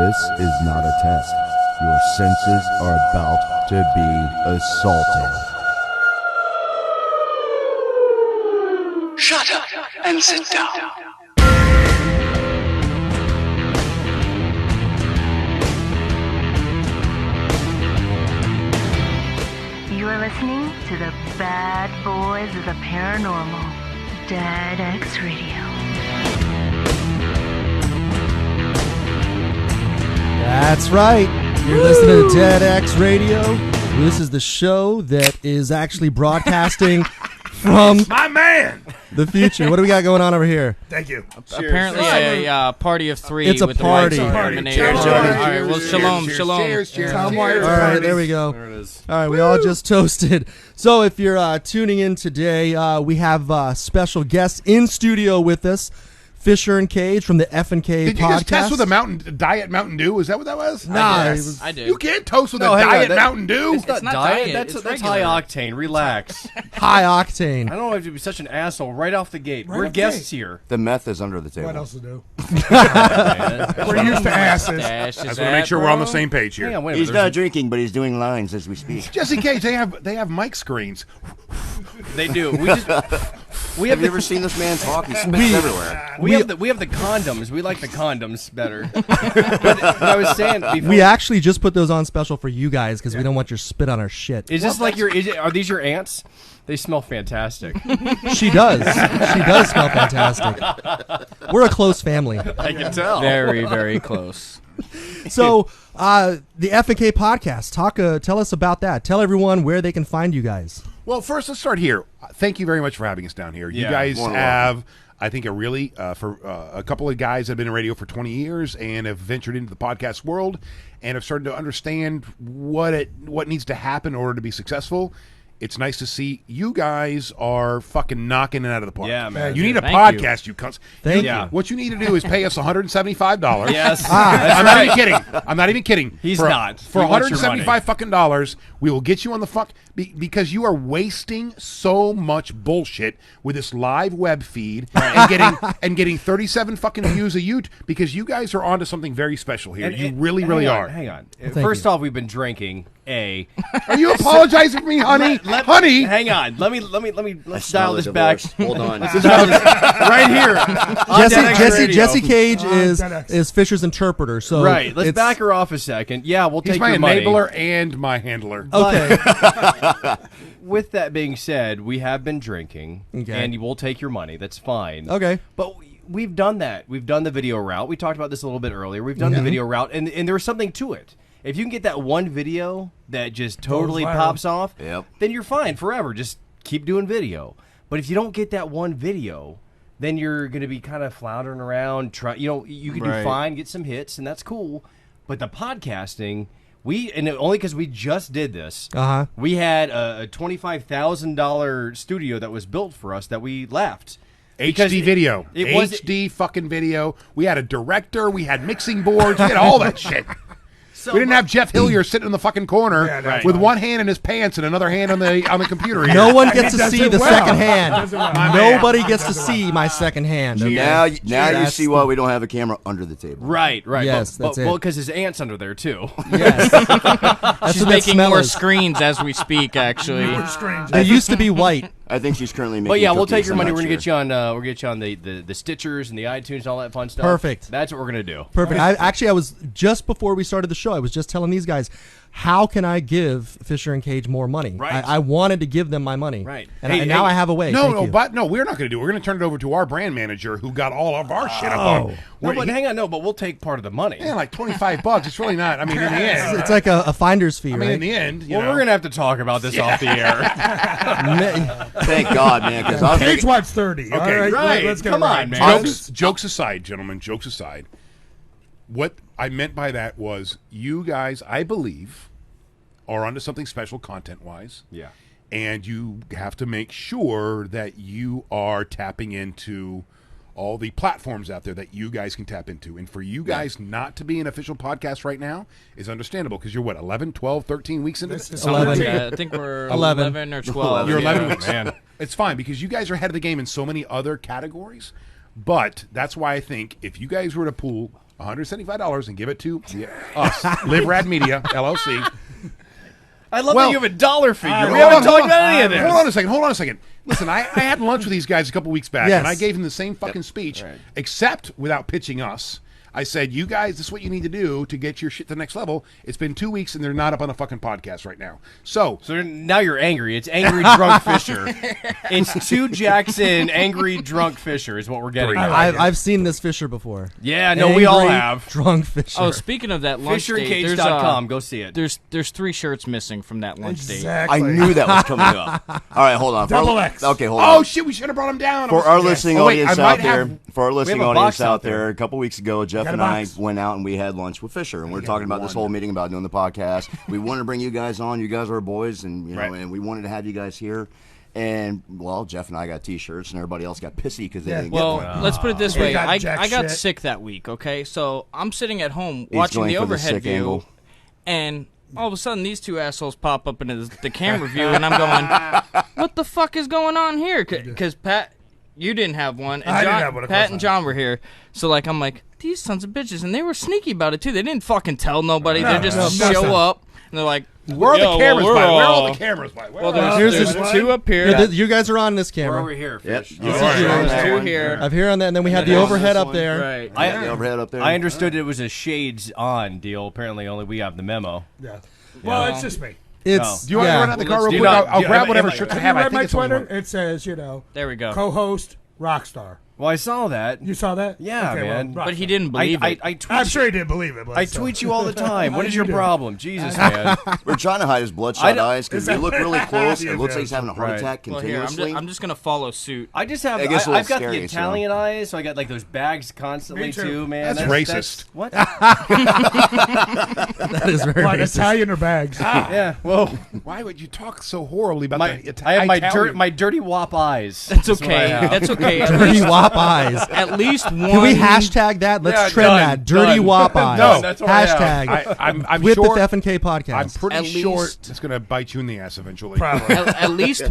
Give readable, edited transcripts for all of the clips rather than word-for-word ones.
This is not a test. Your senses are about to be assaulted. Shut up and sit down. You are listening to the bad boys of the paranormal, Dead X Radio. That's right. You're listening to Dead X Radio. This is the show that is actually broadcasting from my man the future. What do we got going on over here? Thank you. Apparently a party of three. It's a with party. The Party. Cheers. All right, well, shalom. Cheers. All right, there we go. There it is. All right, we all just toasted. So if you're tuning in today, we have special guests in studio with us. Fisher and Kage from the FnK Podcast. Did you just test with a Diet Mountain Dew? Is that what that was? Nah, I did. You can't toast with a Diet Mountain Dew. It's not diet. That's high octane. Relax. high octane. I don't have to be such an asshole right off the gate. We're guests here. The meth is under the table. What else to do? We're used to asses. I I just want to make sure we're on the same page here. Hang on, wait a He's minute. not drinking, but he's doing lines as we speak. Just in case, they have mic screens. They do. We Have have you ever seen this man talk? He spits everywhere. we have the condoms. We like the condoms better. But I was saying before, We actually just put those on special for you guys because we don't want your spit on our shit. is this like your? Are these your ants? They smell fantastic. She does. She does smell fantastic. We're a close family. I can tell. Very, very close. So, the FnK Podcast, tell us about that. Tell everyone where they can find you guys. Well, first, let's start here. Thank you very much for having us down here. You Yeah, guys more than have, I think, a couple of guys that have been in radio for 20 years and have ventured into the podcast world and have started to understand what needs to happen in order to be successful. It's nice to see you guys are fucking knocking it out of the park. Yeah, man. You need a Thank podcast, you cunts. Thank you. What you need to do is pay us $175. Yes. I'm not even kidding. I'm not even kidding. He's for, not. For He wants your money. $175 fucking dollars, we will get you on the fuck because you are wasting so much bullshit with this live web feed and getting 37 fucking views a YouTube because you guys are onto something very special here. You really are. Hang on. Thank First you. off, we've been drinking. Are you apologizing for me, honey? Honey. Hang on. Let's Smell dial the this back. divorce. Hold on. Right here. Jesse Kage Dead is Fisher's interpreter. So Right. Let's it's- back her off a second. Yeah, we'll He's take my your money. enabler and my handler. Okay. With that being said, we have been drinking, Okay. and we'll take your money. That's fine. Okay. But we've done that. We've done the video route. We talked about this a little bit earlier. We've done the video route, and there was something to it. If you can get that one video that just totally viral. pops off, Yep. then you're fine forever. Just keep doing video. But if you don't get that one video, then you're going to be kind of floundering around. You can do Right. fine, get some hits, and that's cool. But the podcasting, only because we just did this, we had a $25,000 studio that was built for us that we left. Because HD video. It was HD fucking video. We had a director. We had mixing boards. We had all that shit. We didn't have Jeff Hillier sitting in the fucking corner that's with right. one hand in his pants and another hand on the computer. Here. No one gets to does see it the well. second Does hand. it well. Nobody gets to see my second hand. Okay? Now you That's see why we don't have a camera under the table. Right. Yes, that's it. Well, because his aunt's under there, too. Yes. That's She's what that making smell more is. screens as we speak, actually. They used to be white. I think she's currently making But yeah, we'll cookies, take your I'm money. not We're gonna sure. get you on the Stitchers and the iTunes and all that fun stuff. Perfect. That's what we're gonna do. Perfect. I was just before we started the show, I was just telling these guys, how can I give Fisher and Kage more money? Right. I wanted to give them my money. Right. And now I have a way. Thank you. But we're not going to do it. We're going to turn it over to our brand manager who got all of our shit up on. No, but hang on, but we'll take part of the money. Yeah, like $25. It's really not. I mean, in the end. It's like a finder's fee, I mean, right? in the end, you Well, know. we're gonna have to talk about this off the air. Thank God, man, because I was Kage thinking, wants 30. All Okay, right, let's get Come it on, right. man. Jokes aside, gentlemen, jokes aside. What I meant by that was you guys, I believe, are onto something special content-wise. Yeah. And you have to make sure that you are tapping into all the platforms out there that you guys can tap into. And for you guys not to be an official podcast right now is understandable because you're, 11, 12, 13 weeks into this? 11. I think we're 11. 11 or 12. You're 11 yeah. weeks. Man. It's fine because you guys are ahead of the game in so many other categories. But that's why I think if you guys were to pool $175 and give it to us, Live Rad Media, LLC. I love Well, that you have a dollar figure. We Hold haven't on, talked about any of this. Hold on a second. Listen, I had lunch with these guys a couple weeks back, Yes. and I gave them the same fucking speech, except without pitching us. I said, you guys, this is what you need to do to get your shit to the next level. It's been 2 weeks, and they're not up on a fucking podcast right now. So Now you're angry. It's Angry Drunk Fisher. It's 2 Jackson Angry Drunk Fisher is what we're getting. I've seen this Fisher before. Yeah, no, we all Angry have. Drunk Fisher. Oh, speaking of that lunch date, there's FisherandKage.com. Go see it. There's 3 shirts missing from that lunch date. I knew that was coming up. All right, hold on. Double X. Okay, hold on. Oh shit, we should have brought him down. For our listening audience out there, a box out there. a couple weeks ago, Jeff Got a and I box. went out and we had lunch with Fisher, and we were talking about this whole meeting about doing the podcast. We wanted to bring you guys on. You guys are our boys, and and we wanted to have you guys here. And well, Jeff and I got T-shirts, and everybody else got pissy because they didn't get Well, one. let's put it this You way. got I jack got shit. sick that week, okay? So I'm sitting at home He's watching going the for the overhead sick view, angle. and all of a sudden these 2 assholes pop up into the camera view, and I'm going, what the fuck is going on here? Because Pat, you didn't have one, and I John, didn't have one, of Pat course and not. John were here. So, like, I'm like, these sons of bitches, and they were sneaky about it, too. They didn't fucking tell nobody. They just show up, and they're like, Where are the cameras, we're by? Where are all all- the cameras, by? Where Well, are there's they? 2 up here. Yeah, you guys are on this camera. We're over here, Fish. Yep. This is Alright. yours. There's 2 here. I've here on that, and then we have the then overhead this up one. there. Right. The overhead up there. I understood it was a shades on deal. Apparently, only we have the memo. Yeah. Well, it's just me. It's Do you want to run out the car real do quick? not- I'll do- grab am whatever I- shirts I Have have. you I read think my it's only Twitter? one. It says, There we go. co-host Rockstar. Well, I saw that. You saw that? Yeah, Okay, man. well, But he Rockstar. didn't believe it. I tweet I'm sure he didn't believe it. But I still. tweet you all the time. What is your You do. problem? Jesus, man. We're trying to hide his I bloodshot don't- eyes because they look really close. Yeah, It looks like he's yeah. having a heart Right. attack Well, here, continuously. I'm just going to follow suit. I just have. It gets a little I've got scary, the Italian eyes, so I got like those bags constantly Me too. man. That's racist. What? That is very What, racist. Italian or bags? Yeah. Whoa. Why would you talk so horribly about My, the I have Italian? my dirty wop eyes. That's what I okay. have. That's okay. Dirty wop eyes. At least one. Can we hashtag that? Let's Yeah, trend done, that. Dirty done. wop eyes. No. That's what I have. Hashtag I'm with sure, the FnK podcast. I'm pretty At sure least- it's going to bite you in the ass eventually. Probably. at least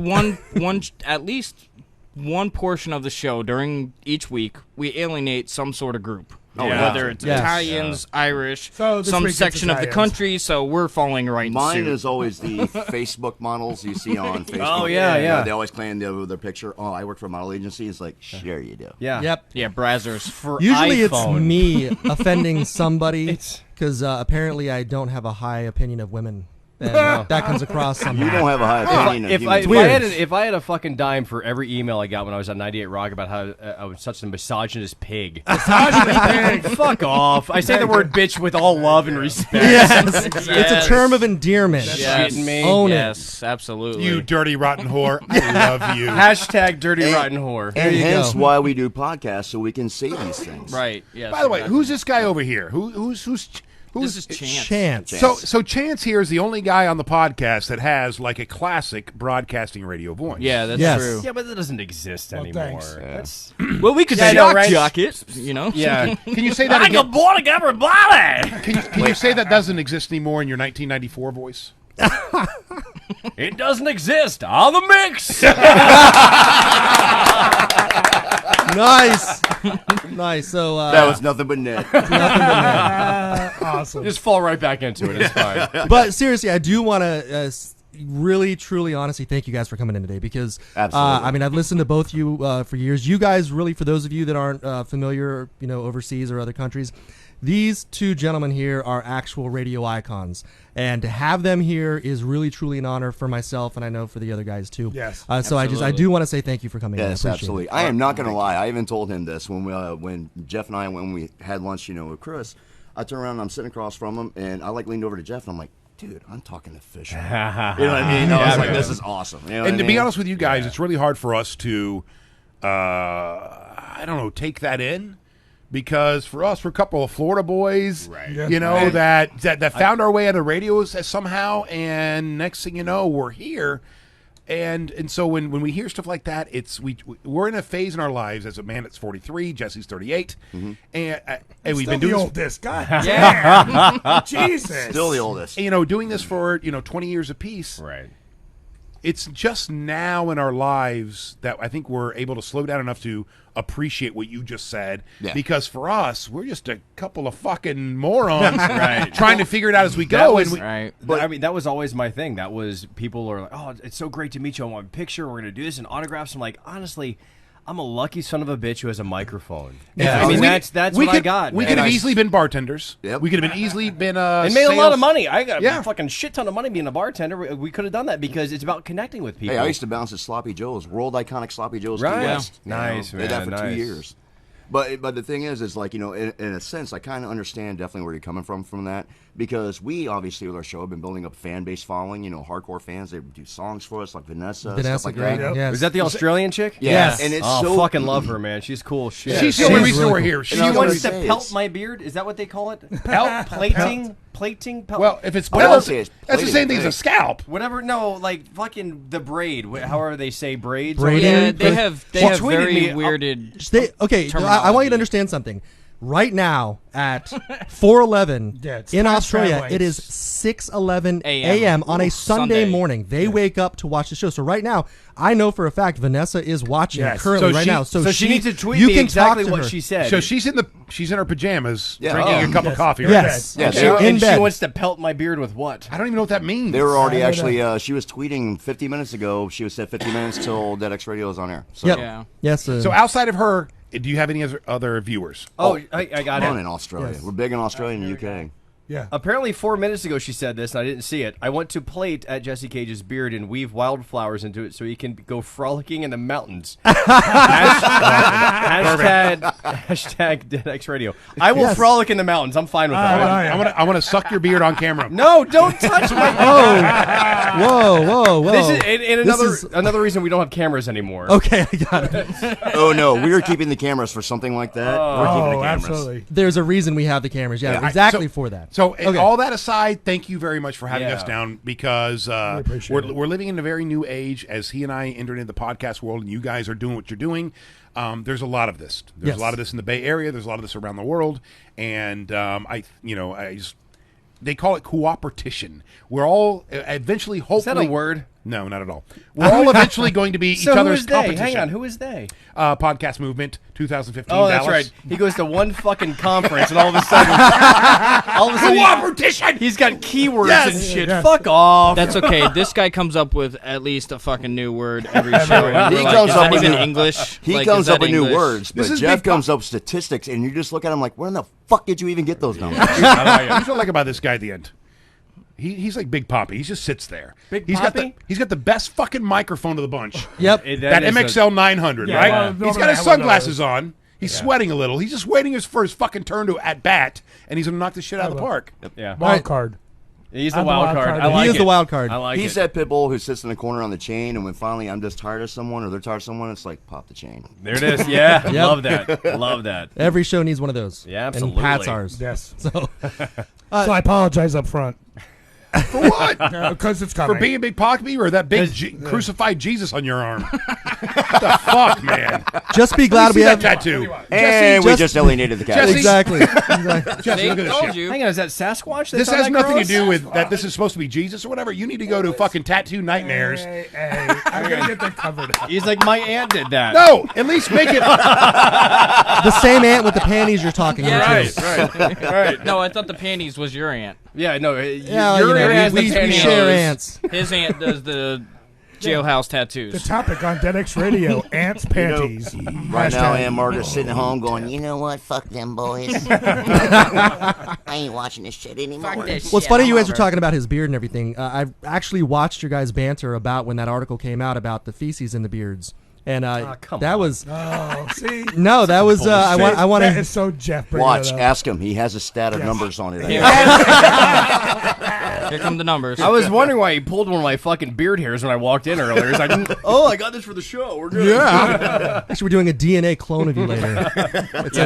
one portion of the show during each week, we alienate some sort of group. yeah. Whether it's Yes. Italians, Irish, So this some week it's section of the Italians. country, so we're following right in Mine suit. is always the Facebook models you see on Facebook. Oh, yeah, yeah. They always claim their picture. Oh, I work for a model agency. It's like, sure you do. Yeah. Yep. Yeah, Brazzers. For Usually iPhone. it's me offending somebody It's- because apparently I don't have a high opinion of women. And that comes across somehow. You don't have a high opinion of If humans. I had a fucking dime for every email I got when I was on 98 Rock about how I was such a misogynist pig. Fuck off. I say the word bitch with all love and respect. Yes. It's a term of endearment. Yes. Shitting me? Own it. Yes, absolutely. You dirty rotten whore. I love you. Hashtag dirty rotten whore. And you hence go. why we do podcasts, so we can say these things. Right. Yes. By the way, exactly. who's this guy over here? Who's This is Chance. Chance. So Chance here is the only guy on the podcast that has like a classic broadcasting radio voice. Yeah, that's Yes. true. Yeah, but that doesn't exist anymore. thanks. That's, Well, we could Yeah, I know, shock right? jock it, you know? yeah. Can you say that again? morning, everybody. Can you say that doesn't exist anymore in your 1994 voice? It doesn't exist on the mix. Nice. Nice. So That was nothing but net. Awesome. Just fall right back into it. It's fine. but seriously, I do want to really, truly, honestly thank you guys for coming in today because Absolutely. I mean, I've listened to both you for years. You guys really, for those of you that aren't familiar, overseas or other countries, these 2 gentlemen here are actual radio icons, and to have them here is really, truly an honor for myself, and I know for the other guys too. Yes. So I do want to say thank you for coming. Yes, in. I appreciate absolutely. it. I am not going to lie. I even told him this when Jeff and I, when we had lunch, with Chris. I turned around and I'm sitting across from him, and I leaned over to Jeff, and I'm like, dude, I'm talking to Fisher. You know what I mean? I was like, this is awesome. You know what And I to mean? be honest with you guys, it's really hard for us to, take that in. Because for us, we're a couple of Florida boys, Yeah. that found our way on the radio somehow, and next thing you know, we're here, and so when we hear stuff like that, we're in a phase in our lives as a man that's 43, Jesse's 38, and we've Still been the doing oldest. God damn. Jesus. Still the oldest. doing this for 20 years apiece. Right. it's just now in our lives that I think we're able to slow down enough to appreciate what you just said. Yeah. Because for us, we're just a couple of fucking morons trying to figure it out as we go. But I mean, that was always my thing. That was, people are like, oh, it's so great to meet you. I want a picture. We're going to do this and autographs. I'm like, honestly, I'm a lucky son of a bitch who has a microphone. Yeah, I mean, that's what I got. We could have easily been bartenders. Yep. We could have easily been and made a lot of money. I got a fucking shit ton of money being a bartender. We could have done that because it's about connecting with people. Hey, I used to bounce at Sloppy Joe's, world iconic Sloppy Joe's. Right. West. Nice, man. Did that for nice. 2 years. But the thing is like, you know, in a sense, I kind of understand definitely where you're coming from that, because we obviously with our show have been building up a fan base following, you know, hardcore fans. They do songs for us like Vanessa stuff like great. that. Yes. Was that the Australian chick? Yes. And it's fucking love her, man. She's cool shit. She's the only reason we're here. She wants to pelt my beard. Is that what they call it? Plating? Well, if it's pelt, that's the same thing as a scalp. Whatever. No, like fucking the braid. However they say braids. Yeah, they have very weirded. Okay, I want you to understand something. Right now at 4:11 in Australia, it is 6:11 a.m. on a Sunday morning. They wake up to watch the show. So right now, I know for a fact Vanessa is watching currently now. So she needs to tweet me exactly what she said. So she's in her pajamas drinking a cup of coffee. Right? Yes. And she wants to pelt my beard with what? I don't even know what that means. They were already actually. She was tweeting 50 minutes ago. She was said 50 minutes till DeadX Radio is on air. So. Yep. Yes. So outside of her, do you have any other viewers? I got it. In Australia. Yes. We're big in Australia and the UK. Yeah. Apparently 4 minutes ago she said this, and I didn't see it. I want to plait at Jesse Cage's beard and weave wildflowers into it so he can go frolicking in the mountains. hashtag DeadX Radio. I will frolic in the mountains. I'm fine with that. I want to suck your beard on camera. No, don't touch my Whoa. This is another reason we don't have cameras anymore. Okay, I got it. Oh no, we are keeping the cameras for something like that. We're keeping the cameras. Absolutely. There's a reason we have the cameras. Yeah, exactly for that. So all that aside, thank you very much for having us down, because we're living in a very new age as he and I entered into the podcast world, and you guys are doing what you're doing. There's a lot of this. There's a lot of this in the Bay Area. There's a lot of this around the world, and they call it cooperation. We're all eventually, hopefully, is that a word? No, not at all. We're all eventually going to be each other's competition. Hang on, who is they? Podcast Movement 2015. Oh, that's Dallas. right. He goes to one fucking conference, and all of a sudden, cooperation. He's got keywords and shit. Fuck off. That's okay. This guy comes up with at least a fucking new word every show. He comes up with English. He comes up with new words, but Jeff comes up with statistics, and you just look at him like, where in the fuck did you even get those numbers? Here's what I like about this guy at the end. He's like Big Poppy. He just sits there. He's got the best fucking microphone of the bunch. Yep. That MXL 900, right? Well, he's got his sunglasses on. He's sweating a little. He's just waiting for his fucking turn to at bat, and he's going to knock the shit out of the park. Yeah. Wild card. He's the wild card. He is the wild card. I like He's that pit bull who sits in the corner on the chain, and when finally I'm just tired of someone or they're tired of someone, it's like, pop the chain. There it is. Yeah. Love that. Love that. Every show needs one of those. Yeah, absolutely. And Pat's ours. Yes. So I apologize up front. For what? Because it's coming. For being Big Poppy or that big crucified Jesus on your arm? What the fuck, man? Just be glad we have that tattoo. And we just alienated the cat. Exactly. Jesse, look at this shit. Hang on, is that Sasquatch? This has nothing to do with that this is supposed to be Jesus or whatever. You need to go to fucking Tattoo Nightmares. Hey, I'm going to get that covered up. He's like, my aunt did that. No, at least make it. the same aunt with the panties you're talking about. Right. No, I thought the panties was your aunt. Yeah, no. Your aunt has the panties. We share ants. His aunt does the jailhouse tattoos. The topic on DeadX Radio, ants panties. Right now, Aunt Margaret's sitting at home going, you know what? Fuck them boys. I ain't watching this shit anymore. Well, it's funny you guys are talking about his beard and everything. I've actually watched your guys' banter about when that article came out about the feces in the beards. And that was see? No, that was I want that is so Jeff. Watch, ask him. He has a stat of numbers on it. Here come the numbers. I was wondering why he pulled one of my fucking beard hairs when I walked in earlier. He's like, I got this for the show. We're good. Yeah. Actually, we're doing a DNA clone of you later.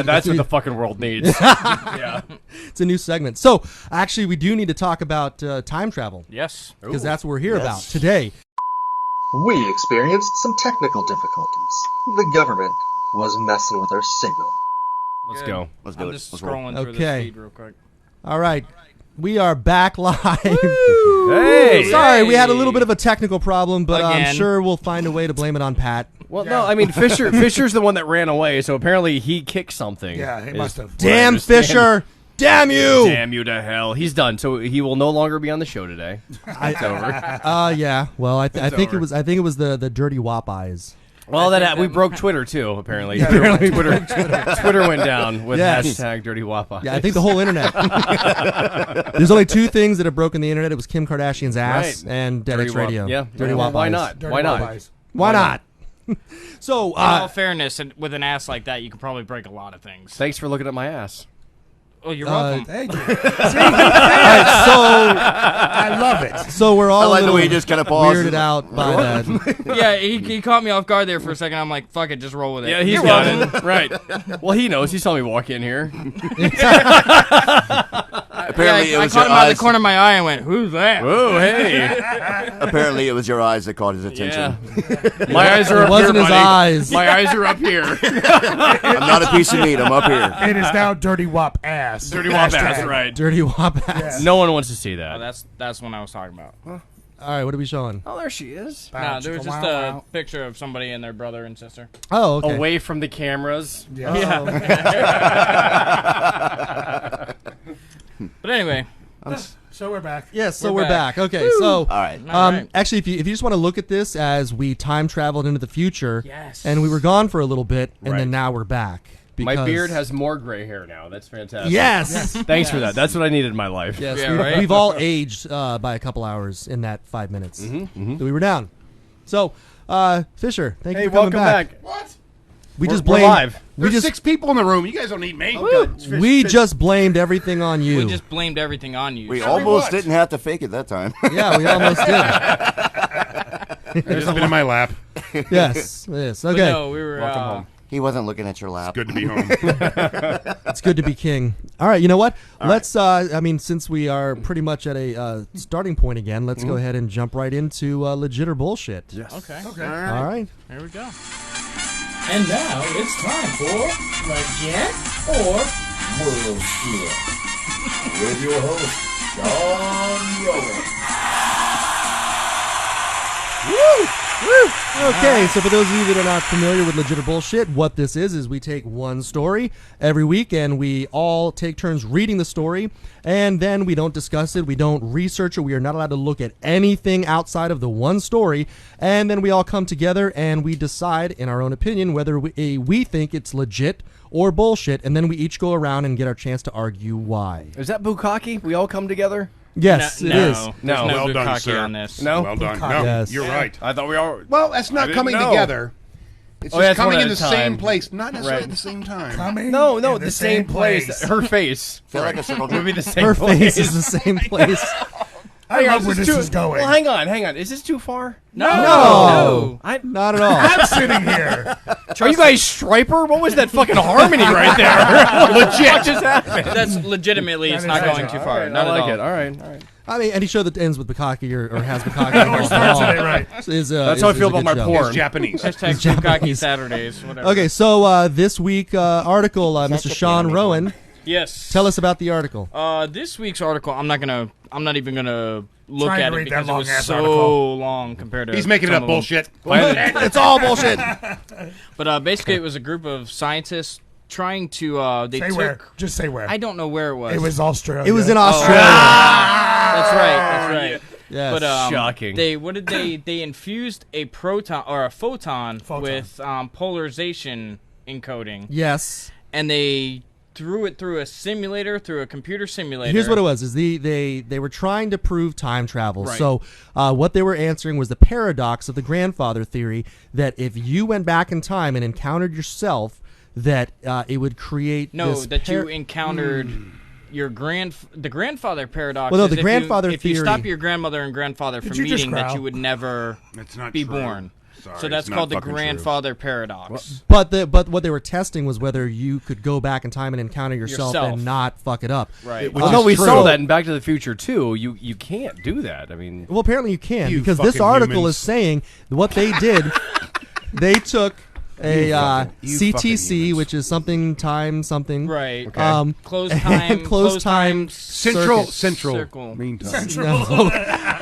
That's what the fucking world needs. It's a new segment. So, actually, we do need to talk about time travel. Yes. Because that's what we're here about today. We experienced some technical difficulties. The government was messing with our signal. Let's go. Let's do it. Just scrolling through the feed real quick. All right. We are back live. Hey! Sorry, we had a little bit of a technical problem, but I'm Again. sure we'll find a way to blame it on Pat. Well, no, I mean, Fisher's the one that ran away, so apparently he kicked something. Yeah, he must have. Damn Fisher! Damn you! Damn you to hell. He's done, so he will no longer be on the show today. It's over. Yeah. Well, I think it was the dirty wop eyes. Well, we broke Twitter, too, apparently. Yeah, Twitter went down with Yes. hashtag dirty wapa. Yeah, I think the whole internet. There's only two things that have broken the internet. It was Kim Kardashian's ass and Dead X Radio. Yeah. Dirty Well, wop why eyes. not? Dirty Why not? Popeyes. Why not? So, In all fairness, and with an ass like that, you could probably break a lot of things. Thanks for looking at my ass. Oh, you're welcome. Thank you. all right, I love it. so we're all I like a the way little he just kind of pauses. weirded out by that. Yeah, he caught me off guard there for a second. I'm like, fuck it, just roll with it. Yeah, he's got it. Right. Well, he knows. He saw me walk in here. Apparently, I it was caught your him out of eyes. the corner of my eye and went, who's that? Whoa, hey. Apparently, it was your eyes that caught his attention. Yeah. My eyes are It up wasn't here, his buddy. eyes. My eyes are up here. I'm not a piece of meat. I'm up here. It is now Dirty Wop ass. Dirty wop ass, Hashtag. right. Dirty wop ass. No one wants to see that. Oh, that's what I was talking about. All right, what are we showing? Oh, there she is. No, there was just a picture of somebody and their brother and sister. Oh, okay. Away from the cameras. Yeah. But anyway, So we're back. Yes, so We're we're back. back. Okay, so All right. all right. actually, if you just want to look at this as we time traveled into the future, Yes. and we were gone for a little bit, and Right. then now we're back. My because- beard has more gray hair now. That's fantastic. Yes. Thanks for that. That's what I needed in my life. Yes, Yeah, we've, right? we've all aged by a couple hours in that 5 minutes that we were down. So, Fisher, thank Hey, you for coming welcome back. What? We just We're blamed. live. We There's just 6 people in the room. You guys don't need me. we just blamed everything on you. we just blamed everything on you. We So- almost what? didn't have to fake it that time. Yeah, we almost did. It's been in my lap. Yes, yes. But Okay, no, we were. Welcome home. He wasn't looking at your lap. Good to be home. it's good to be king. All right, you know what? Let's. I mean, since we are pretty much at a starting point again, let's go ahead and jump right into legit or bullshit. Yes. Okay. All right. Here we go. And now it's time for Legit or Bullshit with your host, Sean Rowan. Okay, so for those of you that are not familiar with legit or bullshit, what this is we take one story every week and we all take turns reading the story, and then we don't discuss it, we don't research it, we are not allowed to look at anything outside of the one story, and then we all come together and we decide in our own opinion whether we think it's legit or bullshit, and then we each go around and get our chance to argue why. Is that bukkake? We all come together? Yes, no, it is. There's No. no Well done, bukkake sir. on this. No? Well done. No, Yes. you're right. I thought we all... Well, that's I not didn't coming know. together. It's Oh, just that's one coming at in a the same time. place, not necessarily Right. at the same time. Coming No, in the same place. Her face. Feel like a circle Would be jerk. the same Her place. face is the same place. I love where Is this too- is going. Well, hang on. Is this too far? No. I, Not at all. I'm sitting here. are you guys Striper? What was that fucking harmony right there? Legit. What just happened? That's legitimately, it's not going too far. Not I like at it. all. All right. I mean, any show that ends with bukkake or has bukkake Or involved starts at it all right. is, That's is- how I is feel a about good my show. porn. It's Japanese. Hashtag bukkake Saturdays, whatever. Okay, so this week article, Mr. Sean Rowan, Yes. tell us about the article. This week's article, I'm not even gonna look Trying to at it read that because it was long-ass so article. long compared to. He's making it some up of them. bullshit. It's all bullshit. But basically, it was a group of scientists trying to. They Say took. where. Just say where. I don't know where it was. It was Australia. It was in Australia. That's right. Yes. But Shocking. They infused a proton or a photon. with polarization encoding, Yes. and they threw it through a computer simulator. Here's what it was: is they were trying to prove time travel. Right. So what they were answering was the paradox of the grandfather theory that if you went back in time and encountered yourself, that it would create No, this you encountered your the grandfather paradox. Well, no, is the if grandfather if you theory- stop your grandmother and grandfather from you just meeting, that growl? you would never It's not be true. born. Sorry, So that's it's not called the fucking true. grandfather paradox. But what they were testing was whether you could go back in time and encounter yourself Yourself. and not fuck it up. Right. Well, no, we saw that in Back to the Future too. You can't do that. I mean, Well, apparently you can You because this fucking article humans. is saying what they did. They took CTC, which is something time something. Right. Okay. Close time. Close time. Central. Circle. Meantime. No.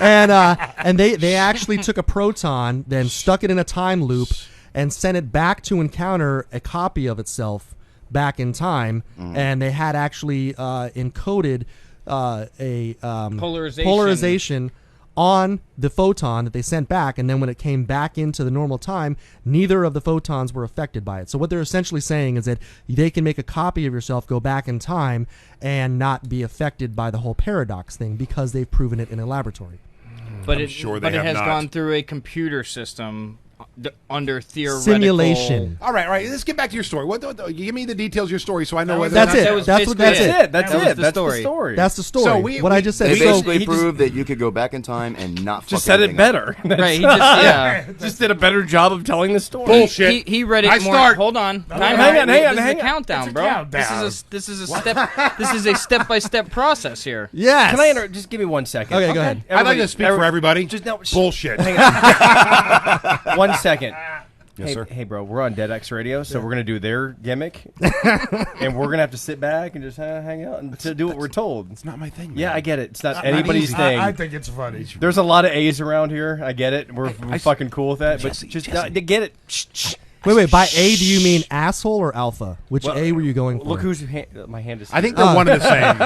and they actually took a proton, then stuck it in a time loop, and sent it back to encounter a copy of itself back in time. And they had actually encoded a polarization on the photon that they sent back, and then when it came back into the normal time, neither of the photons were affected by it. So what they're essentially saying is that they can make a copy of yourself go back in time and not be affected by the whole paradox thing because they've proven it in a laboratory. But it has gone through a computer system under theoretical simulation. All right. Let's get back to your story. Give me the details of your story so I know whether that's it. That's it. That's the story. That's the story. So what I just said. They basically proved that you could go back in time and not just said it better. Right. He just did a better job of telling the story. Bullshit. He read it more. Start. Hold on. Hang on. This is a countdown, bro. This is a step. This is a step-by-step process here. Yes. Can I just give me 1 second? Okay, go ahead. I'd like to speak for everybody. Bullshit. Hang on. 1 second. Yes, sir. Hey, bro, we're on Dead X Radio, so we're going to do their gimmick, and we're going to have to sit back and just hang out and to do what we're told. It's not my thing, man. Yeah, I get it. It's not anybody's thing. I think it's funny. There's a lot of A's around here. I get it. We're fucking cool with that, but just get it. Shh. Wait. By A, do you mean asshole or alpha? Which A were you going for? Look who's my hand is. I think they're one and the same.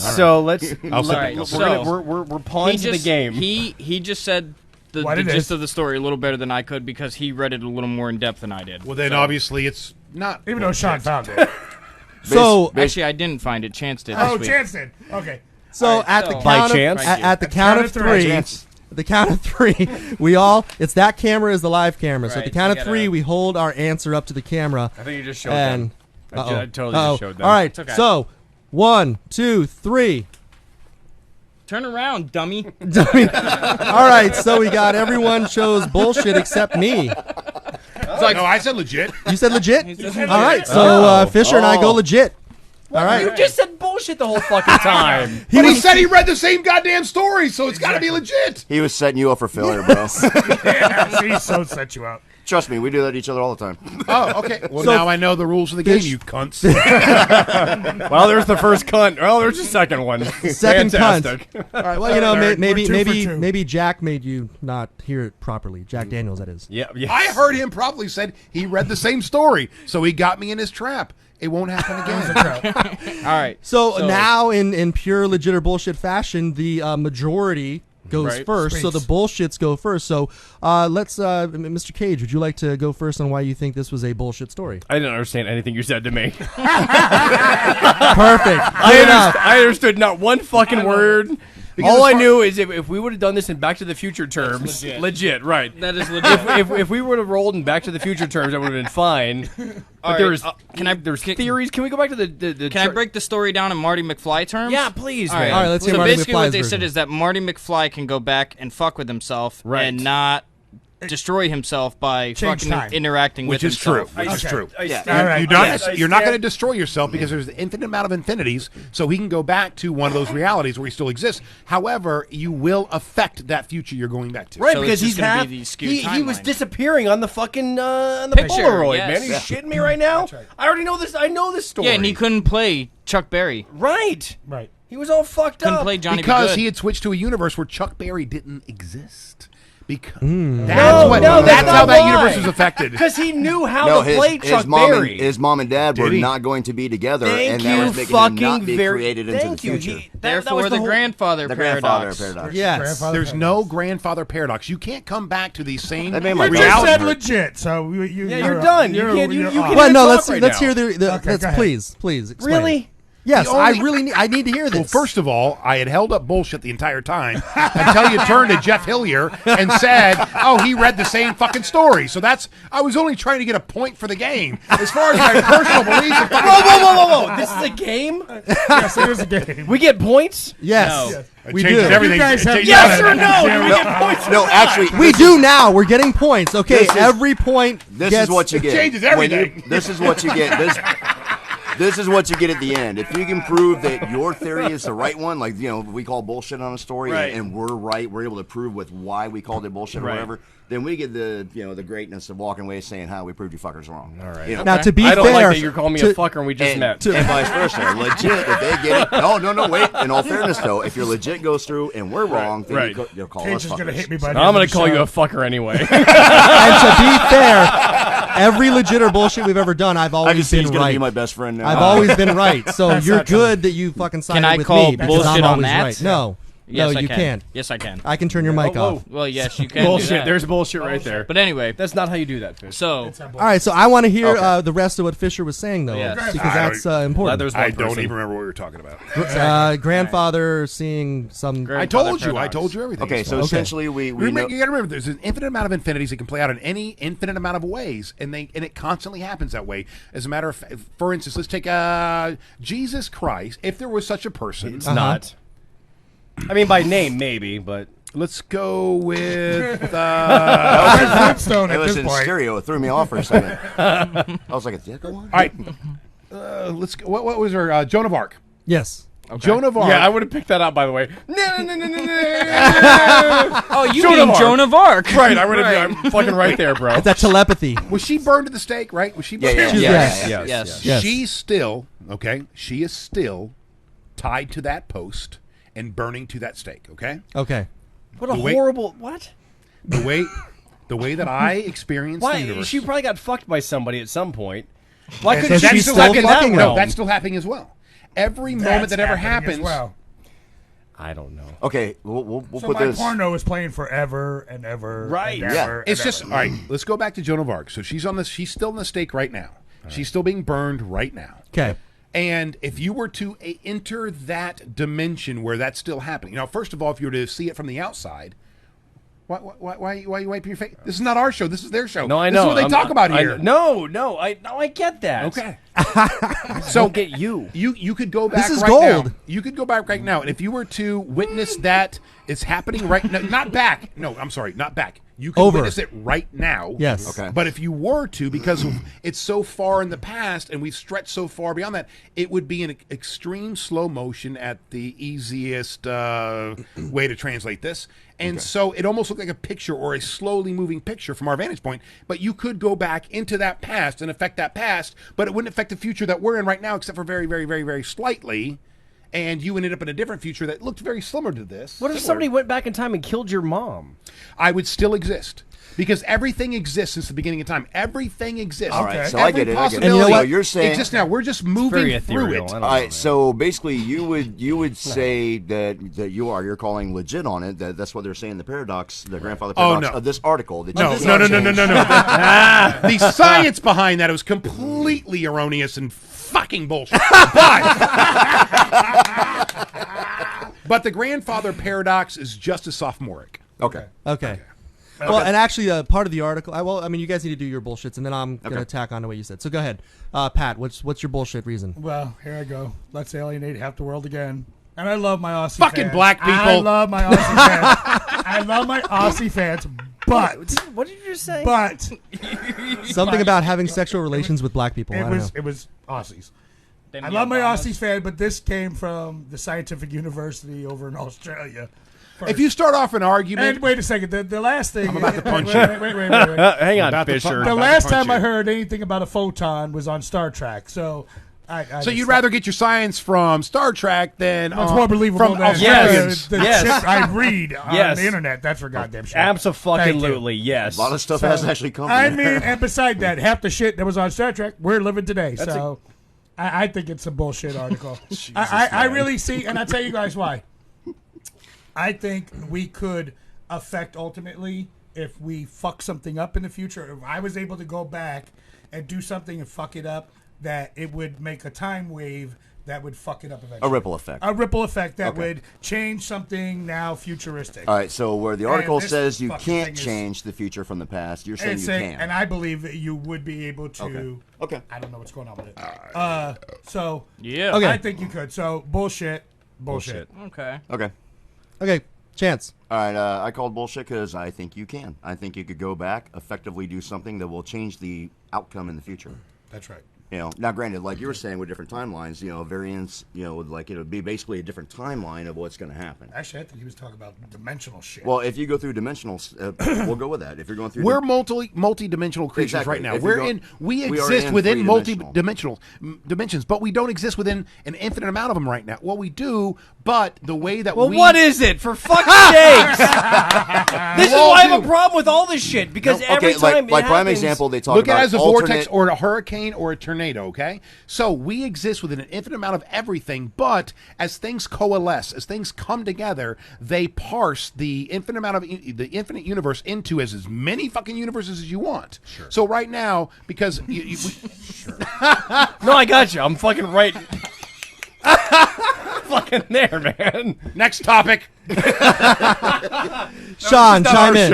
Touche. So let's. We're pawns in the game. He just said the gist of the story a little better than I could because he read it a little more in depth than I did. Well, then obviously it's not. Even though Sean found it. So actually, I didn't find it. Chance did. Oh, Chance did. Okay. So at the count of three. At the count of three, it's that camera is the live camera. So at the count of three, we hold our answer up to the camera. I think you just showed them. I totally just showed them. All right, so 1, 2, 3. Turn around, dummy. All right, so we got everyone chose bullshit except me. No, I said legit. You said legit? All right, so Fisher and I go legit. All right. You just said bullshit the whole fucking time. He said he read the same goddamn story, so it's got to be legit. He was setting you up for failure, bro. He so set you up. Trust me, we do that to each other all the time. Oh, okay. Well, now I know the rules of the game, you cunts. Well, there's the first cunt. Well, there's the second one. Second Fantastic. cunt. All right. Well, maybe Jack made you not hear it properly. Jack Daniels, that is. Yeah. I heard him probably said he read the same story, so he got me in his trap. It won't happen again. All right. So now, in pure legit or bullshit fashion, the majority goes first. Space. So the bullshits go first. So let's, Mr. Cage, would you like to go first on why you think this was a bullshit story? I didn't understand anything you said to me. Perfect. I understood not one fucking word. All I knew is if we would have done this in Back to the Future terms, legit, right? That is legit. If we would have rolled in Back to the Future terms, that would have been fine. But there's theories. Can we go back to the Can I break the story down in Marty McFly terms? Yeah, please, All man. All right, let's hear So Marty basically McFly's what they version. said is that Marty McFly can go back and fuck with himself and not destroy himself by Change fucking time. interacting with himself. Which is true. Yeah. You're not going to destroy yourself because there's an infinite amount of infinities, so he can go back to one of those realities where he still exists. However, you will affect that future you're going back to. Right, So because it's just he gonna be the skewed he was timeline. disappearing on the fucking Picture, Polaroid, yes. man. Are you shitting me right now? I already know this. I know this story. Yeah, and he couldn't play Chuck Berry. Right. Right. He was all fucked Couldn't up. play Johnny Because B. Good. he had switched to a universe where Chuck Berry didn't exist. Because No, that's how not that why. universe was affected. Because he knew how to play Chuck Berry. His mom and dad were Did he? not going to be together, Thank and you that was making him not fucking be very- created into the thank you. future. Therefore, the grandfather The paradox. grandfather paradox. Yes. There's no grandfather paradox. You can't come back to these same That made my You reality just said hurt. legit, so you're done. You can't- you off. can- Well, no, talk let's right let's now. hear the Okay, let's go ahead. please explain. Really? Yes, The only- I really I need to hear this. Well, first of all, I had held up bullshit the entire time until you turned to Jeff Hillier and said, "Oh, he read the same fucking story." So I was only trying to get a point for the game. As far as my personal beliefs, Whoa! This is a game. Yes, it is a game. We get points. yes, it we changes do. everything. You guys It have- changes Yes or everything. no? Do we get points? No, actually, We do now. We're getting points. Okay, This is- every point. This gets, is what you get. changes When everything. this is what you get. this is what you get at the end. If you can prove that your theory is the right one, like, we call bullshit on a story, and we're right, we're able to prove with why we called it bullshit or whatever, then we get the the greatness of walking away saying how we proved you fuckers wrong. All right. Now, to be I don't fair, like that you're calling me a fucker and we just met. And vice versa. Legit, if they get it. No, wait. In all fairness, though, if your legit goes through and we're wrong, then you'll call us fuckers. Gonna hit me by I'm going to call you a fucker anyway. And to be fair, every legit or bullshit we've ever done, I've always been gonna right. Be my best friend now. I've alwaed been right. So you're good that you fucking sided with me because I'm always right. No. Yes, no, you can't. Yes, I can. I can turn your mic off. Well, yes, you can. Bullshit. Do that. There's bullshit right there. But anyway, that's not how you do that, Fish. So, all right. So I want to hear the rest of what Fisher was saying, though, because that's important. I don't even remember what we were talking about. Grandfather seeing some. I told you everything. Okay, so essentially we you got to remember there's an infinite amount of infinities that can play out in any infinite amount of ways, and it constantly happens that way. As a matter of fact, for instance, let's take Jesus Christ. If there was such a person, it's not. I mean, by name, maybe, but let's go with. It was in stereo. It threw me off for a second. I was like, "Did that go on?" All right, let's go. What was her? Joan of Arc. Yes. Okay. Joan of Arc. Yeah, I would have picked that up, by the way. Oh, you mean Joan of Arc? Right, I would have. I'm fucking right there, bro. It's that telepathy. Was she burned to the stake? Right? Was she? Burned? Yes. She's still okay. She is still tied to that post and burning to that stake. Okay. Okay. What a horrible what? The way that I experienced the universe. She probably got fucked by somebody at some point. Why And couldn't so she that's still still fucking happening? that No, realm? that's still happening as well. Every moment that ever happens. I don't know. Okay, we'll So put my this. porno is playing forever and ever. Right. And ever It's and just ever. all right. Let's go back to Joan of Arc. So she's on this. She's still in the stake right now. She's still being burned right now. Okay. And if you were to enter that dimension where that's still happening, first of all, if you were to see it from the outside, why are you wiping your face? This is not our show. This is their show. No, I know. This is what they talk about here. I get that. Okay. So get you. You could go back. This is right gold. Now. You could go back right now, and if you were to witness that it's happening right now, not back. No, I'm sorry, not back. You can witness it right now. Yes. Okay. But if you were to, because it's so far in the past and we've stretched so far beyond that, it would be an extreme slow motion at the easiest way to translate this. And so it almost looked like a picture or a slowly moving picture from our vantage point. But you could go back into that past and affect that past, but it wouldn't affect the future that we're in right now, except for very, very, very, very slightly. And you ended up in a different future that looked very similar to this. What if somebody went back in time and killed your mom? I would still exist. Because everything exists since the beginning of time. Everything exists. All right, so I get it. And you know what you're saying? Exists now. We're just moving through it. All right, so basically, you would say that you're calling legit on it. That's what they're saying. The paradox, the grandfather paradox of this article. That No. The science behind that was completely erroneous and fucking bullshit. But the grandfather paradox is just as sophomoric. Okay. Well, and actually, part of the article. I mean, you guys need to do your bullshits, and then I'm gonna tack on to what you said. So go ahead, Pat. What's your bullshit reason? Well, here I go. Let's alienate half the world again. And I love my Aussie fucking fans. black people. I love my Aussie fans. I love my Aussie fans. But what did you just say? But something about having sexual relations with black people. It was Aussies. I love my Aussies fan, but this came from the scientific university over in Australia. If you start off an argument, and wait a second, the last thing I'm about to punch wait. Hang on, Fisher. The last time I heard anything about a photon was on Star Trek. So you'd rather get your science from Star Trek than that's more believable from than Australians. the shit I read on the internet. That's for goddamn shit. Absolutely, yes. A lot of stuff has actually come. I mean, and beside that, half the shit that was on Star Trek we're living today. So I think it's a bullshit article. I really see, and I tell you guys why. I think we could affect ultimately if we fuck something up in the future. If I was able to go back and do something and fuck it up, that it would make a time wave that would fuck it up eventually. A ripple effect. A ripple effect that would change something now futuristic. All right, so where the article says you can't change the future from the past, you're saying you can. And I believe that you would be able to. Okay. I don't know what's going on with it. So yeah, I think you could. So bullshit. Okay, Chance. All right, I called bullshit because I think you can. I think you could go back, effectively do something that will change the outcome in the future. That's right. Now granted, like you were saying with different timelines, variance, like it'll be basically a different timeline of what's going to happen. Actually, I think he was talking about dimensional shit. Well, if you go through dimensional, we'll go with that. If you're going through, we're multi-dimensional creatures right now. We exist within multi-dimensional dimensions, but we don't exist within an infinite amount of them right now. Well, we do, but the way that what is it? For fuck's sakes! This is why I have a problem with all this shit, because every time like prime example, they talk look about at it as a vortex or a hurricane or a tornado, okay? So we exist within an infinite amount of everything, but as things coalesce, as things come together, they parse the infinite amount of the infinite universe into as many fucking universes as you want. Sure. So right now, because sure. No, I got you. I'm fucking right. Fucking there, man. Next topic. Sean, chime in.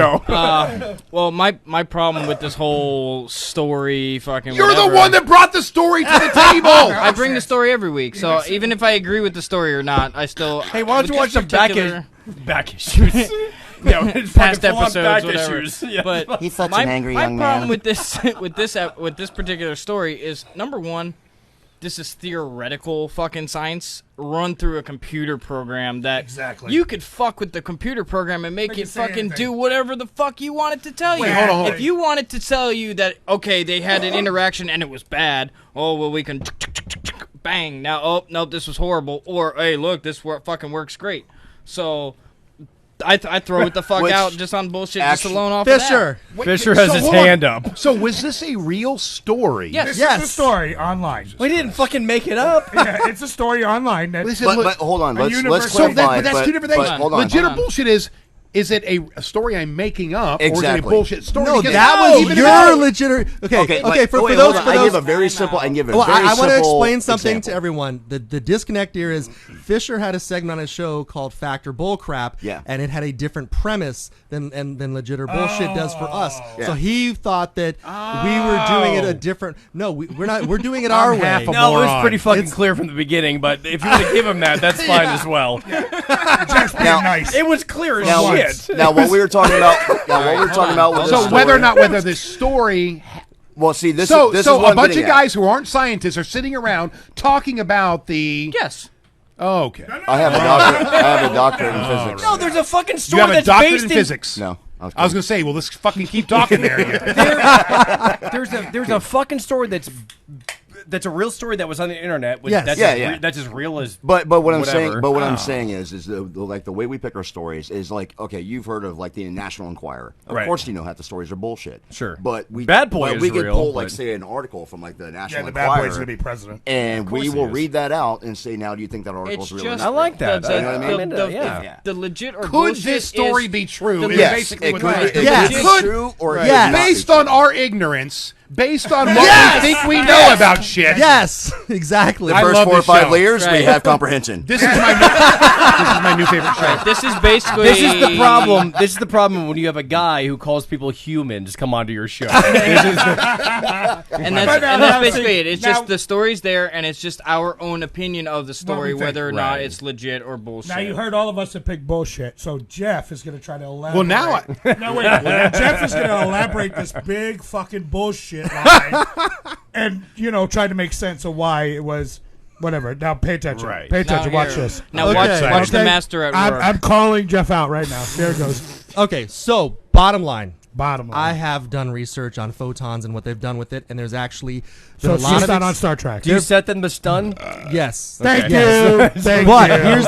Well, my problem with this whole story, fucking. You're whatever, the one that brought the story to the table. I bring the story every week, so even if I agree with the story or not, I still. Hey, why don't you watch some back issues? Past episodes, whatever. Yeah. But he's such an angry young man. My problem with this particular story is, number one, this is theoretical fucking science run through a computer program that you could fuck with the computer program and make it fucking do whatever the fuck you want it to tell you. Hold on. If you want it to tell you that, okay, they had an interaction and it was bad, we can bang. Now, no, this was horrible. Or, hey, look, this fucking works great. So I throw it the fuck out just on bullshit, just alone off Fisher. of that. Fisher has his hand up. So was this a real story? This is a story online. We didn't fucking make it up. Yeah, it's a story online. But hold on, let's clarify. But that's two different things. Hold on. Legit or bullshit is it a story I'm making up, or is it a bullshit story? No, that was your legit. Okay. For those, I give a very simple. I want to explain something to everyone. The disconnect here is Fisher had a segment on his show called Fact or Bullcrap, and it had a different premise than legit or bullshit does for us. So he thought that we were doing it a different. No, we're not. We're doing it our way. No, it was pretty fucking clear from the beginning. But if you want to give him that, that's fine as well. Nice. It was clear as shit. Now, what we were talking about, was so whether or not this story. Well, see, this is what a bunch of guys who aren't scientists are sitting around talking about the. Yes. Oh, okay. I have a doctorate in physics. No, there's a fucking story you have a that's doctorate based in physics. No. I was going to say, well, let's fucking keep talking there. There's a fucking story that's a real story that was on the internet. That's as real as. But what I'm saying is the way we pick our stories is like, okay, you've heard of like the National Enquirer. Of course, you know half the stories are bullshit. Sure, but Bad Boy is we could real, pull like say an article from like the National Enquirer. The Bad Boy's gonna be president, and we will read that out and say, now, do you think that article is real? I like that. You know what I mean? The legit or could bullshit this story be true? Yes, it could be true or based on our ignorance. Based on what we think we know about shit. Yes, exactly. The first 4 or 5 layers, we have comprehension. This is my new favorite show. This is basically. This is the problem. This is the problem when you have a guy who calls people humans come onto your show. and that's basically it. It's just the story's there, and it's just our own opinion of the story, whether or not it's legit or bullshit. Now you heard all of us that pick bullshit, so Jeff is going to try to elaborate. Well, now Jeff is going to elaborate this big fucking bullshit line, and try to make sense of why it was whatever. Now pay attention. Right. Pay attention. Watch this. Now watch the master at work. I'm calling Jeff out right now. There it goes. Okay, so bottom line. I have done research on photons and what they've done with it, and there's actually so it's just not on Star Trek. Do you set them the stun? Yes. Thank you. But here's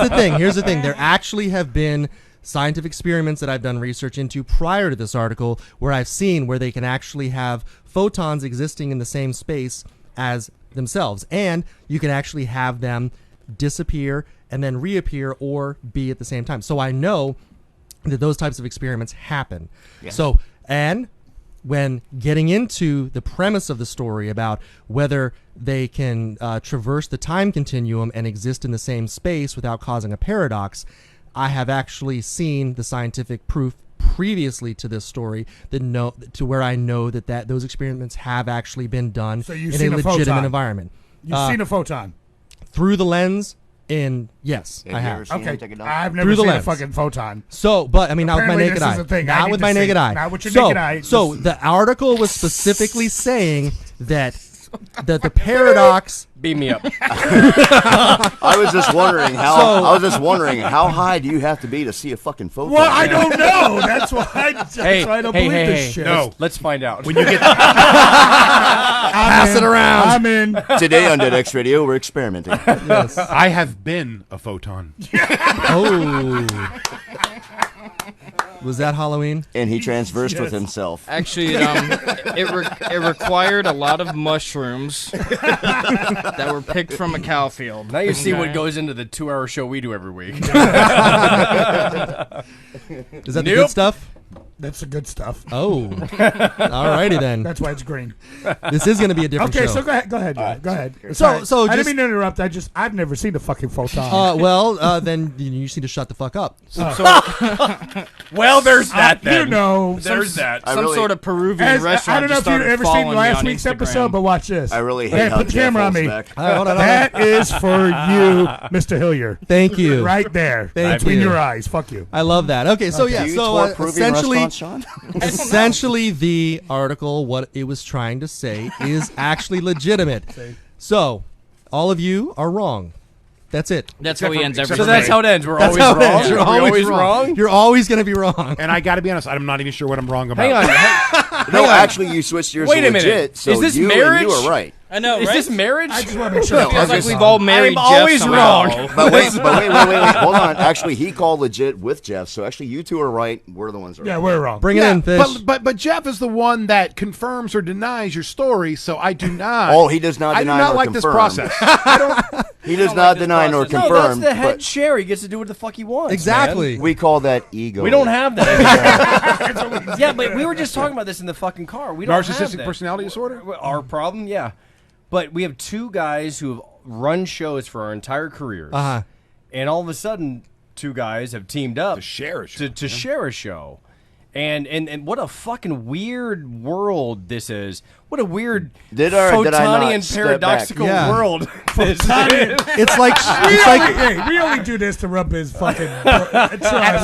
the thing. There actually have been scientific experiments that I've done research into prior to this article where I've seen where they can actually have photons existing in the same space as themselves, and you can actually have them disappear and then reappear or be at the same time. So I know that those types of experiments happen. Yeah. So, and when getting into the premise of the story about whether they can traverse the time continuum and exist in the same space without causing a paradox, I have actually seen the scientific proof previously to this story to where I know that those experiments have actually been done in a legitimate environment. You've seen a photon through the lens. Yes, I have. Okay, I've never seen a fucking photon. So, but I mean, not with my naked eye. Not with my naked eye. Not with your naked eye. So the article was specifically saying that the paradox. Beam me up. I was just wondering how high do you have to be to see a fucking photon? Well, I don't know. That's why I don't believe this shit. No, let's find out. When you get Pass it around. I'm in. Today on Dead X Radio, we're experimenting. Yes. I have been a photon. Oh. Was that Halloween? And he transversed with himself. Actually, it required a lot of mushrooms that were picked from a cow field. Now you see what goes into the 2-hour show we do every week. Is that the good stuff? That's the good stuff. Oh. Alrighty then. That's why it's green. This is going to be a different show. Okay, so go ahead. Go ahead. So I didn't mean to interrupt. I've never seen a fucking photon. Then you just need to shut the fuck up. Well, there's that then. You know. There's that. Some sort of Peruvian restaurant. I don't know if you've ever seen last week's episode, but watch this. I really hate how put the Jeff camera on holds me. back. That is for you, Mr. Hillier. Thank you. Right there. Thank Between you. your eyes. Fuck you. I love that. Okay, so yeah, Do you so tour Peruvian restaurants, Sean? essentially the article, what it was trying to say, is actually legitimate. So, all of you are wrong. That's it. That's how he ends every So that's how it ends. We're That's always how it wrong. ends. You're We're always wrong. You're always going to be wrong. And I got to be honest, I'm not even sure what I'm wrong about. Hang on. No, actually, you switched yours Wait to a minute. legit, so Is this you marriage? and you are right. I know, Is right? this marriage? I just want to make sure. It feels like we've all married I'm Jeff always somehow. wrong. But wait, hold on. Actually, he called legit with Jeff, so actually you two are right. We're the ones that are Yeah, right. we're wrong. Bring it in, Fish. But Jeff is the one that confirms or denies your story, so I do not. Oh, he does not deny I do not nor like confirm. this process. I don't. He does not deny nor process. confirm. No, that's the head but chair. He gets to do what the fuck he wants. Exactly. man. we call that ego. We don't have that anymore. Yeah, but we were just talking about this in the fucking car. We don't have Narcissistic that. personality disorder? Our problem, yeah. But we have two guys who have run shows for our entire careers. Uh-huh. And all of a sudden, two guys have teamed up To share a show. to share a show. And what a fucking weird world this is. What a weird Did I not photonian step paradoxical back? Yeah. world this is. It's like We only do this to rub his fucking. At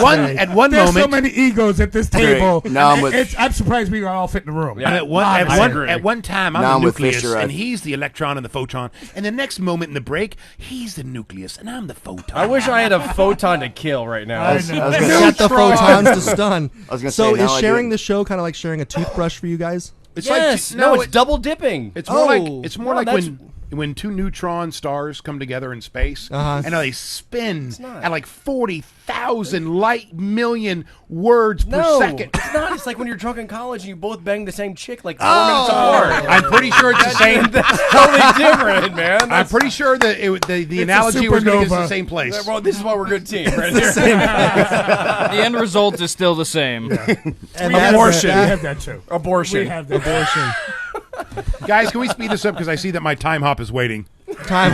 one There's moment, so many egos at this table. Now I'm with- I'm surprised we all fit in the room. Yeah. at one time, Now I'm I'm the with nucleus, Fisher, and he's the electron and the photon. And the next moment in the break, he's the nucleus, and I'm the photon. I wish I had a photon to kill right now. I know. set the photons to stun. I was gonna So say, is now I sharing do- the show kind of like sharing a toothbrush for you guys? It's Yes, like, no, no, it's double dipping. It's more like Oh. it's more No, like that's- when two neutron stars come together in space, Uh-huh. and they spin not. at like 40,000 light million words per No, second. it's not. It's like when you're drunk in college and you both bang the same chick like 4 minutes apart. I'm pretty sure it's the same. That's totally different, man. I'm pretty sure that the analogy was going to get us the supernova. same place. Well, this is why we're a good team, right here. The end result is still the same. And We that's- have that too. Abortion. We have that. Abortion. Guys, can we speed this up because I see that my time hop is waiting. Time.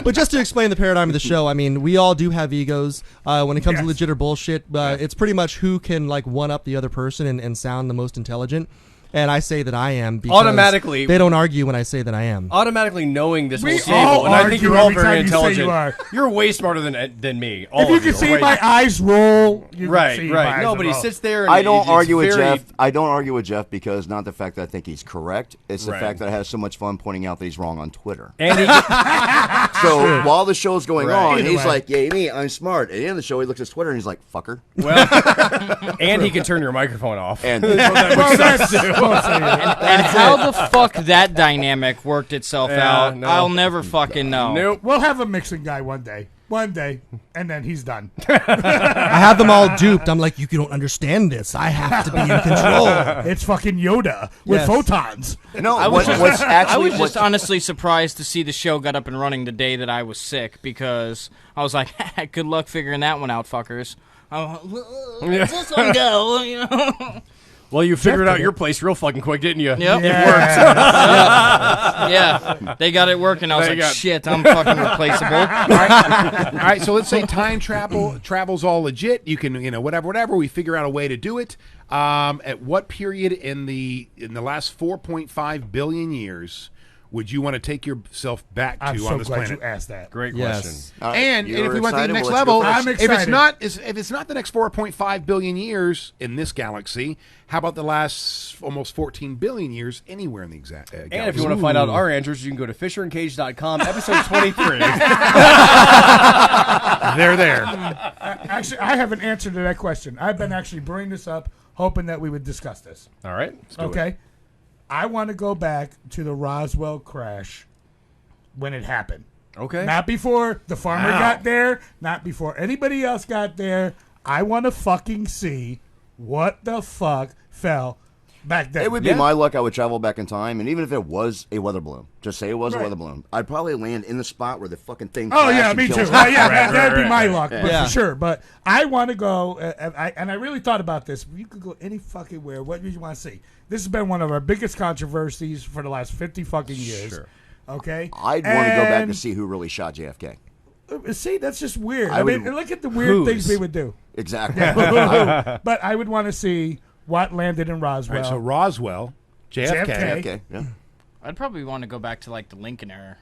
But just to explain the paradigm of the show, I mean, we all do have egos. When it comes to legit or bullshit, it's pretty much who can like one up the other person and sound the most intelligent. And I say that I am because Automatically. they don't argue when I say that I am. Automatically knowing this We whole all table, and I think argue you're all every very time you say intelligent. you are. You're way smarter than me. All If you of can see right? my eyes roll, you Right, can see right. my No, eyes but he roll. sits there. And I don't it's argue with very- Jeff. I don't argue with Jeff because not the fact that I think he's correct. It's the Right. fact that I have so much fun pointing out that he's wrong on Twitter. And he, So while the show's going Right. on, Either he's way. like, "Yeah, me, I'm smart." At the end of the show, he looks at his Twitter and he's like, "Fucker." well, and he can turn your microphone off. And Well, that's And how the fuck that dynamic worked itself Yeah, out, no. I'll never fucking know. Nope. we'll have a mixing guy one day, and then he's done. I have them all duped. I'm like, you don't understand this. I have to be in control. It's fucking Yoda with Yes. photons. no, I was, what's actually I was what's- just honestly surprised to see the show got up and running the day that I was sick because I was like, good luck figuring that one out, fuckers. Let's this one go, you know? Well, you figured out your place real fucking quick, didn't you? Yep. Yeah. Yeah, they got it working. I was They like, got- shit, I'm fucking replaceable. All right, so let's say time travel's all legit. You can, whatever. We figure out a way to do it. At what period in the last 4.5 billion years would you want to take yourself back to I'm so on this glad planet? you asked that. Great Yes. question. And if we went to the next Well, level, let's I'm if excited. it's not the next 4.5 billion years in this galaxy, how about the last almost 14 billion years anywhere in the exact galaxy? And if you want to find out our answers, you can go to fisherandkage.com, episode 23. They're there. Actually, I have an answer to that question. I've been actually bringing this up, hoping that we would discuss this. All right. Let's do it. Okay? I want to go back to the Roswell crash when it happened. Okay. Not before the farmer got there, not before anybody else got there. I want to fucking see what the fuck fell back then. It would be my luck. I would travel back in time, and even if it was a weather balloon, just say it was a weather balloon, I'd probably land in the spot where the fucking thing crashed. Oh yeah, and me too. killed That'd be my luck, but Yeah. for sure. But I want to go, and I really thought about this. You could go any fucking where. What do you want to see? This has been one of our biggest controversies for the last 50 fucking years. Sure. Okay, I'd want to go back to see who really shot JFK. See, that's just weird. I I mean, would- look at the weird things Whose? we would do. Exactly. But I would want to see what landed in All Roswell. right, so Roswell, JFK. JFK, yeah. I'd probably want to go back to like the Lincoln era.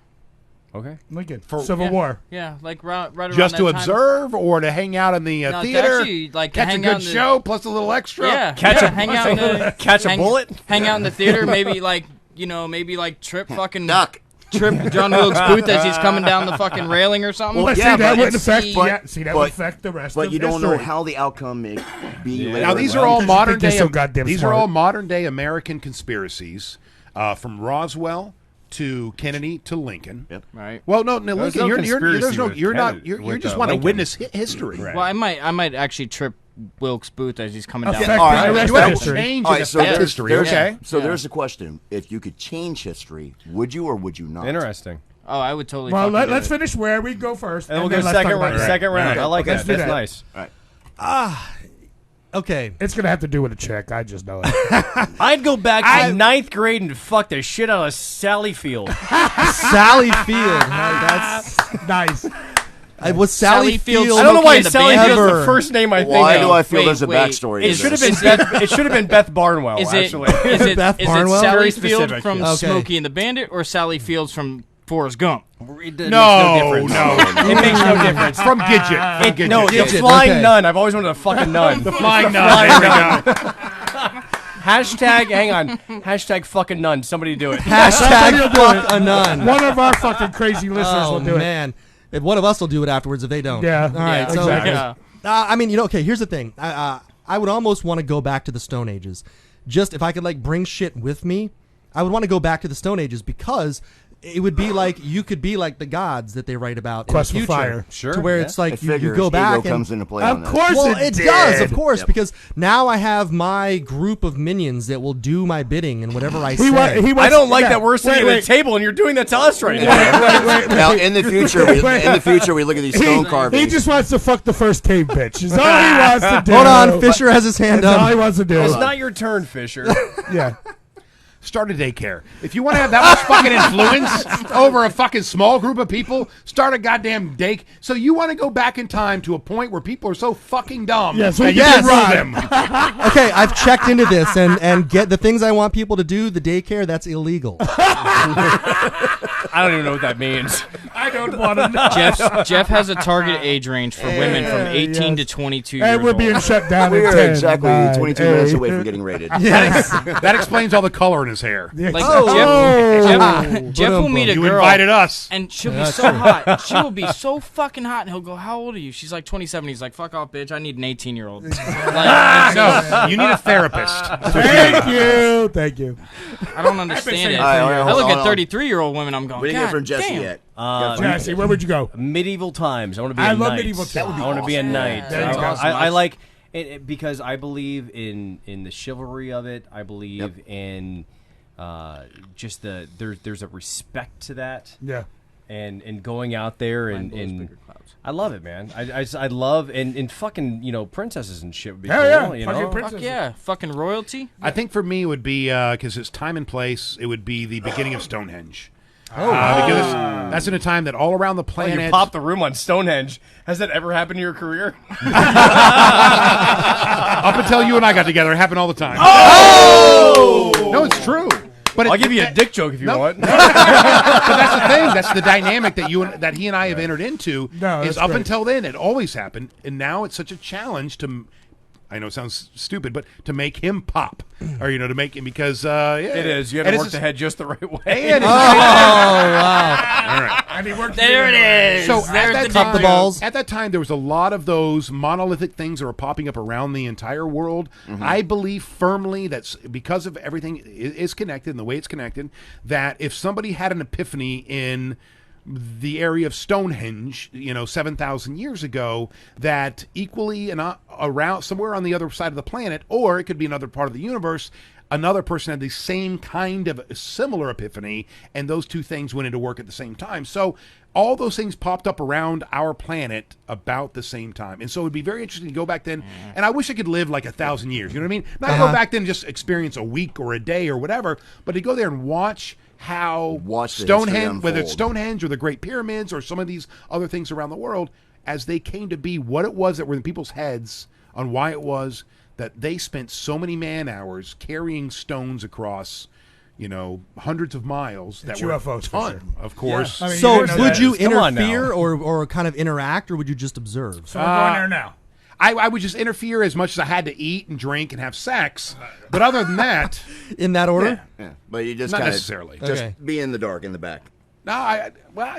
Okay. Lincoln, Civil Yeah. War. Yeah, like right around Just to that time. observe or to hang out in the No, to theater, actually, like, catch a hang good out in the- show, plus a little extra. Yeah, Catch yeah, a- hang out in the Catch a hang- bullet? Hang out in the theater, maybe like maybe like trip fucking Duck. trip John Wilkes Booth as he's coming down the fucking railing or something. Well, But yeah, see, that but wouldn't it's- affect. but- yeah, see, that would affect the rest. But of you don't know history. how the outcome may be later. Now in these life. are all because you modern think they're day. so goddamn These smart. are all modern day American conspiracies, from Roswell to Kennedy to Lincoln. Yep. Right. Well, no, Lincoln. no You're conspiracy with you're not. Kennedy- You with, just uh, want to Lincoln. witness history. Right. Well, I might actually trip Wilkes Booth as he's coming down. Affect all right, the rest You of want to history. change All and right, so affect there's, history. there's- Okay. So Yeah. there's the question: if you could change history, would you or would you not? Interesting. Oh, I would totally. Well, fucking do let's it. finish where we go first, And we'll then go let's second talk about round. it. Second round. I like Let's that. do That's that. nice. All right. Okay. It's gonna have to do with a chick. I just know it. I'd go back to ninth grade and fuck the shit out of Sally Field. Sally Field. That's Nice. it was Sally Sally Field. Field. I don't know why Smokey and the Sally Bandit. Field's the Ever. first name I think Why of. do I feel Wait, there's a wait. backstory? It to should have this? been Beth. It should have been Beth Barnwell. Is it Actually, Beth is it Barnwell? Sally Very Field specific, from yeah. Okay. Smokey and the Bandit or Sally Fields from Forrest Gump? It makes No, difference. no. It makes no difference. From Gidget. From Gidget. No, the Gidget, flying okay. nun. I've always wanted a fucking nun. The Flying nun. There we go. Hashtag, hang on. Hashtag fucking nun. Somebody do it. Hashtag fuck a nun. One of our fucking crazy listeners Oh will do it. man, if one of us will do it afterwards if they don't. Yeah. All right. Yeah, So, exactly. Yeah. I mean, okay. Here's the thing. I would almost want to go back to the Stone Ages. Just if I could like bring shit with me, I would want to go back to the Stone Ages because it would be like you could be like the gods that they write about Quest in the for future. Fire. Sure, To where yeah. it's like It you figures go back ego and comes into play on Of that. course well, it does, of did. course, Yep. because now I have my group of minions that will do my bidding and whatever I He say. wants, I don't like yeah. that we're sitting Wait, at a table and you're doing that to us right now. Now, in the future, we look at these stone carvings. He just wants to fuck the first cave bitch. Is all he wants to do. Hold on, Fisher has his hand That's all he up. wants to do. It's not your turn, Fisher. Yeah. Start a daycare. If you want to have that much fucking influence over a fucking small group of people, start a goddamn day. So you want to go back in time to a point where people are so fucking dumb Yes, that you yes. can rule them. Okay, I've checked into this and get the things I want people to do. The daycare, that's illegal. I don't even know what that means. I don't want to know. Jeff has a target age range for women from 18 to 22 years And we're old. being shut down We in are 10, exactly 9, 22 minutes 8. away from getting rated. That explains all the color in his hair. Yeah. Like Oh. Jeff will meet a You girl invited us. and she'll be so hot. She will be so fucking hot, and he'll go, "How old are you?" She's like 27. He's like, "Fuck off, bitch. I need an 18-year-old." Like, No, you need a therapist. Thank you. Thank you. I don't understand it. All right, I look hold at on. 33-year-old women. I'm going, We didn't God hear from Jesse damn. yet. Jesse, where would you go? Medieval times. I want to be I a love knight. medieval times. I want to be a knight. There you go. I like it because I believe in the chivalry of it. I believe in just there's a respect to that. Yeah. And going out there Mine blows and bigger clouds. I love it, man. I love and fucking princesses and shit would be Hell cool. yeah. You Fucking know? princess. Fuck yeah, fucking royalty. I think for me it would be, because it's time and place, it would be the beginning of Stonehenge. Oh, Because that's in a time that all around the Oh, planet... you popped the room on Stonehenge. Has that ever happened in your career? Up until you and I got together, it happened all the time. Oh! No, it's true. But I'll give you a dick joke if you want. But that's the thing. That's the dynamic that he and I have entered into. Is up until then it always happened, and now it's such a challenge to. I know it sounds stupid, but to make him pop, or to make him because it is. You have to work the head just the right way. And wow! All right, and he worked. There it is. So there's at the balls. At that time, there was a lot of those monolithic things that were popping up around the entire world. Mm-hmm. I believe firmly that because of everything is connected and the way it's connected, that if somebody had an epiphany in the area of Stonehenge, 7,000 years ago, that equally and around somewhere on the other side of the planet, or it could be another part of the universe, another person had the same kind of similar epiphany, and those two things went into work at the same time. So all those things popped up around our planet about the same time. And so it would be very interesting to go back then, and I wish I could live like 1,000 years, you know what I mean? Not go back then and just experience a week or a day or whatever, but to go there and watch how Stonehenge, whether it's Stonehenge or the Great Pyramids or some of these other things around the world, as they came to be, what it was that were in people's heads on why it was that they spent so many man hours carrying stones across, hundreds of miles. That were UFOs, of course. Yeah. I mean, So would you interfere or kind of interact, or would you just observe? So we're going there now. I would just interfere as much as I had to eat and drink and have sex, but other than that, in that order, yeah. But you just not kinda necessarily just be in the dark in the back. No,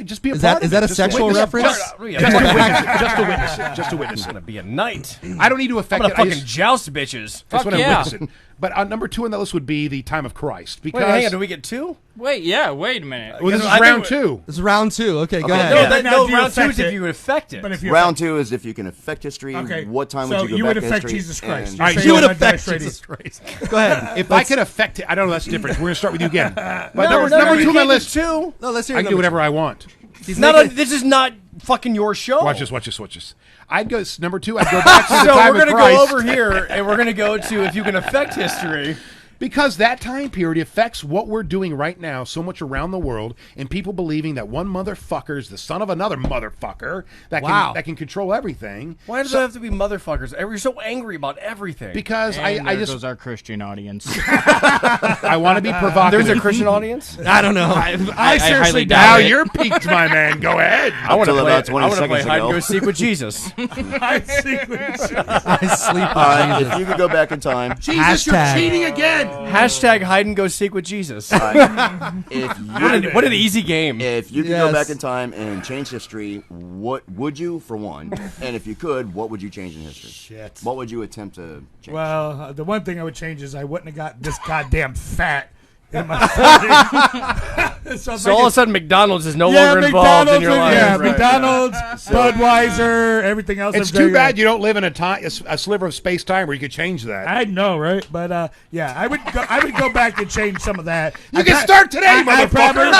just be a is part that of is that a Just sexual witness reference? Just to witness it. Just to witness It's it. gonna be a night. I don't need to affect I'm it. gonna fucking joust bitches. That's what yeah. I'm witnessing. But number 2 on the list would be the time of Christ. Because Wait, hang on, do we get 2? Wait a minute. Well, this is I round think 2. This is round 2. Okay, go No, ahead. no, round 2 is if you would affect it. But if you Round 2 is if you can affect history. Okay. What time So would you you go would back in affect history? Jesus Christ. and- You're saying You would on affect Dice Jesus Christ. Go ahead. If I could affect it, I don't know. That's different. We're going to start with you again. But No, number you 2 on my can't list. do 2. No, let's hear I can do whatever I want. He's Not making- this is not fucking your show. Watch this. I'd go number 2. I'd go back to the So time we're of gonna Christ. go over here and we're gonna go to if you can affect history. Because that time period affects what we're doing right now so much around the world, and people believing that one motherfucker is the son of another motherfucker that can control everything. Why does it have to be motherfuckers? You're so angry about everything. Because And I there just goes our Christian audience. I want to be provocative. There's a Christian audience. I don't know. I seriously highly doubt Now doubt it. you're peaked, my man. Go ahead. I want to Until play. about 20 I want to play seconds hide and ago. go seek with Jesus. I see what you're saying. I sleep All on right, Jesus. if you could go back in time, Jesus, you're Hashtag. cheating again. Hashtag hide and go seek with Jesus. What an easy game. if you could Yes. go back in time and change history, what would you, for one? And if you could, what would you change in history? Shit. What would you attempt to change? Well, the one thing I would change is I wouldn't have got this goddamn fat in my 40s. So all of a sudden, McDonald's is no longer involved in your life. Yeah, Right. McDonald's, Budweiser, everything else. It's I'm too doing. bad you don't live in a sliver of space time where you could change that. I know, right? But yeah, I would go back and change some of that. You can start today, motherfucker.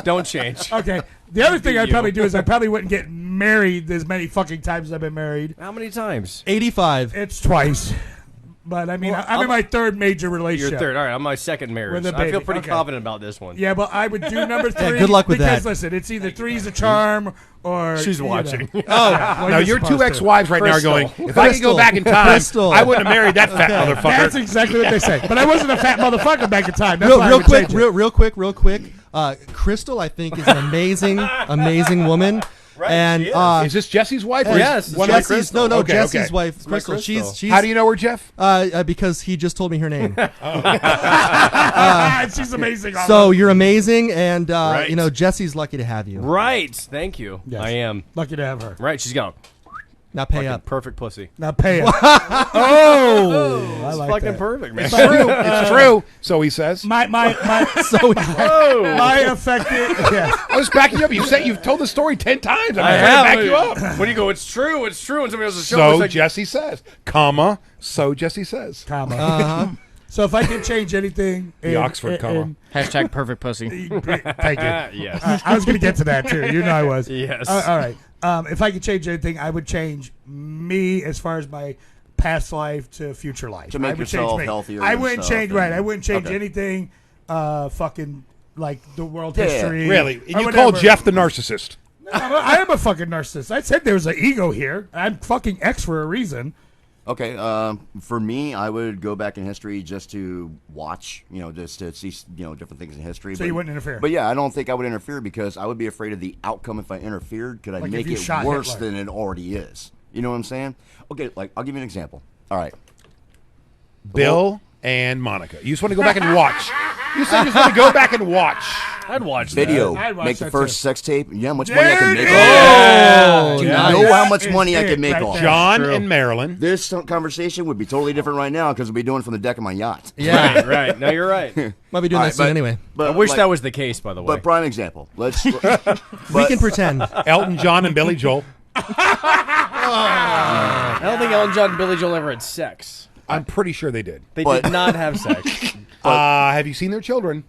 Don't change. Okay. The other thing I'd you. probably do is I probably wouldn't get married as many fucking times as I've been married. How many times? 85. It's twice. But I mean, Well, I'm in my third major relationship. Your third. All right, I'm my second marriage. With a I feel baby. pretty Okay. confident about this one. Yeah, but I would do number 3. good luck with because, that. listen, it's either 3's a charm or She's you know. watching. Yeah, well, No, you're your two supposed to. ex-wives right now are Crystal. going, if I could go back in time, Crystal. I wouldn't have married that fat motherfucker. That's exactly what they say. But I wasn't a fat motherfucker back in time. That's why I Real would quick, change it. real quick. Crystal, I think, is an amazing woman. Right, And she is. Is this Jesse's wife? Or Yes, is it's one my of the- Jesse's Okay, Jesse's okay. wife, my Crystal. Crystal. She's How do you know her, Jeff? because he just told me her name. She's amazing. So you're amazing, and Right. Jesse's lucky to have you. Right. Thank you. Yes. I am. Lucky to have her. Right. She's gone. Now pay Fucking up. perfect pussy. Now pay it. Oh, I It's like fucking that. perfect, man. It's true. It's true. So he says. My So my affected. Yes. I was backing you up. You've told the story 10 times. I'm I trying to have. back you up. When you go, it's true, and somebody else's show. So it's like, Jesse says, comma. So Jesse says. Comma. So if I could change anything, The Oxford comma. Hashtag perfect pussy. Thank you. yes. I was going to get to that too. You know I was. Yes. All right. If I could change anything, I would change me as far as my past life to future life. To make I would yourself change me. healthier I and wouldn't stuff change. and- Right. I wouldn't change Okay. anything. Fucking like the world Yeah. history. Really? or And you whatever. called Jeff the narcissist. I am a fucking narcissist. I said there was an ego here. I'm fucking X for a reason. Okay, for me, I would go back in history just to watch, just to see, different things in history. So you wouldn't interfere? But yeah, I don't think I would interfere because I would be afraid of the outcome if I interfered. Could I make it worse than it already is? You know what I'm saying? Okay, I'll give you an example. All right. Bill and Monica. You just want to go back and watch. You said you just want to go back and watch. I'd watch video. I'd watch make the that first too. sex tape. You know how much money I can make Oh, off it? Do you know how much money I can make right off it? John and Marilyn. This conversation would be totally different right now because we'll be doing it from the deck of my yacht. Yeah. Right. No, you're right. Might be doing that soon anyway. But I wish that was the case, by the way. But prime example. We can pretend. Elton John and Billy Joel. I don't think Elton John and Billy Joel ever had sex. I'm pretty sure they did. They did not have sex. Have you seen their children?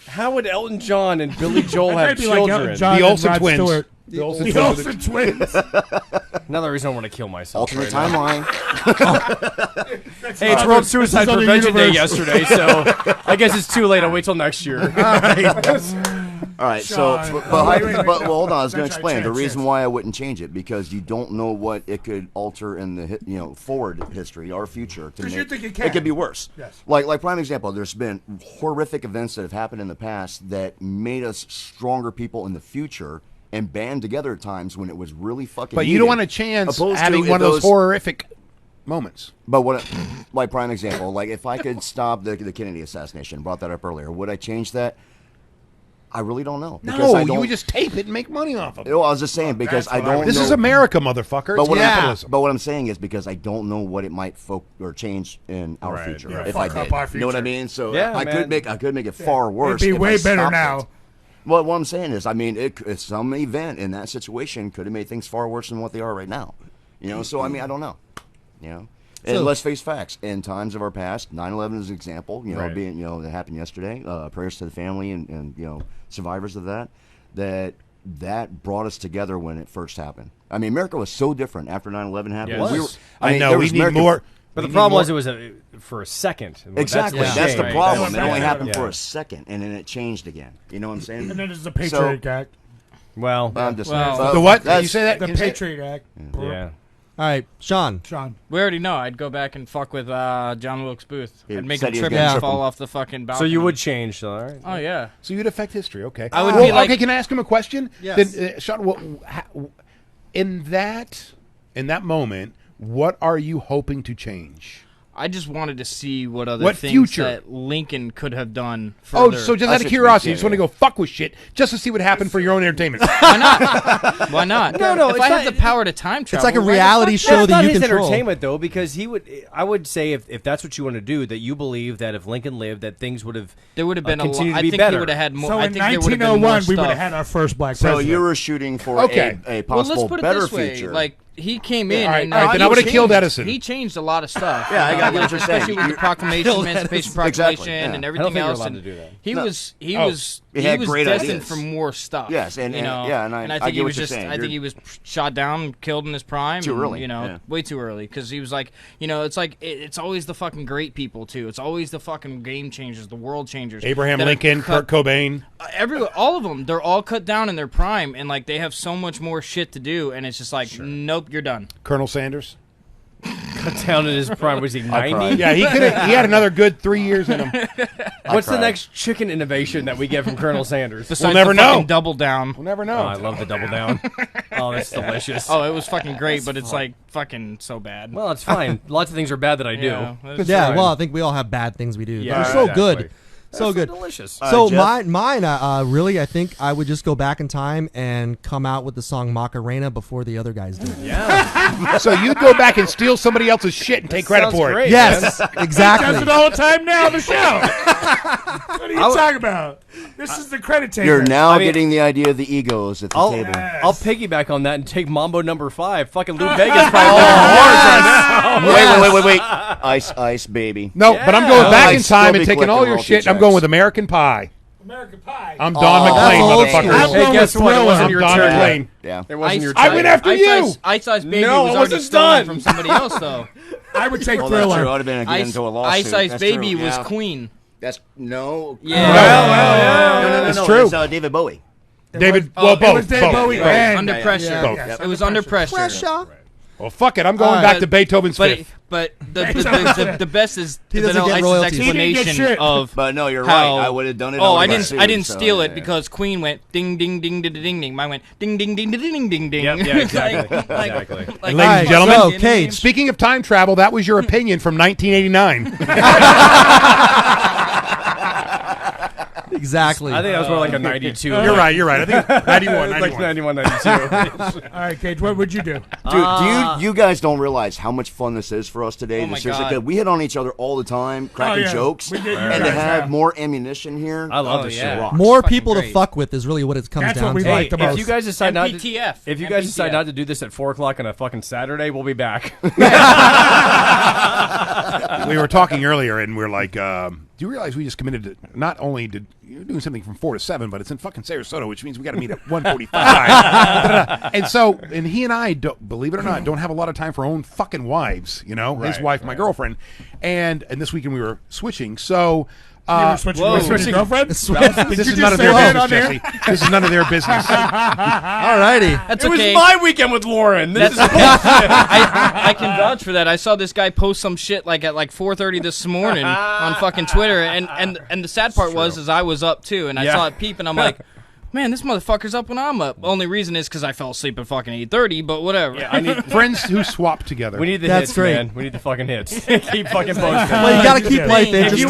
How would Elton John and Billy Joel have children? The Olsen twins. The Olsen twins. Another reason I want to kill myself. Alternate timeline. Hey, it's World Suicide Prevention Day yesterday, so I guess it's too late. I'll wait till next year. All right, Sean. but hold on. I was going to explain the reason why I wouldn't change it because you don't know what it could alter in the forward history or future. Because you think it can. It could be worse. Yes. Like prime example. There's been horrific events that have happened in the past that made us stronger people in the future and band together at times when it was really fucking. But you don't want a chance opposed having to one of those horrific moments. But like prime example, like if I could stop the Kennedy assassination, brought that up earlier, would I change that? I really don't know. No, you would just tape it and make money off of it. I was just saying because I don't. This know. is America, motherfucker. It's capitalism. But what I'm saying is because I don't know what it might or change in our future if I did. You know what I mean? So I could make it far worse. It'd be way better now. It. Well, what I'm saying is, I mean, it's some event in that situation could have made things far worse than what they are right now. So I mean, I don't know. And let's face facts. In times of our past, 9/11 is an example. Being that happened yesterday. Prayers to the family and survivors of that. That brought us together when it first happened. I mean, America was so different after 9/11 happened. Yes. I know we need more. But the problem was it was for a second. Exactly. That's the problem. It only happened for a second, and then it changed again. You know what I'm saying? And then there's the Patriot Act. Well, I'm just the what? You say that? The Patriot Act. Yeah. All right, Sean. We already know. I'd go back and fuck with John Wilkes Booth. Yeah, I'd make said him he was trip gonna and trip fall him. off the fucking balcony. So you would change, all right? Oh, yeah. So you'd affect history, okay? I would be like, okay. Can I ask him a question? Yes. Then, Sean, in that moment, what are you hoping to change? I just wanted to see what other things future? that Lincoln could have done further. Oh, so just out of curiosity, you just want to go fuck with shit just to see what happened for your own entertainment. Why not? Why not? No, if I had the power to time travel, It's like a why the reality fuck show not? that you his control. entertainment though, because I would say if that's what you want to do, that you believe that if Lincoln lived, that things would have There would have been continued I to be think better. he would have had more. So I in think there would have been more 1901, we would have stuff. had our first black So president. you were shooting for Okay. a Well, possible let's put it better this way: future. like he came in, all right, and all right, then I would've killed Edison. He changed a lot of stuff. Yeah, I got what you're saying. Especially with the Proclamation, Emancipation Proclamation, Exactly, yeah. and I don't everything think you're else. allowed And to do that. he No. was He had great destined ideas. for more stuff. Yes, and I I think get he what was you're just. saying. I think he was shot down, killed in his prime. Too early, way too early, because he was like, it's like it's always the fucking great people too. It's always the fucking game changers, the world changers. Abraham that are Lincoln, cut- Kurt Cobain. all of them, they're all cut down in their prime, and like they have so much more shit to do, and it's just like, nope, you're done. Colonel Sanders. cut down in his prime. Was he 90? Yeah, he had another good 3 years in him. What's the next chicken innovation that we get from Colonel Sanders? Besides never the fucking know. Double down. We'll never know. Oh, I love the double down. Oh, that's delicious. Oh, it was fucking great, but it's like fucking so bad. Well, it's fine. Lots of things are bad that I do. Yeah, that's Yeah, fine. well, I think we all have bad things we do. Yeah, They're so exactly. good. So good. Delicious. So Jeff? mine, really, I think I would just go back in time and come out with the song Macarena before the other guys did. Yeah. So you'd go back and steal somebody else's shit and take credit Sounds for it. great. Yes, Does exactly. it all the time now on the show. What are you talking about? This is the credit taker. You're now I mean- getting the idea of the egos at the table. I'll piggyback on that and take Mambo number 5. Fucking Lou Vegas probably hard right now. Wait. Ice, baby. No, but I'm going back in I'd still time be and taking collecting all your royalty shit. I'm checks. going with American Pie. American Pie. I'm Don McClane, old motherfucker. school. Hey, guess what? It wasn't your Don turn. McClane. Yeah. It wasn't your I turn. went after you. Ice Ice Baby No, was I already wasn't stolen done. from somebody else, though. I would take Well, that's true. I Thriller. would have been getting into a lawsuit. Ice Ice That's Baby true. was Yeah. Queen. That's no. Yeah. No. It's true. It's David Bowie. David, It was David Bowie both. and Under pressure. Both. Yes, It was under pressure. Well, fuck it. I'm going back to Beethoven's Fifth. But the best is He the doesn't get Ice's royalties. explanation of. But no, you're how, right. I would have done it. Oh, I didn't didn't steal it because Queen went ding ding ding ding ding ding. Mine went ding ding ding ding ding ding. Yep, yeah, exactly. exactly. And ladies and gentlemen, so, Cage. Speaking of time travel, that was your opinion from 1989. Exactly. I think that was more like a 92. You're right. I think 91. Like 91, 92. All right, Cage, what would you do? Dude, you guys don't realize how much fun this is for us today. Oh my Seriously, God. we hit on each other all the time, cracking jokes, We did, and to have more ammunition here. I love this shit. rocks. More fucking people to great. fuck with is really what it comes That's down what we to. like the most. If you guys decide not to, MPTF. if you guys decide not to do this at 4:00 on a fucking Saturday, we'll be back. We were talking earlier, and we're like, do you realize we just committed to not only did you're doing something from 4 to 7, but it's in fucking Sarasota, which means we got to meet at 1:45. and he and I, believe it or not, don't have a lot of time for our own fucking wives. You know, his wife, my girlfriend, and this weekend we were switching. So. You were switching with your girlfriend? This is none of their business, Jesse. This is none of their business. Alrighty. That's It was okay. my weekend with Lauren. This is I can vouch for that. I saw this guy post some shit like at 4:30 this morning on fucking Twitter, and the sad part was I was up too, and I saw it peep, and I'm like, man, this motherfucker's up when I'm up. Only reason is because I fell asleep at fucking 8:30, but whatever. Yeah, I need friends who swap together. We need the That's hits, great. man. We need the fucking hits. Keep fucking posting. Well, you got to keep life interesting,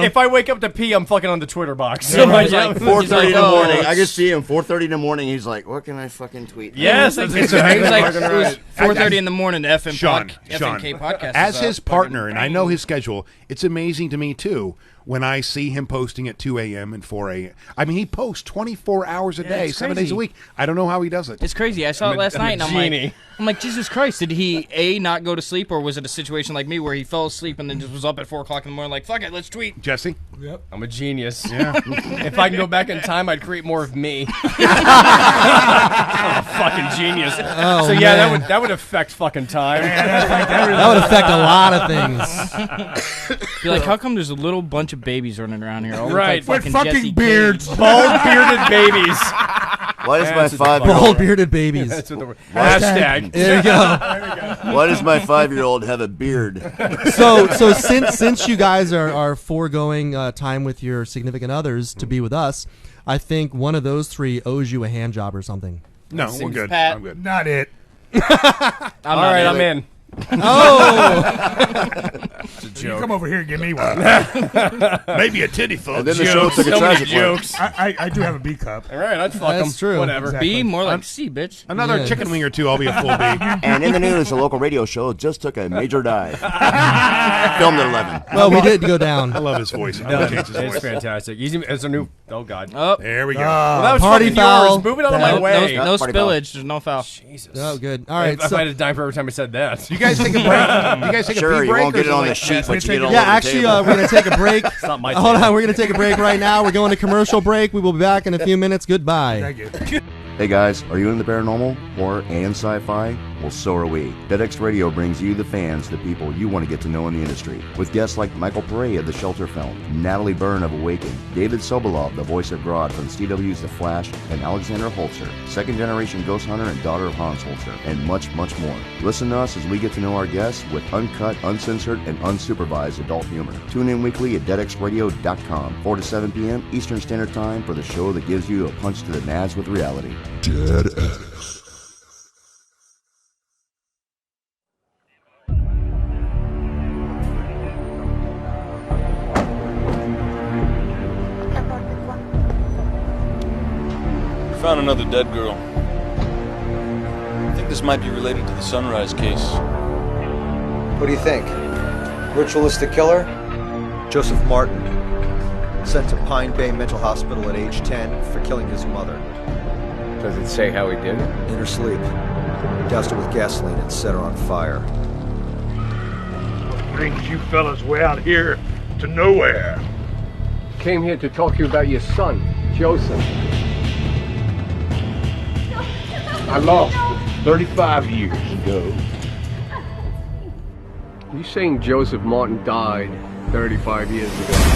If I wake up to pee, I'm fucking on the Twitter box. Yeah, right. Like, 4:30 in the oh, morning. I can see him 4:30 in the morning. He's like, "What can I fucking tweet?" Yes, it that's was like it was 4:30 in the morning. The Sean, FnK Podcast. as is his up. partner, and I know his schedule, it's amazing to me too when I see him posting at 2 a.m. and 4 a.m. I mean, he posts 24 hours a day, it's 7 days a week. I don't know how he does it. It's crazy. I saw it last night, and I'm like, Jesus Christ! Did he not go to sleep, or was it a situation like me where he fell asleep and then just was up at 4 o'clock in the morning, like, fuck it, let's tweet? Jesse? Yep. I'm a genius. Yeah. If I can go back in time, I'd create more of me. I'm a fucking genius. Oh, so yeah, man. that would affect fucking time. That would affect a lot of things. Be like, how come there's a little bunch of babies running around here? All Right. with With fucking fucking Jesse beards. Cage. Bald bearded babies. Why does my That's Bald bearded babies. That's what the word. Hashtag. There you go. Why does my 5-year-old have a beard? So since you guys are foregoing time with your significant others to be with us, I think one of those three owes you a hand job or something. No, we're good. Pat. I'm good. Not it. All right, I'm in. Oh, You come over here and give me one. Maybe a titty full. And then the show took a So many tragic one. jokes. I do have a B cup. All right, I'd fuck them. That's true. Whatever. Exactly. B, more like C, bitch. Another Yeah. chicken wing or two, I'll be a full B. And in the news, a local radio show just took a major dive. Filmed at 11. well, we did go down. I love his voice. I No, love James' it's voice. fantastic. It's a new. Oh God. Oh, There we go. Well, that was Party fucking foul. yours. Move it out of my no, way. no Party foul. spillage. There's no foul. Jesus. Oh, good. All right. I So, might have died for every time I said that. You guys take a break? You guys take a Sure, pee you break? won't or get is it on like- the sheet, but you get it all yeah, over the actually, table. we're gonna take a break. It's not my Hold table. on, we're gonna take a break right now. We're going to commercial break. We will be back in a few minutes. Goodbye. Thank you. Hey guys, are you into paranormal, horror, and sci-fi? Well, so are we. DeadX Radio brings you the fans, the people you want to get to know in the industry. With guests like Michael Pare of the Shelter film, Natalie Byrne of Awakened, David Sobolov, the voice of Grodd from CW's The Flash, and Alexander Holzer, second-generation ghost hunter and daughter of Hans Holzer, and much, much more. Listen to us as we get to know our guests with uncut, uncensored, and unsupervised adult humor. Tune in weekly at deadxradio.com, 4 to 7 p.m. Eastern Standard Time for the show that gives you a punch to the nads with reality. DeadX. Found another dead girl. I think this might be related to the Sunrise case. What do you think? Ritualistic killer? Joseph Martin, sent to Pine Bay Mental Hospital at age 10 for killing his mother. Does it say how he did it? In her sleep. Doused her with gasoline and set her on fire. What brings you fellas way out here to nowhere? Came here to talk to you about your son, Joseph. I lost him 35 years ago. Are you saying Joseph Martin died 35 years ago?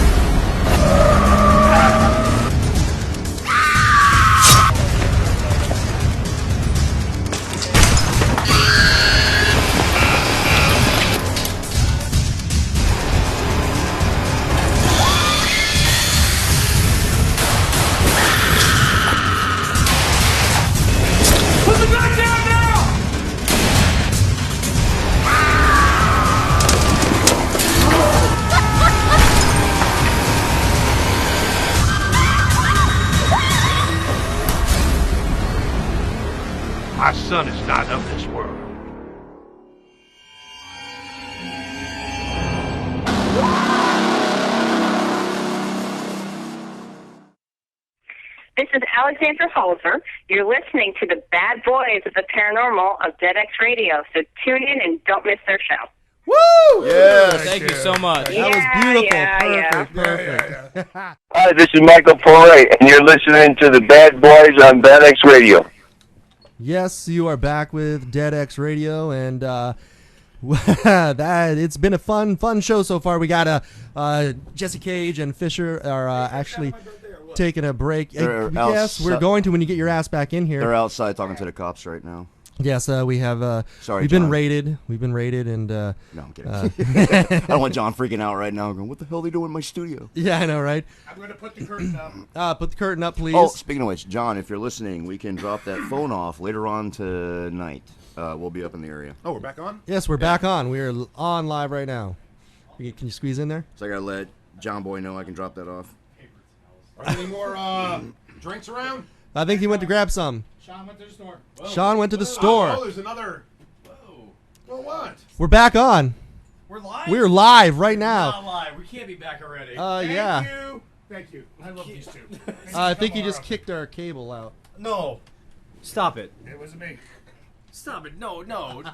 son is not of this world. This is Alexandra Holzer. You're listening to the Bad Boys of the Paranormal of DeadX Radio, so tune in and don't miss their show. Woo! Yes. Thank you so much. That was beautiful. Perfect. Hi, this is Michael Foray, and you're listening to the Bad Boys on DeadX Radio. Yes, you are back with DeadX Radio, and that it's been a fun show so far. We got Jesse Kage and Fisher are actually taking a break. Yes, we're going to when you get your ass back in here. They're outside talking to the cops right now. Yes, we have. Sorry, we've John. been raided. We've been raided, and no, I'm kidding. I don't want John freaking out right now. Going, what the hell are they doing in my studio? Yeah, I know, right? I'm going to put the curtain up. Put the curtain up, please. Oh, speaking of which, John, if you're listening, we can drop that phone off later on tonight. We'll be up in the area. Oh, we're back on? Yes, we're back on. We're on live right now. Can you squeeze in there? So I gotta let John Boy know I can drop that off. Are there any more drinks around? I think he went to grab some. Sean went to the store. Sean went to the store. Oh, there's another. Whoa. Well, what? We're back on. We're live? We're live right now. Not live. We can't be back already. Yeah. Thank you. I love these two. I think he just kicked our cable out. No. Stop it. It wasn't me. Stop it. No.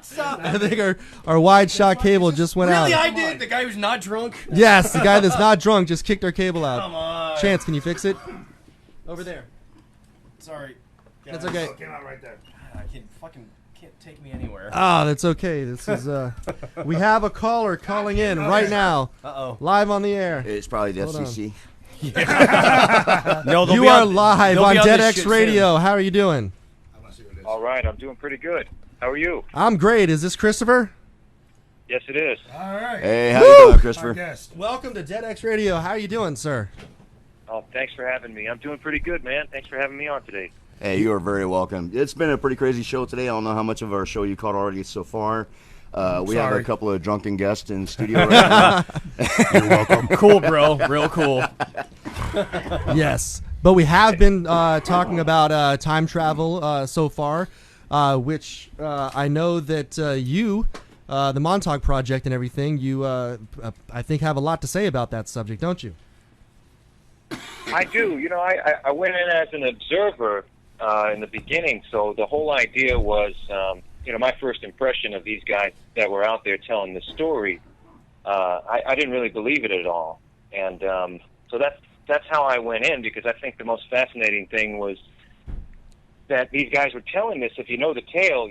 Stop it. I think our wide shot cable just went out. Really, I did? The guy who's not drunk? Yes, the guy that's not drunk just kicked our cable out. Come on. Chance, can you fix it? Over there. Sorry. That's okay. Came out right there. I can't take me anywhere. Ah, that's okay. This is we have a caller calling in right now. Uh-oh. Live on the air. It's probably the FCC. No, you are live on DeadX Radio. How are you doing? All right, I'm doing pretty good. How are you? I'm great. Is this Christopher? Yes, it is. All right. Hey, how you doing, Christopher? Welcome to DeadX Radio. How are you doing, sir? Oh, thanks for having me. I'm doing pretty good, man. Thanks for having me on today. Hey, you are very welcome. It's been a pretty crazy show today. I don't know how much of our show you caught already so far. We have a couple of drunken guests in studio right now. You're welcome. Cool, bro. Real cool. Yes. But we have been talking about time travel so far, which I know that you, the Montauk Project and everything, you, I think, have a lot to say about that subject, don't you? I do. You know, I went in as an observer in the beginning, so the whole idea was, my first impression of these guys that were out there telling the story, I didn't really believe it at all. And so that's how I went in, because I think the most fascinating thing was that these guys were telling this. If you know the tale,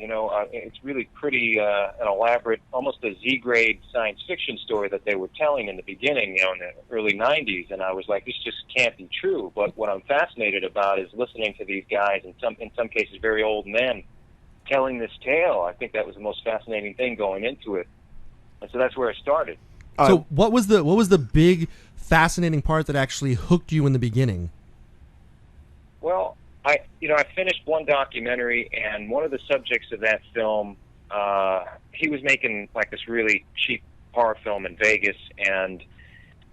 it's really pretty an elaborate, almost a Z-grade science fiction story that they were telling in the beginning, in the early 90s. And I was like, this just can't be true. But what I'm fascinated about is listening to these guys, in some cases very old men, telling this tale. I think that was the most fascinating thing going into it. And so that's where I started. So what was the big fascinating part that actually hooked you in the beginning? Well, I finished one documentary, and one of the subjects of that film, he was making like this really cheap horror film in Vegas, and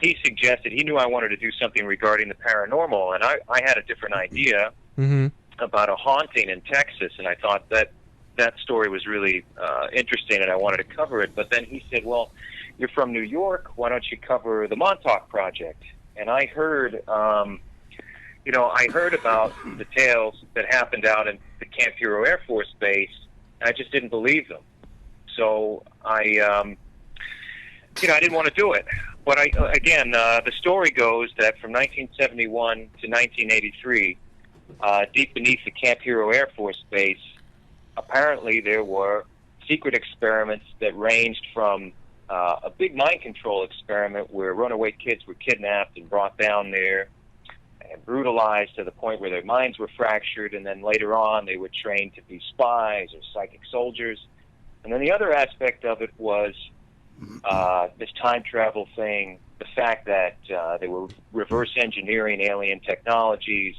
he suggested, he knew I wanted to do something regarding the paranormal, and I had a different idea about a haunting in Texas, and I thought that story was really interesting, and I wanted to cover it. But then he said, well, you're from New York, why don't you cover the Montauk Project? And I heard... I heard about the tales that happened out in the Camp Hero Air Force Base, and I just didn't believe them. So I didn't want to do it. But the story goes that from 1971 to 1983, deep beneath the Camp Hero Air Force Base, apparently there were secret experiments that ranged from a big mind control experiment where runaway kids were kidnapped and brought down there and brutalized to the point where their minds were fractured, and then later on they were trained to be spies or psychic soldiers. And then the other aspect of it was this time travel thing, the fact that they were reverse engineering alien technologies.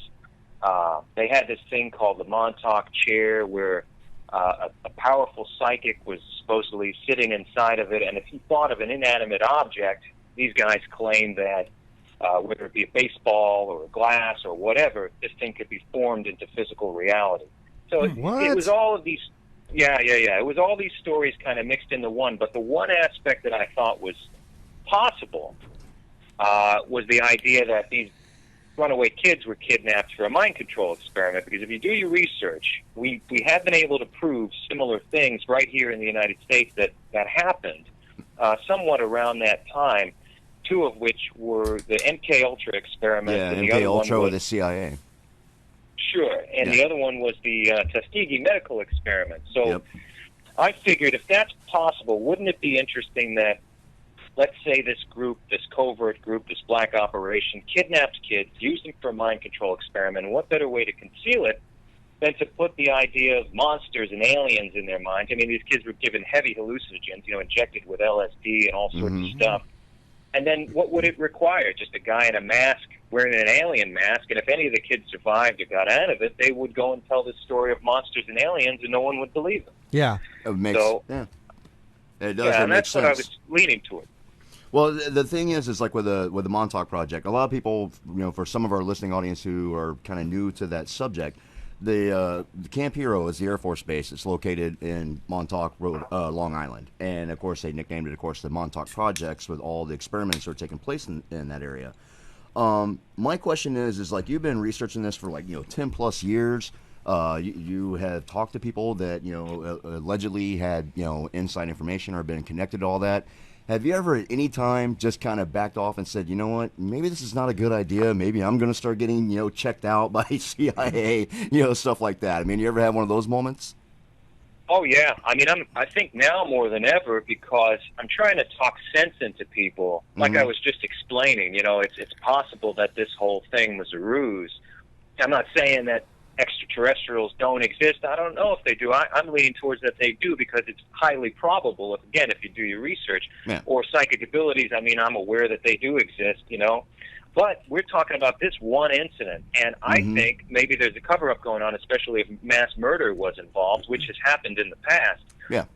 They had this thing called the Montauk chair, where a powerful psychic was supposedly sitting inside of it, and if he thought of an inanimate object, these guys claimed that whether it be a baseball or a glass or whatever, this thing could be formed into physical reality. So it was all of these Yeah. It was all these stories kind of mixed into one, but the one aspect that I thought was possible was the idea that these runaway kids were kidnapped for a mind control experiment, because if you do your research, we have been able to prove similar things right here in the United States that happened somewhat around that time, two of which were the MK Ultra experiment. Yeah, and the MK other Ultra one with was, the CIA. Sure, and the other one was the Tuskegee medical experiment. So I figured if that's possible, wouldn't it be interesting that, let's say this group, this covert group, this black operation, kidnaps kids, used them for a mind control experiment, and what better way to conceal it than to put the idea of monsters and aliens in their minds? I mean, these kids were given heavy hallucinogens, injected with LSD and all sorts of stuff. And then what would it require? Just a guy in a mask wearing an alien mask, and if any of the kids survived or got out of it, they would go and tell the story of monsters and aliens, and no one would believe them. Yeah. It makes, So, it does. yeah, It and makes that's what I sense. was leaning toward. Well, the thing is like with the Montauk Project, a lot of people, for some of our listening audience who are kind of new to that subject, the Camp Hero is the Air Force Base. It's located in Montauk, Long Island, and of course they nicknamed it, of course, the Montauk Projects, with all the experiments that are taking place in that area. My question is like, you've been researching this for 10 plus years. You have talked to people that allegedly had inside information or been connected to all that. Have you ever at any time just kind of backed off and said, you know what, maybe this is not a good idea, maybe I'm going to start getting checked out by CIA, stuff like that? I mean, you ever had one of those moments? Oh yeah, I mean, I think now more than ever, because I'm trying to talk sense into people. Like I was just explaining, it's possible that this whole thing was a ruse. I'm not saying that extraterrestrials don't exist. I don't know if they do. I'm leaning towards that they do, because it's highly probable, if you do your research. Or psychic abilities, I mean, I'm aware that they do exist, But we're talking about this one incident, and I think maybe there's a cover-up going on, especially if mass murder was involved, which has happened in the past. Yeah.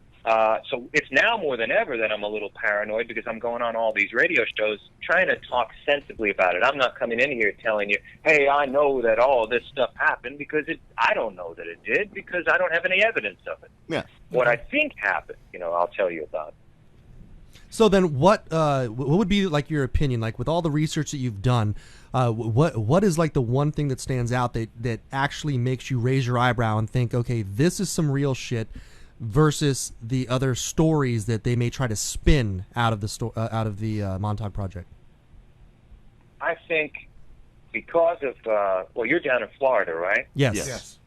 So it's now more than ever that I'm a little paranoid, because I'm going on all these radio shows trying to talk sensibly about it. I'm not coming in here telling you, hey, I know that all this stuff happened, because I don't know that it did, because I don't have any evidence of it. Yeah. What I think happened, I'll tell you about. So then what would be like your opinion, like with all the research that you've done, what is like the one thing that stands out that actually makes you raise your eyebrow and think, okay, this is some real shit, versus the other stories that they may try to spin out of the Montauk Project? I think because of you're down in Florida, right? Yes.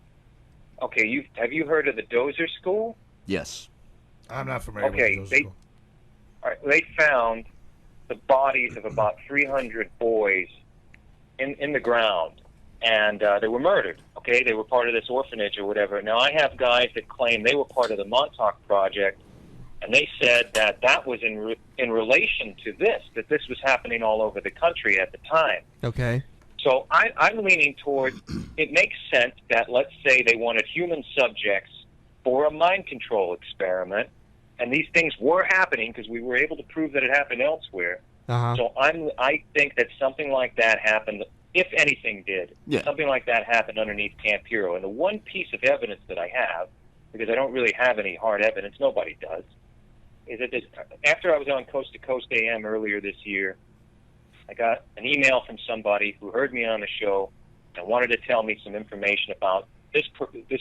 Okay, have you heard of the Dozer School? Yes. I'm not familiar with the Dozer School. All right, they found the bodies of about 300 boys in the ground, and they were murdered. Okay, they were part of this orphanage or whatever. Now, I have guys that claim they were part of the Montauk Project, and they said that was in relation to that this was happening all over the country at the time. Okay. So I'm leaning toward, it makes sense that, let's say, they wanted human subjects for a mind control experiment, and these things were happening because we were able to prove that it happened elsewhere. So I think that something like that happened, if anything did. Something like that happened underneath Camp Hero. And the one piece of evidence that I have, because I don't really have any hard evidence, nobody does, is that after I was on Coast to Coast AM earlier this year, I got an email from somebody who heard me on the show and wanted to tell me some information about this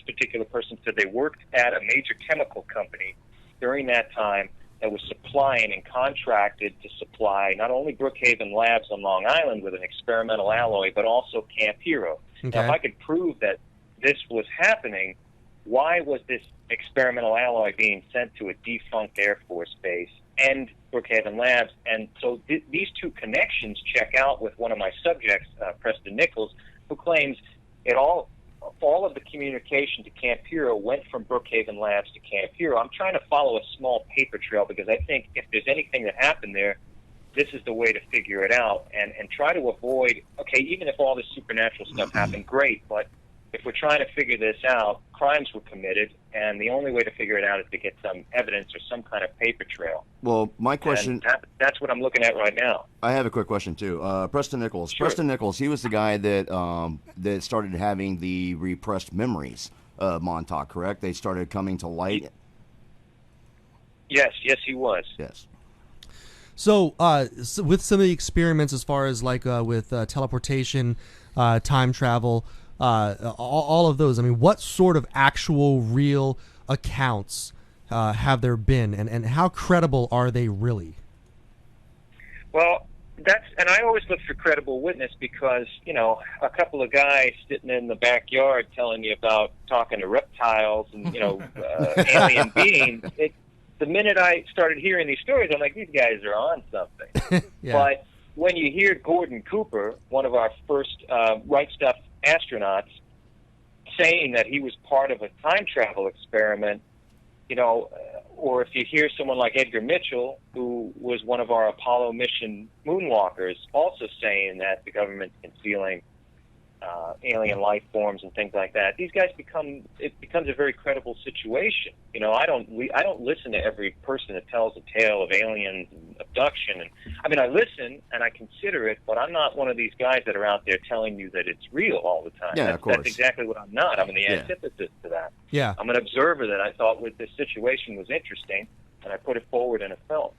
particular person. Said they worked at a major chemical company during that time that was supplying and contracted to supply not only Brookhaven Labs on Long Island with an experimental alloy, but also Camp Hero. Okay. Now, if I could prove that this was happening, why was this experimental alloy being sent to a defunct Air Force base and Brookhaven Labs? And so these two connections check out with one of my subjects, Preston Nichols, who claims all of the communication to Camp Hero went from Brookhaven Labs to Camp Hero. I'm trying to follow a small paper trail, because I think if there's anything that happened there, this is the way to figure it out and try to avoid, okay, even if all this supernatural stuff happened, great, but if we're trying to figure this out, crimes were committed, and the only way to figure it out is to get some evidence or some kind of paper trail. Well, my question... And that's what I'm looking at right now. I have a quick question, too. Preston Nichols. Sure. Preston Nichols, he was the guy that started having the repressed memories Montauk, correct? They started coming to light. Yes, he was. Yes. So, with some of the experiments, as far as like with teleportation, time travel, all of those, I mean, what sort of actual real accounts have there been, and how credible are they really? Well, and I always look for credible witness because, a couple of guys sitting in the backyard telling you about talking to reptiles and, alien beings, the minute I started hearing these stories, I'm like, these guys are on something. Yeah. But when you hear Gordon Cooper, one of our first Right Stuff astronauts, saying that he was part of a time travel experiment, or if you hear someone like Edgar Mitchell, who was one of our Apollo mission moonwalkers, also saying that the government's concealing alien life forms and things like that, these guys it becomes a very credible situation. I don't listen to every person that tells a tale of aliens and abduction. And I mean, I listen and I consider it, but I'm not one of these guys that are out there telling you that it's real all the time. Yeah, of course. That's exactly what I'm not. I'm the antithesis to that. Yeah. I'm an observer that I thought with this situation was interesting, and I put it forward in a film.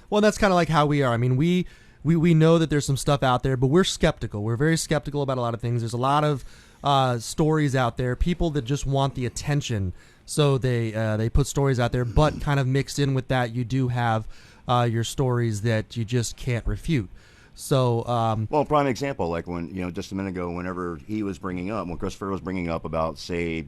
Well, that's kind of like how we are. I mean, we know that there's some stuff out there, but we're skeptical. We're very skeptical about a lot of things. There's a lot of stories out there, people that just want the attention, so they put stories out there. But kind of mixed in with that, you do have your stories that you just can't refute. So, well, prime example, like when just a minute ago, whenever when Christopher was bringing up about, say,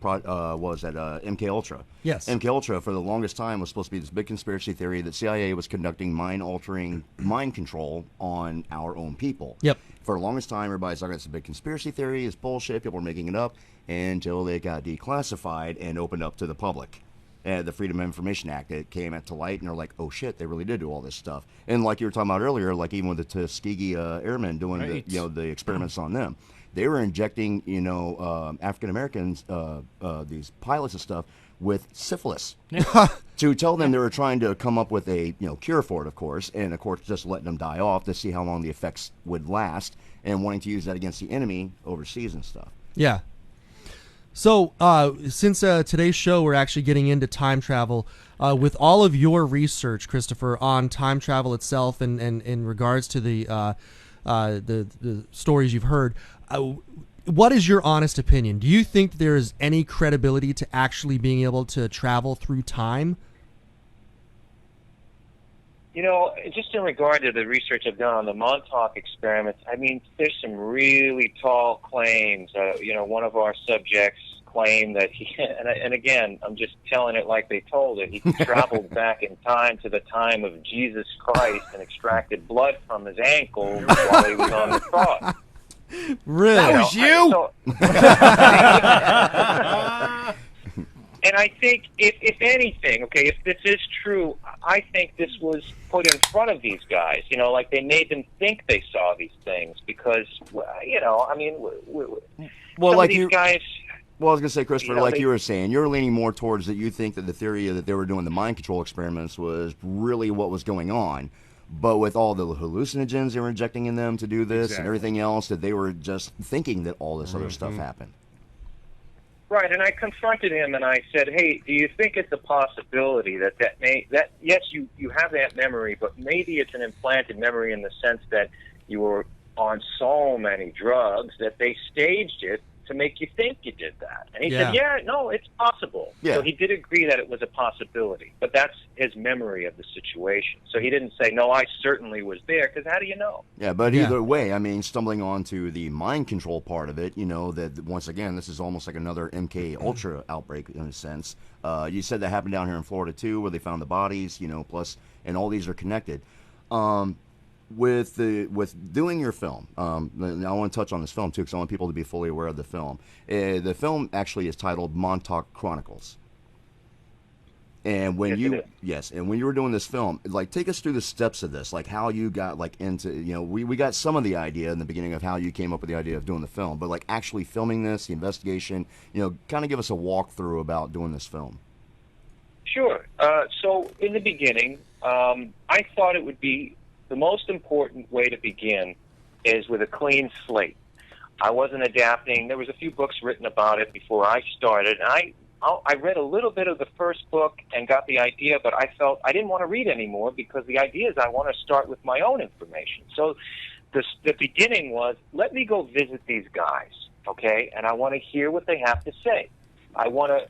what was that, MK Ultra? Yes. MK Ultra, for the longest time, was supposed to be this big conspiracy theory that CIA was conducting mind control on our own people. Yep. For the longest time, everybody's like, it's a big conspiracy theory, it's bullshit, people are making it up, until they got declassified and opened up to the public. The Freedom of Information Act, it came to light, and they're like, oh shit, they really did do all this stuff. And like you were talking about earlier, like even with the Tuskegee Airmen doing the experiments on them, they were injecting African Americans, these pilots and stuff, with syphilis to tell them they were trying to come up with a cure for it, of course, and of course just letting them die off to see how long the effects would last, and wanting to use that against the enemy overseas and stuff. Yeah. So, since today's show, we're actually getting into time travel. With all of your research, Christopher, on time travel itself, and in regards to the stories you've heard, what is your honest opinion? Do you think there is any credibility to actually being able to travel through time? Just in regard to the research I've done on the Montauk experiments, I mean, there's some really tall claims. One of our subjects claimed that and again, I'm just telling it like they told it, he traveled back in time to the time of Jesus Christ and extracted blood from his ankle while he was on the cross. Really? That was you? And I think, if anything, okay, if this is true, I think this was put in front of these guys. Like they made them think they saw these things because, I mean, well, like these guys. Well, I was going to say, Christopher, like you were saying, you're leaning more towards that you think that the theory that they were doing the mind control experiments was really what was going on. But with all the hallucinogens they were injecting in them to do this and everything else, that they were just thinking that all this other stuff happened. Right, and I confronted him and I said, hey, do you think it's a possibility that yes, you have that memory, but maybe it's an implanted memory in the sense that you were on so many drugs that they staged it to make you think you did that. And he said, yeah, no, it's possible. Yeah. So he did agree that it was a possibility, but that's his memory of the situation. So he didn't say, no, I certainly was there, because how do you know? Yeah, but either way, I mean, stumbling onto the mind control part of it, that once again, this is almost like another MK Ultra outbreak in a sense. You said that happened down here in Florida too, where they found the bodies, plus, and all these are connected. With doing your film, I want to touch on this film too, because I want people to be fully aware of the film. The film actually is titled Montauk Chronicles. And when when you were doing this film, like, take us through the steps of this, like how you got into, we got some of the idea in the beginning of how you came up with the idea of doing the film, but like actually filming this, the investigation, kind of give us a walkthrough about doing this film. Sure. So in the beginning, I thought it would be the most important way to begin is with a clean slate. I wasn't adapting. There was a few books written about it before I started, and I read a little bit of the first book and got the idea, but I felt I didn't want to read anymore because the idea is I want to start with my own information. So the beginning was, let me go visit these guys, okay, and I want to hear what they have to say. I want to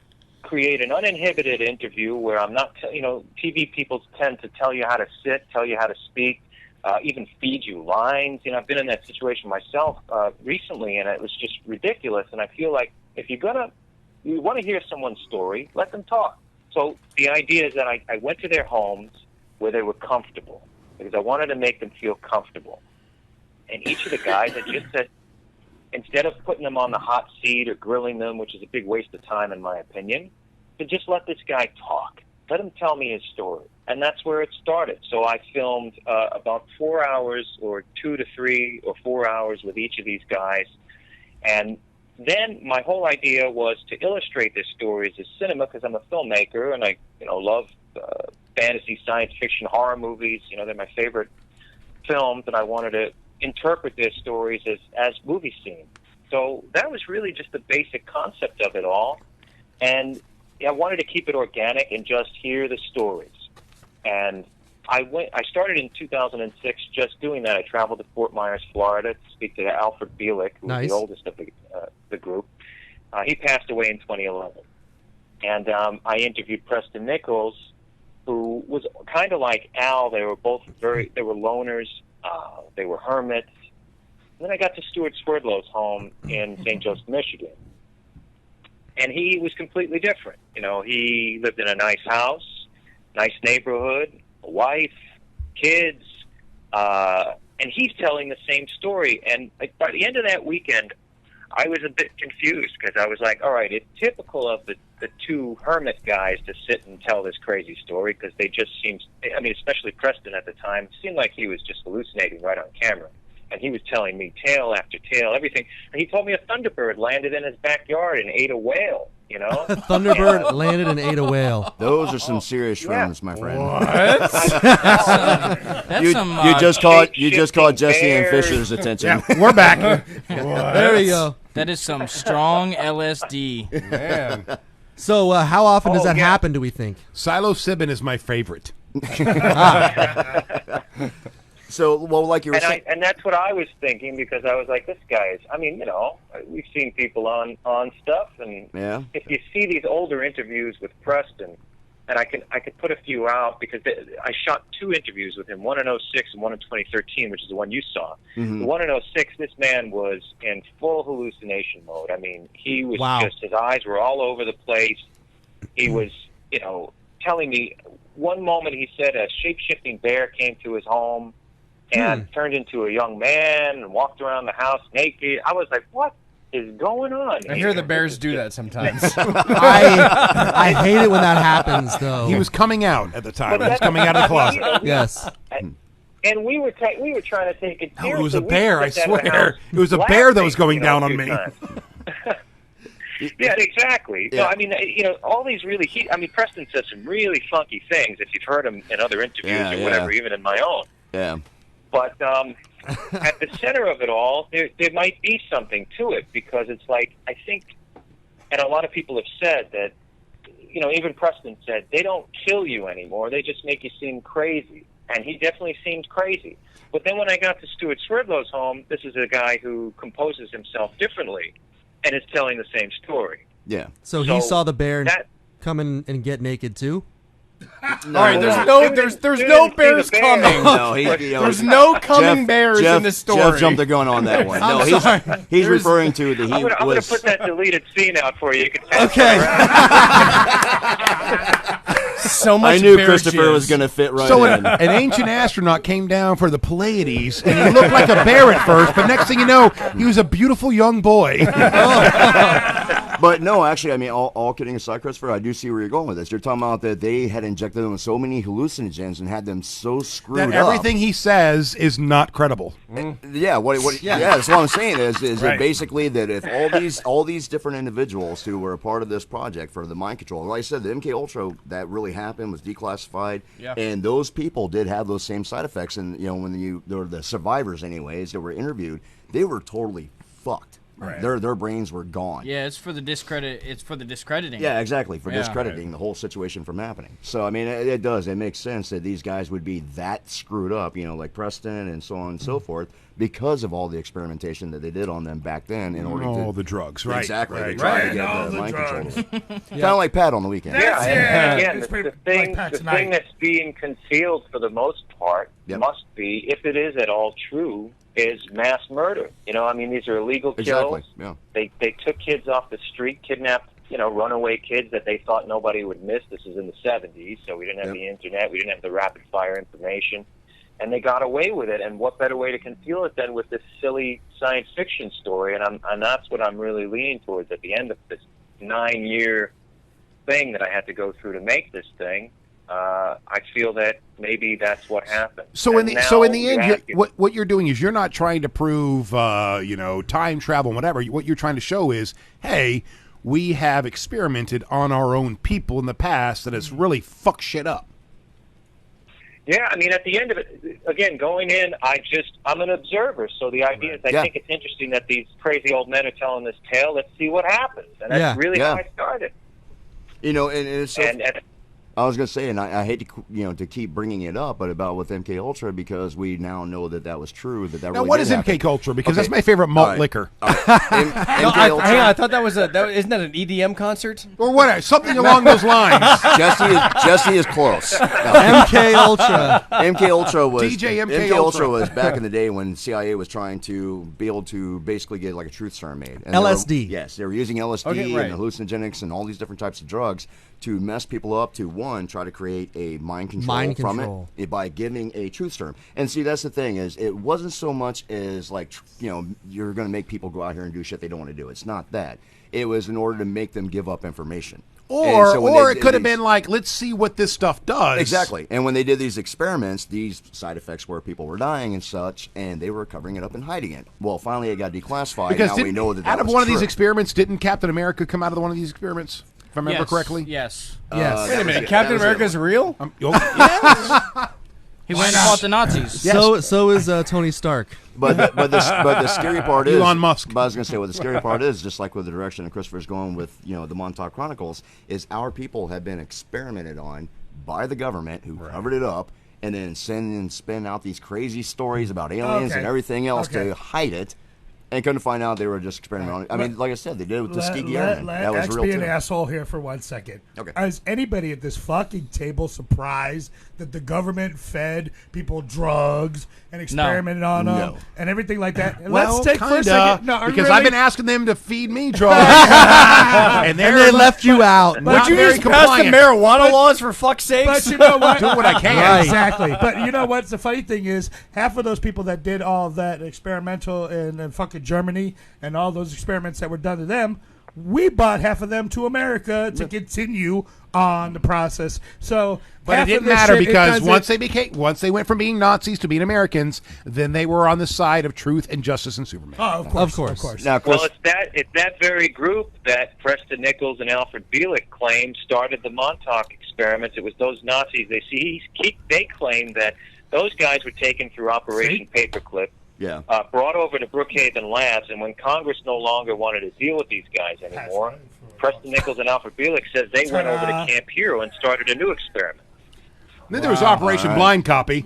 create an uninhibited interview where I'm not, TV people tend to tell you how to sit, tell you how to speak, even feed you lines. I've been in that situation myself recently, and it was just ridiculous. And I feel like if you want to hear someone's story, let them talk. So the idea is that I went to their homes where they were comfortable because I wanted to make them feel comfortable. And each of the guys, I just said, instead of putting them on the hot seat or grilling them, which is a big waste of time in my opinion, to just let this guy talk. Let him tell me his story. And that's where it started. So I filmed about 4 hours or 2 to 3 or 4 hours with each of these guys. And then my whole idea was to illustrate their stories as cinema because I'm a filmmaker and I love fantasy, science fiction, horror movies. They're my favorite films, and I wanted to interpret their stories as movie scenes. So that was really just the basic concept of it all. And I wanted to keep it organic and just hear the stories. And I started in 2006 just doing that. I traveled to Fort Myers, Florida to speak to Alfred Bielek, who was the oldest of the group. He passed away in 2011. And I interviewed Preston Nichols, who was kind of like Al. They were both they were loners. They were hermits. And then I got to Stuart Swerdlow's home in St. Joseph, Michigan. And he was completely different. He lived in a nice house, nice neighborhood, a wife, kids, and he's telling the same story. And by the end of that weekend, I was a bit confused because I was like, all right, it's typical of the two hermit guys to sit and tell this crazy story because they just seemed, especially Preston at the time, it seemed like he was just hallucinating right on camera. And he was telling me tale after tale, everything. And he told me a thunderbird landed in his backyard and ate a whale, Thunderbird landed and ate a whale. Those are some serious shrooms, my friend. What? You just called Jesse and Fisher's attention. Yeah, we're back. There we go. That is some strong LSD. Man. So how often does that happen, do we think? Psilocybin is my favorite. So, like you were saying, and that's what I was thinking because I was like, this guy is. We've seen people on stuff, and if you see these older interviews with Preston, and I could put a few out because I shot 2 interviews with him, one in 2006 and one in 2013, which is the one you saw. Mm-hmm. The one in 2006, this man was in full hallucination mode. He was just, his eyes were all over the place. He was, telling me. One moment he said a shape-shifting bear came to his home and turned into a young man and walked around the house naked. I was like, what is going on? I hear the bears do that sometimes. I hate it when that happens, though. He was coming out at the time. He was coming out of the closet. Yes. And we were trying to take it seriously. No, it was a bear, I swear. It was a bear that was going down on me. Yeah, exactly. Yeah. So, all these really... Preston says some really funky things if you've heard him in other interviews or whatever, even in my own. Yeah. But at the center of it all, there might be something to it because it's like, I think, and a lot of people have said that, even Preston said, they don't kill you anymore. They just make you seem crazy. And he definitely seemed crazy. But then when I got to Stuart Swerdlow's home, this is a guy who composes himself differently and is telling the same story. Yeah. So he saw the bear come in and get naked too? No. All right, there's no bears coming. No, there's no coming bears in this story. Jeff jumped the gun on that one. No, he's referring to the. I'm going to put that deleted scene out for you. You can so much. I knew Christopher was going to fit right in. An ancient astronaut came down for the Pleiades, and he looked like a bear at first, but next thing you know, he was a beautiful young boy. But no, actually, all kidding aside, Christopher, I do see where you're going with this. You're talking about that they had injected them with so many hallucinogens and had them so screwed that everything he says is not credible. Yeah, that's what I'm saying is that basically that if all these different individuals who were a part of this project for the mind control, like I said, the MK Ultra that really happened was declassified, and those people did have those same side effects. And when there were the survivors, anyways, that were interviewed, they were totally fucked. Right. Their brains were gone. Yeah, it's for the discrediting. Yeah, exactly, for discrediting the whole situation from happening. So I mean, it makes sense that these guys would be that screwed up, like Preston and so on and so forth, because of all the experimentation that they did on them back then in order to all the drugs, right? Exactly, Right. they tried to get the mind control. Kind of like Pat on the weekend. And again, the thing that's being concealed for the most part must be, if it is at all true, is mass murder. I mean, these are illegal kills. Exactly. Yeah. They took kids off the street, kidnapped, runaway kids that they thought nobody would miss. This is in the 70s, so we didn't have the internet, we didn't have the rapid fire information, and they got away with it. And what better way to conceal it than with this silly science fiction story? And that's what I'm really leaning towards at the end of this 9-year thing that I had to go through to make this thing. I feel that maybe that's what happened. So in the end, what you're doing is you're not trying to prove, time travel, whatever. What you're trying to show is, hey, we have experimented on our own people in the past, and it's really fucked shit up. Yeah, I mean, at the end of it, again, going in, I'm an observer. So the idea is, I think it's interesting that these crazy old men are telling this tale. Let's see what happens, and that's really how I started. And it's so, I was going to say, and I hate to to keep bringing it up, but about with MK Ultra, because we now know that was true. That now, really what is MK Ultra? Because that's my favorite malt liquor. MK Ultra. I thought that was isn't that an EDM concert or what? Something along those lines. Jesse is close. MK Ultra. MK Ultra was DJ MK Ultra was back in the day when CIA was trying to be able to basically get like a truth serum made. And LSD. They were using LSD right. and hallucinogenics and all these different types of drugs to mess people up, to try to create a mind control from it by giving a truth serum. And see, that's the thing, is it wasn't so much as like, you're going to make people go out here and do shit they don't want to do. It's not that. It was in order to make them give up information. Or it could have been like, let's see what this stuff does. Exactly. And when they did these experiments, these side effects where people were dying and such, and they were covering it up and hiding it. Well, finally it got declassified. Because now we know that out of was one of true. these experiments, didn't Captain America come out of one of these experiments? If I remember correctly? Yes. Yes. Wait a minute, Captain America is real? Yes. He went and fought the Nazis. Yes. So is Tony Stark. But the scary part is Elon Musk. But I was going to say, what the scary part is, just like with the direction that Christopher's going with, the Montauk Chronicles, is our people have been experimented on by the government, who covered it up, and then spin out these crazy stories about aliens and everything else to hide it. And couldn't find out they were just experimenting on it. I mean, like I said, they did it with Tuskegee Airmen. That was real be too. an asshole here for 1 second. Okay. Is anybody at this fucking table surprised that the government fed people drugs and experimented on them and everything like that? And Well, let's take for a second. No, because I've been asking them to feed me drugs, and they left you out. Would you just pass the marijuana laws for fuck's sakes? But you know what? Do what I can. Right. Exactly. But you know what? The funny thing is, half of those people that did all of that experimental in fucking Germany and all those experiments that were done to them, we bought half of them to America to continue on the process. So, but it didn't matter because once they went from being Nazis to being Americans, then they were on the side of truth and justice and Superman. Oh, of course. Now, Well, it's that very group that Preston Nichols and Alfred Bielek claimed started the Montauk experiments. It was those Nazis. They claimed that those guys were taken through Operation Paperclip. Yeah. Brought over to Brookhaven Labs, and when Congress no longer wanted to deal with these guys anymore, Preston Nichols and Alfred Bielek says they went over to Camp Hero and started a new experiment. Then there was Operation Blind Copy.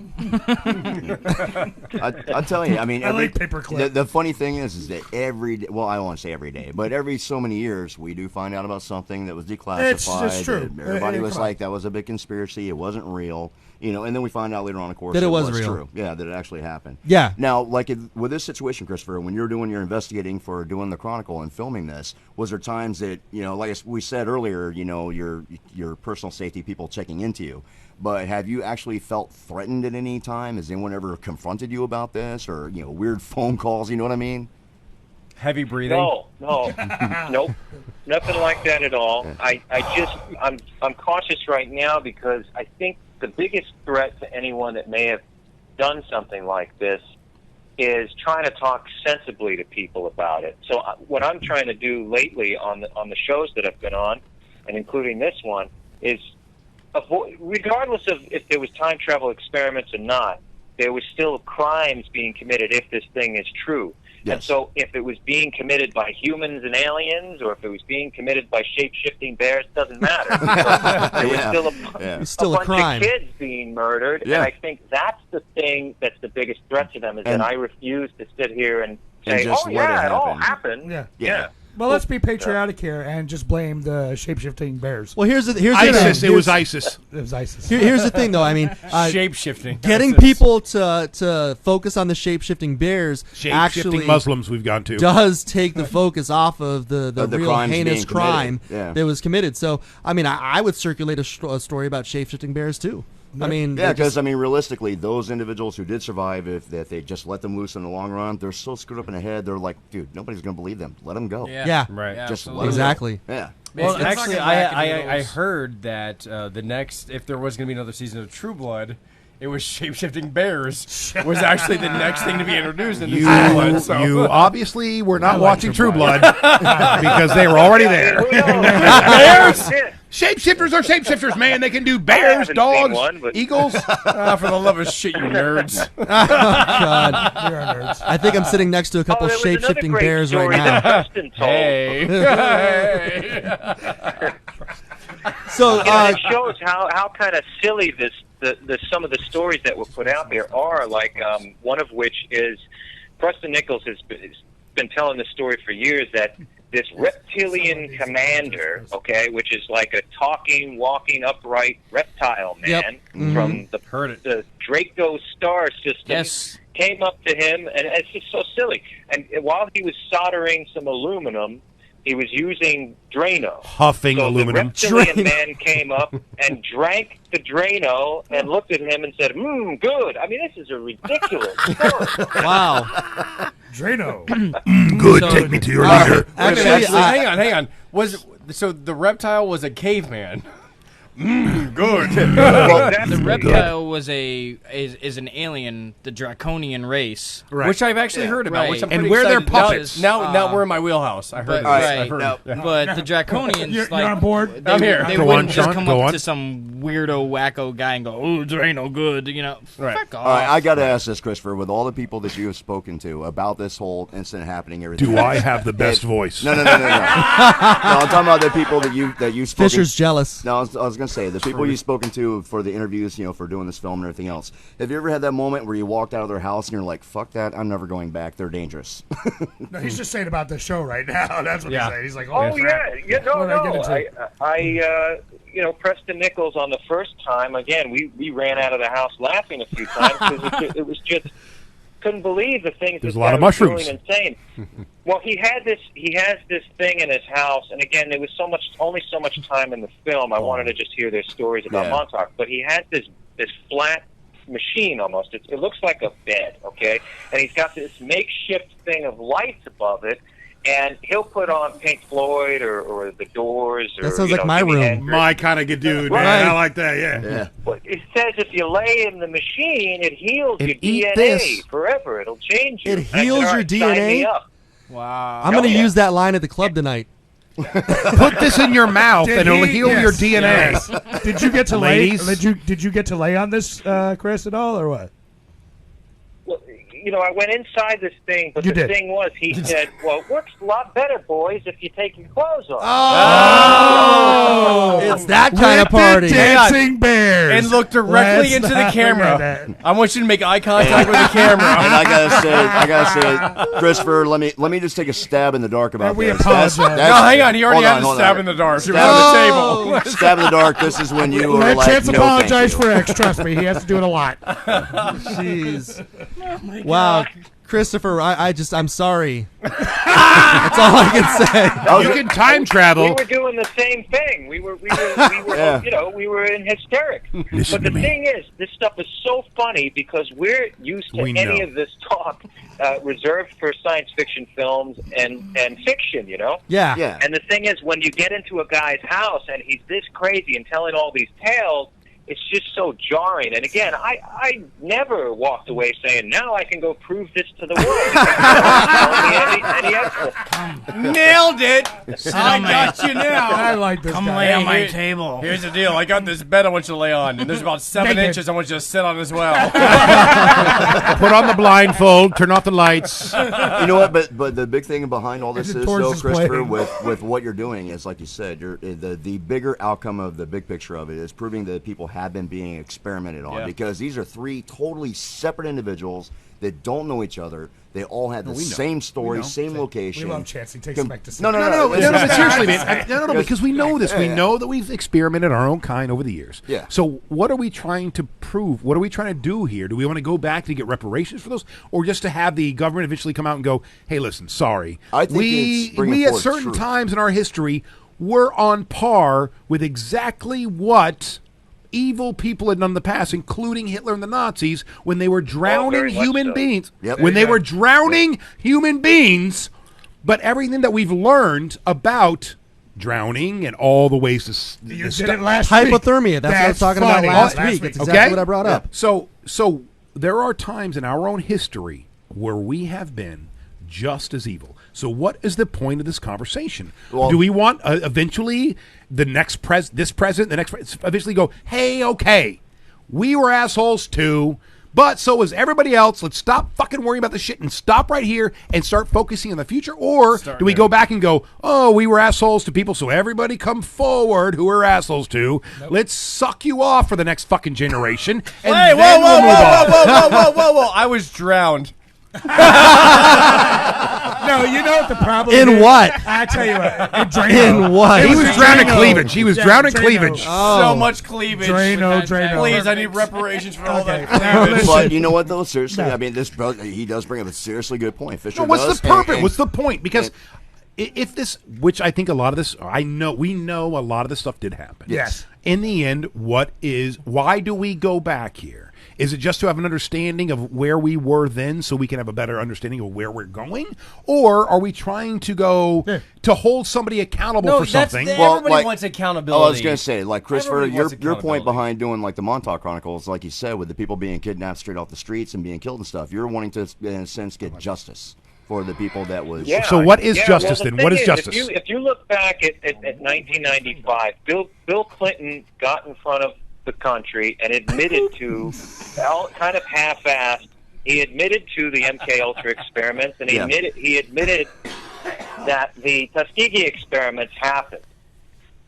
I'll tell you, I mean, I like paperclip. The funny thing is that every day, well, I won't say every day, but every so many years, we do find out about something that was declassified. It's true. Everybody was like, that was a big conspiracy. It wasn't real. And then we find out later on, of course, that it was real. True. Yeah, that it actually happened. Yeah. Now, like with this situation, Christopher, when you're doing your investigating for doing the Chronicle and filming this, was there times that, like we said earlier, your personal safety, people checking into you, but have you actually felt threatened at any time? Has anyone ever confronted you about this, or weird phone calls? You know what I mean? Heavy breathing? No, nope, nothing like that at all. I'm cautious right now because I think the biggest threat to anyone that may have done something like this is trying to talk sensibly to people about it. So what I'm trying to do lately on the shows that I've been on, and including this one, is regardless of if there was time travel experiments or not, there was still crimes being committed if this thing is true. And so if it was being committed by humans and aliens, or if it was being committed by shape-shifting bears, doesn't matter. There was still a bunch crime. of kids being murdered, and I think that's the thing that's the biggest threat to them, is that I refuse to sit here and say, just oh, let yeah, it it all happen. happened. Yeah. Well, let's be patriotic here and just blame the shape-shifting bears. Well, here's ISIS. It was ISIS. It was ISIS. Here's the thing, though. I mean, shape-shifting. Getting people to focus on the shape-shifting bears actually Muslims we've gone to does take the focus off of the real crimes heinous being crime committed. that was committed. So, I mean, I would circulate a story about shape-shifting bears too. I mean, because realistically, those individuals who did survive, if they just let them loose in the long run, they're so screwed up in the head. They're like, dude, nobody's going to believe them. Let them go. Yeah. Right. Just Yeah, let exactly. Them go. Yeah. Well, actually, I heard that the next, if there was going to be another season of True Blood, it was shape-shifting bears was actually the next thing to be introduced in the True Blood. So. You obviously were not watching True Blood because they were already there. Bears? Shapeshifters are shapeshifters, man. They can do bears, dogs, eagles. For the love of shit, you nerds. Oh, God. You're nerds. I think I'm sitting next to a couple shape-shifting bears right now. Hey. So it shows how kind of silly some of the stories that were put out there are. Like one of which is Preston Nichols has been telling this story for years, that this reptilian commander, which is like a talking, walking, upright reptile man from the Draco star system, came up to him, and it's just so silly. And while he was soldering some aluminum, he was using Drano. Huffing aluminum. The reptilian man came up and drank the Drano and looked at him and said, good. I mean, this is a ridiculous story. Wow. Drano. Good, take me to your leader. Actually, hang on. So the reptile was a caveman. Good. The reptile was is an alien, the draconian race, which I've actually heard about. Which I'm and pretty where they're excited. puppets. Now we're in my wheelhouse. I heard. But the draconians, You're on board. They, I'm here. They Go wouldn't on, just Sean, come go up on. to some weirdo wacko guy and go, "Oh, Drano, good," Fuck off. All right, I got to ask this, Christopher. With all the people that you have spoken to about this whole incident happening, everything. Do I have the best voice? No. No, I'm talking about the people that you spoken. Fisher's jealous. No, I was going to say the people you've spoken to for the interviews, for doing this film and everything else. Have you ever had that moment where you walked out of their house and you're like, "Fuck that! I'm never going back. They're dangerous." No, he's just saying about the show right now. That's what he's saying. He's like, Oh crap. I Preston Nichols on the first time, again, we ran out of the house laughing a few times because it was just couldn't believe the things There's this a lot guy of was mushrooms. doing insane. Well, he has this thing in his house, and again, there was only so much time in the film. I wanted to just hear their stories about Montauk, but he has this flat machine almost. It looks like a bed, and he's got this makeshift thing of lights above it. And he'll put on Pink Floyd or The Doors. Or, that sounds like my room. Hendrix. My kind of good dude, man. I like that, yeah. Well, it says if you lay in the machine, it heals And your eat DNA this. forever. It'll change you. It And I said, heals "All your right, sign me DNA? up." Wow. I'm going to use that line at the club tonight. Put this in your mouth and it'll heal your DNA. Yes. Did you get to Ladies. Did you get to lay on this, Chris, at all, or what? Well, I went inside this thing, but thing was, he said, "Well, it works a lot better, boys, if you take your clothes off." Oh, it's that kind of party. Dancing bears. And look directly into the camera. I want you to make eye contact with the camera. And I gotta say, Christopher, let me just take a stab in the dark about We this. apologize. No, hang on. He already had a stab in the dark. He was on the table. Stab in the dark. This is when you are Let like, Chance no, apologize thank you. for X. Trust me, he has to do it a lot. Jeez. Wow. Christopher, I'm sorry. That's all I can say. You can time travel. We were doing the same thing. We were we were in hysterics. Listen But the to me. thing is, this stuff is so funny because we're used to any of this talk reserved for science fiction films and fiction, Yeah. And the thing is, when you get into a guy's house and he's this crazy and telling all these tales, it's just so jarring. And again, I never walked away saying, now I can go prove this to the world. Nailed it. I got you now. I like this Come guy. lay on my table. Here's the deal. I got this bed I want you to lay on, and there's about 7 inches I want you to sit on as well. Put on the blindfold, turn off the lights. You know what? But the big thing behind all this is, towards though, his Christopher, plane. with what you're doing is, like you said, the bigger outcome of the big picture of it is proving that people have been being experimented on, because these are 3 totally separate individuals that don't know each other. They all had the same story, same location. We love Chance. He takes us back to No, but seriously, man. No, because we know this. We know that we've experimented our own kind over the years. Yeah. So what are we trying to prove? What are we trying to do here? Do we want to go back to get reparations for those? Or just to have the government eventually come out and go, hey, listen, sorry. I think we at certain times in our history were on par with exactly what evil people had done in the past, including Hitler and the Nazis, when they were drowning human beings. Yep. When they were drowning human beings. But everything that we've learned about drowning and all the ways to You did it last week. Hypothermia. That's what I was talking about last week. It's exactly what I brought up. So there are times in our own history where we have been just as evil. So what is the point of this conversation? Well, do we want eventually the next this president, the next eventually go, hey, okay, we were assholes too, but so was everybody else. Let's stop fucking worrying about the shit and stop right here and start focusing on the future? Or do we go back and go, oh, we were assholes to people, so everybody come forward who we're assholes to. Nope. Let's suck you off for the next fucking generation. And hey, whoa. I was drowned. No, you know what the problem is? In what? I tell you what. In what? He was drowning cleavage. He was drowning cleavage. So much cleavage. Drano. Please, I need reparations for all that. But you know what, though? Seriously, I mean, this brother, he does bring up a seriously good point. Fisher what's the purpose? What's the point? Because if this, which I think a lot of this, we know a lot of this stuff did happen. Yes. In the end, why do we go back here? Is it just to have an understanding of where we were then so we can have a better understanding of where we're going? Or are we trying to go to hold somebody accountable for something? Everybody wants accountability. I was going to say, like, Christopher, your point behind doing, like, the Montauk Chronicles, like you said, with the people being kidnapped straight off the streets and being killed and stuff, you're wanting to, in a sense, get justice for the people that was... Yeah. So what is justice then? What is justice? If you look back at 1995, Bill Clinton got in front of the country and admitted to, kind of half-assed, he admitted to the MK Ultra experiments, and he admitted that the Tuskegee experiments happened.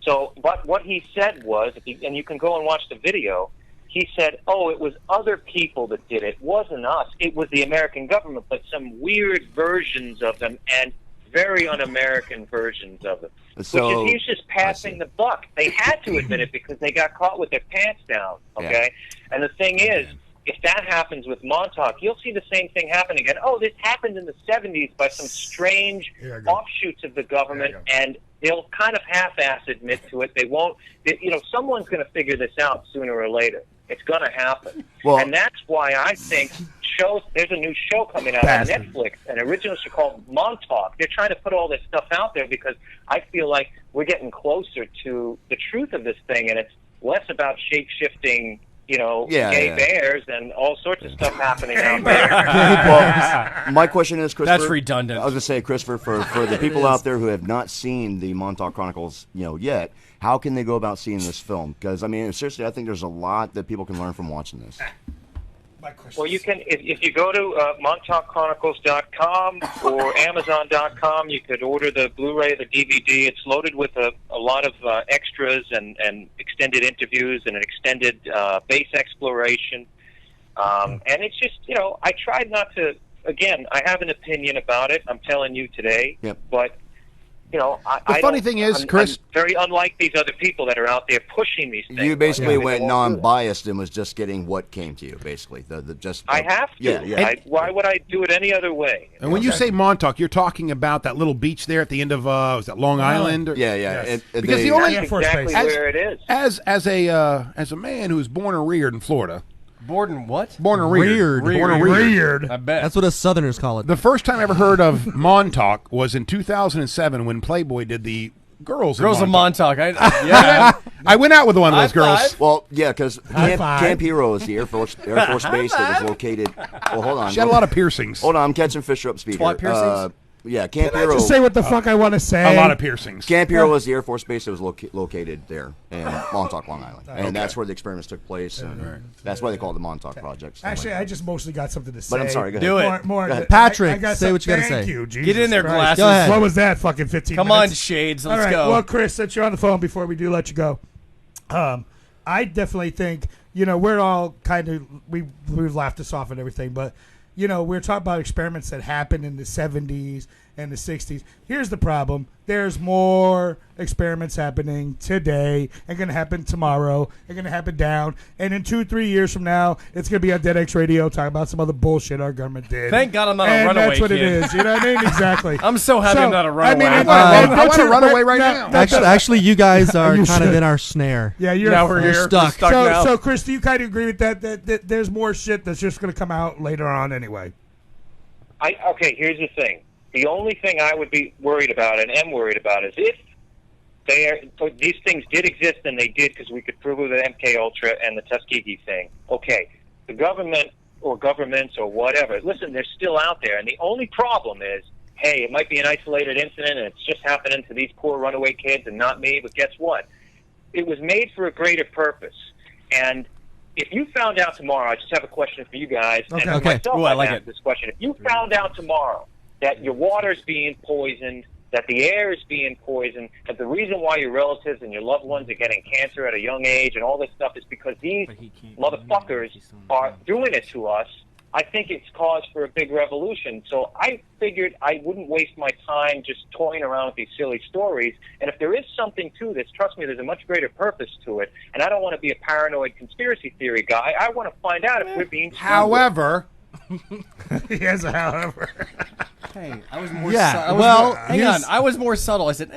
So, but what he said was, and you can go and watch the video, he said, oh, it was other people that did it. It wasn't us. It was the American government, but some weird versions of them and very un-American versions of them. So, which is he's just passing the buck. They had to admit it because they got caught with their pants down, okay? Yeah. And the thing is, if that happens with Montauk, you'll see the same thing happen again. Oh, this happened in the 70s by some strange offshoots of the government, and they'll kind of half-ass admit to it. They won't, someone's going to figure this out sooner or later. It's going to happen. And that's why I think there's a new show coming out on Netflix, an original show called Montauk. They're trying to put all this stuff out there because I feel like we're getting closer to the truth of this thing, and it's less about shape-shifting, gay bears and all sorts of stuff happening out there. Well, my question is, Christopher... That's redundant. I was going to say, Christopher, for the people out there who have not seen the Montauk Chronicles, yet, how can they go about seeing this film? Because, I mean, seriously, I think there's a lot that people can learn from watching this. Well, you can, if you go to MontaukChronicles.com or Amazon.com, you could order the Blu-ray or the DVD. It's loaded with a lot of extras and extended interviews and an extended base exploration. And it's just, I tried not to, again, I have an opinion about it. I'm telling you today. Yep. But, the funny thing is, Chris... I'm very unlike these other people that are out there pushing these things. You basically went non-biased and was just getting what came to you, basically. I have to. Yeah. Why would I do it any other way? And when you say Montauk, you're talking about that little beach there at the end of, was that Long Island? Or? Yeah. Yes. Because the only... That's exactly where it is. As a man who was born and reared in Florida... Born and what? Born and reared. Born and reared. I bet. That's what us Southerners call it. The first time I ever heard of Montauk was in 2007 when Playboy did the girls. Girls in Montauk. I went out with one of those girls. Well, yeah, because Camp Hero is the Air Force base that was located. Well, hold on. She had a lot of piercings. Hold on, I'm catching Fisher up speed. Twat piercings? Yeah, Camp Can Hero. I just say what the fuck I want to say? A lot of piercings. Camp Hero was the Air Force base that was located there in Montauk, Long Island, and that's where the experiments took place. And that's why they call it the Montauk Project. Actually, I just mostly got something to say. But I'm sorry. Go ahead. Do it. More, Go ahead. Patrick, I say what you got to say. Thank you. Jesus Get in there, Christ. glasses. Go ahead. What was that? Fucking 15 Come minutes? on, Shades. All Let's right. go. Well, Chris, since you're on the phone, before we do let you go, I definitely think, we're all kind of, we've laughed this off and everything, but, we're talking about experiments that happened in the 70s and the 60s. Here's the problem. There's more experiments happening today and going to happen tomorrow and going to happen down. And in 2-3 years from now, it's going to be on DeadX Radio talking about some other bullshit our government did. Thank God I'm not and a runaway that's what kid. it is. You know what I mean? Exactly. I'm so happy I'm not a runaway. I want to run away right now. Actually, you guys are You kind of should. in our snare. Yeah, you're stuck. So, Chris, do you kind of agree with that there's more shit that's just going to come out later on anyway? Okay, here's the thing. The only thing I would be worried about and am worried about is if these things did exist, and they did because we could prove it with MK Ultra and the Tuskegee thing. Okay, the government or governments or whatever, listen, they're still out there, and the only problem is, hey, it might be an isolated incident and it's just happening to these poor runaway kids and not me, but guess what? It was made for a greater purpose. And if you found out tomorrow, I just have a question for you guys, and myself, Ooh, I like it. this question. If you found out tomorrow that your water's being poisoned, that the air is being poisoned, that the reason why your relatives and your loved ones are getting cancer at a young age and all this stuff is because these motherfuckers are doing it to us, I think it's cause for a big revolution. So I figured I wouldn't waste my time just toying around with these silly stories. And if there is something to this, trust me, there's a much greater purpose to it. And I don't want to be a paranoid conspiracy theory guy. I want to find out if we're being screwed. However, he has a however. Hey, I was more. Yeah, hang on. I was more subtle. I said,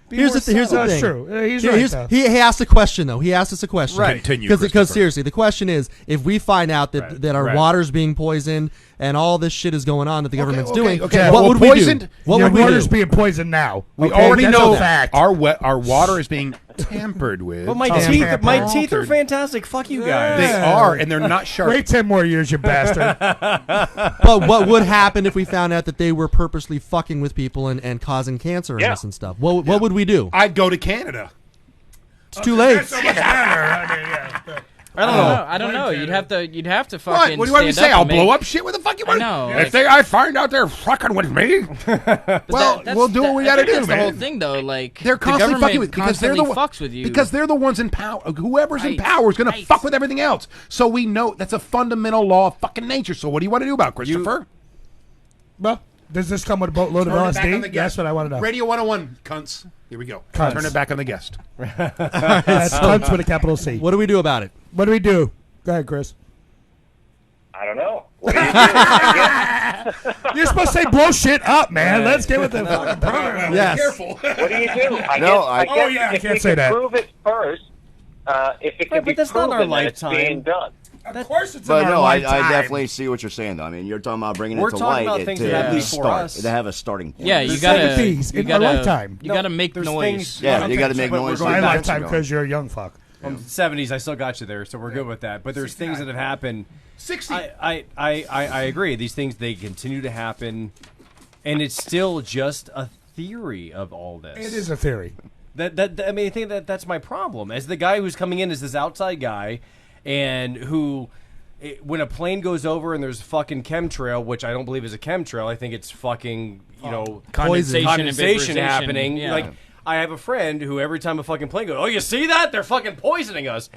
Here's the thing. That's true. He's right, though. He asked a question, though. He asked us a question. Right. Continue, Because Christopher. seriously, the question is, if we find out that our water's being poisoned and all this shit is going on that the government's doing, what would we do? What would we water's do? being poisoned now. We Okay, already that's know a fact. our water is being tampered with. But my teeth are fantastic. Fuck you guys. They are, and they're not sharp. Wait 10 more years, you bastard. But what would happen if we found out that they were purposely fucking with people and causing cancer in us and stuff? What would we do? I'd go to Canada. It's too late. That's so much better. I don't know. You'd have to fucking. What do you want me to say? stand up I'll and blow up shit? What the fuck you want? know. If I find out they're fucking with me, well, we'll do what we got to do, That's man. the whole thing, though. Like They're constantly fucking with because they're the fucks with you because they're the ones in power. Whoever's in power is going to fuck with everything else. So we know that's a fundamental law of fucking nature. So what do you want to do about it, Christopher? Well, does this come with a boatload of LSD? That's what I want to know. Radio 101, cunts. Here we go. Cunts. Turn it back on the guest. That's cunts with a capital C. What do we do about it? What do we do? Go ahead, Chris. I don't know. What do you do? I guess. You're supposed to say blow shit up, man. Let's get with the fucking program. Yes. Careful. What do you do? I I if can't we say can that. prove it first, if it can be that's not proven our that it's lifetime. being done. Of course it's But in our no, I lifetime. definitely see what you're saying, though. I mean, you're talking about bringing We're it to talking light about things to that at happened least before start. us. To have a starting point. Yeah, you There's gotta. 70s in our lifetime. You gotta make there's noise. things- Yeah, you got to make but we're noise. going My back lifetime because you're a young fuck. From the 70s, I still got you there, so we're good with that. But there's things that have happened. 60. I agree. These things, they continue to happen, and it's still just a theory of all this. It is a theory. I mean, I think that's my problem. As the guy who's coming in as this outside guy, and who, when a plane goes over and there's fucking chemtrail, which I don't believe is a chemtrail, I think it's fucking, condensation happening. Yeah. Like, I have a friend who every time a fucking plane goes, oh, you see that? They're fucking poisoning us.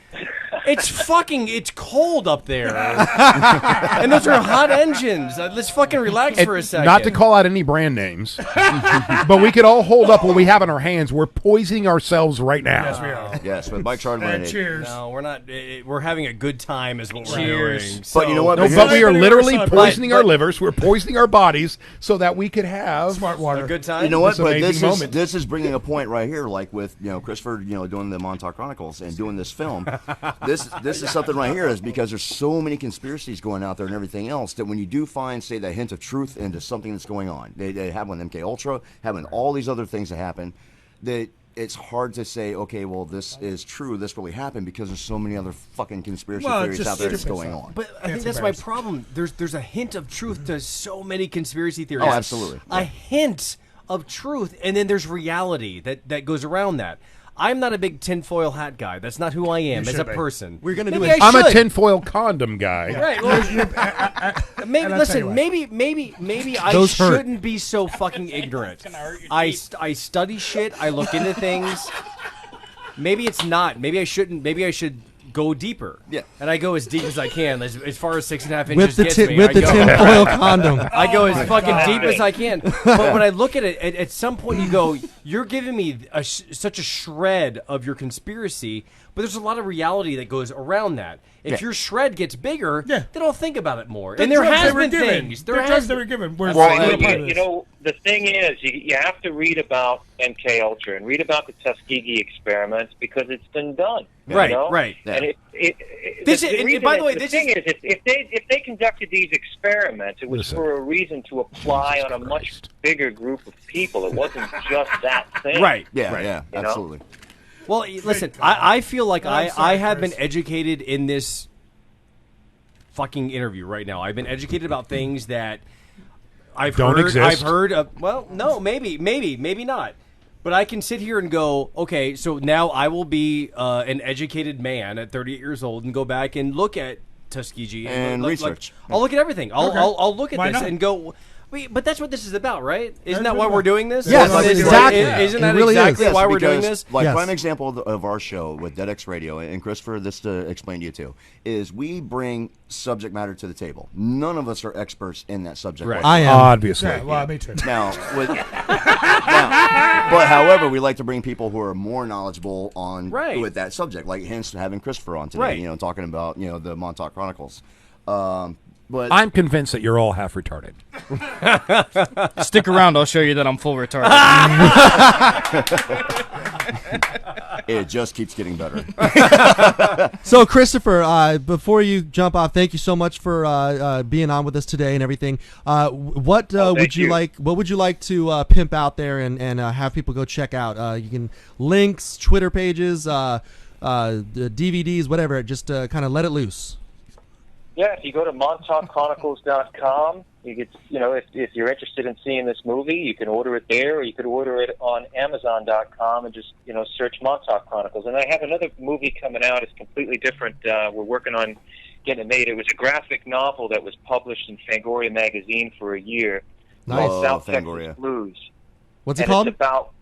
It's cold up there. And those are hot engines. Let's fucking relax for a second. Not to call out any brand names, but we could all hold up what we have in our hands. We're poisoning ourselves right now. Yes, we are. Yes, with Mike Chardonnay. And cheers. No, we're not. We're having a good time is what we're Cheers. doing. But you know what? No, But but we are here's- literally but- poisoning our livers. We're poisoning our bodies so that we could have Smart water. A good time. You know what? This But amazing moment. this is bringing a point right here, like with Christopher, doing the Montauk Chronicles and doing this film. This is something right here, is because there's so many conspiracies going out there and everything else that when you do find, say, that hint of truth into something that's going on, they have with MK Ultra, having all these other things that happen. that it's hard to say, okay, well, this is true, this really happened, because there's so many other fucking conspiracy theories out there that's going on. But I think that's my problem. There's a hint of truth to so many conspiracy theories. Oh, absolutely. A hint of truth, and then there's reality that goes around that. I'm not a big tinfoil hat guy. That's not who I am as a person. We're gonna maybe do it. I'm a tinfoil condom guy. Right. Well, maybe listen. Maybe I shouldn't be so fucking ignorant. I study shit. I look into things. Maybe it's not. Maybe I shouldn't. Maybe I should go deeper. Yeah. And I go as deep as I can, as far as 6.5 inches gets me. With the tinfoil condom. I go as fucking deep as I can. But when I look at it, at some point you go, you're giving me such a shred of your conspiracy, but there's a lot of reality that goes around that. If your shred gets bigger, then I'll think about it more. And there has been things. The drugs they were given. You know, the thing is, you have to read about MK Ultra and read about the Tuskegee experiments because it's been done. Right, you know? right. And by the way, the thing is, if they conducted these experiments, it was for a reason to apply on a much bigger group of people. It wasn't just that thing. Right. Yeah, absolutely. Well, listen, I feel like I have been educated in this fucking interview right now. I've been educated about things that I've heard of. Well, no, maybe not. But I can sit here and go, okay, so now I will be an educated man at 38 years old and go back and look at Tuskegee and research. I'll look at everything. I'll look at this and go. Wait, but that's what this is about, right? Isn't that why we're doing this? Yes, exactly. Isn't that exactly why we're doing this? Prime example of our show with DeadX Radio, and Christopher, this to explain to you too, is we bring subject matter to the table. None of us are experts in that subject matter. I am. Obviously. Yeah, well, me too. But however, we like to bring people who are more knowledgeable on with that subject, like hence having Christopher on today, you know, talking about, you know, the Montauk Chronicles. But I'm convinced that you're all half retarded. Stick around, I'll show you that I'm full retarded. It just keeps getting better. So, Christopher, before you jump off, thank you so much for being on with us today and everything. What would you like? What would you like to pimp out there and have people go check out? You can links, Twitter pages, the DVDs, whatever. Just kind of let it loose. Yeah, if you go to MontaukChronicles.com, you get, you know, if you're interested in seeing this movie, you can order it there, or you could order it on Amazon.com and just, you know, search Montauk Chronicles. And I have another movie coming out. It's completely different. We're working on getting it made. It was a graphic novel that was published in Fangoria magazine for a year. Nice. Called South Fangoria. Texas Blues. What's it called? It's about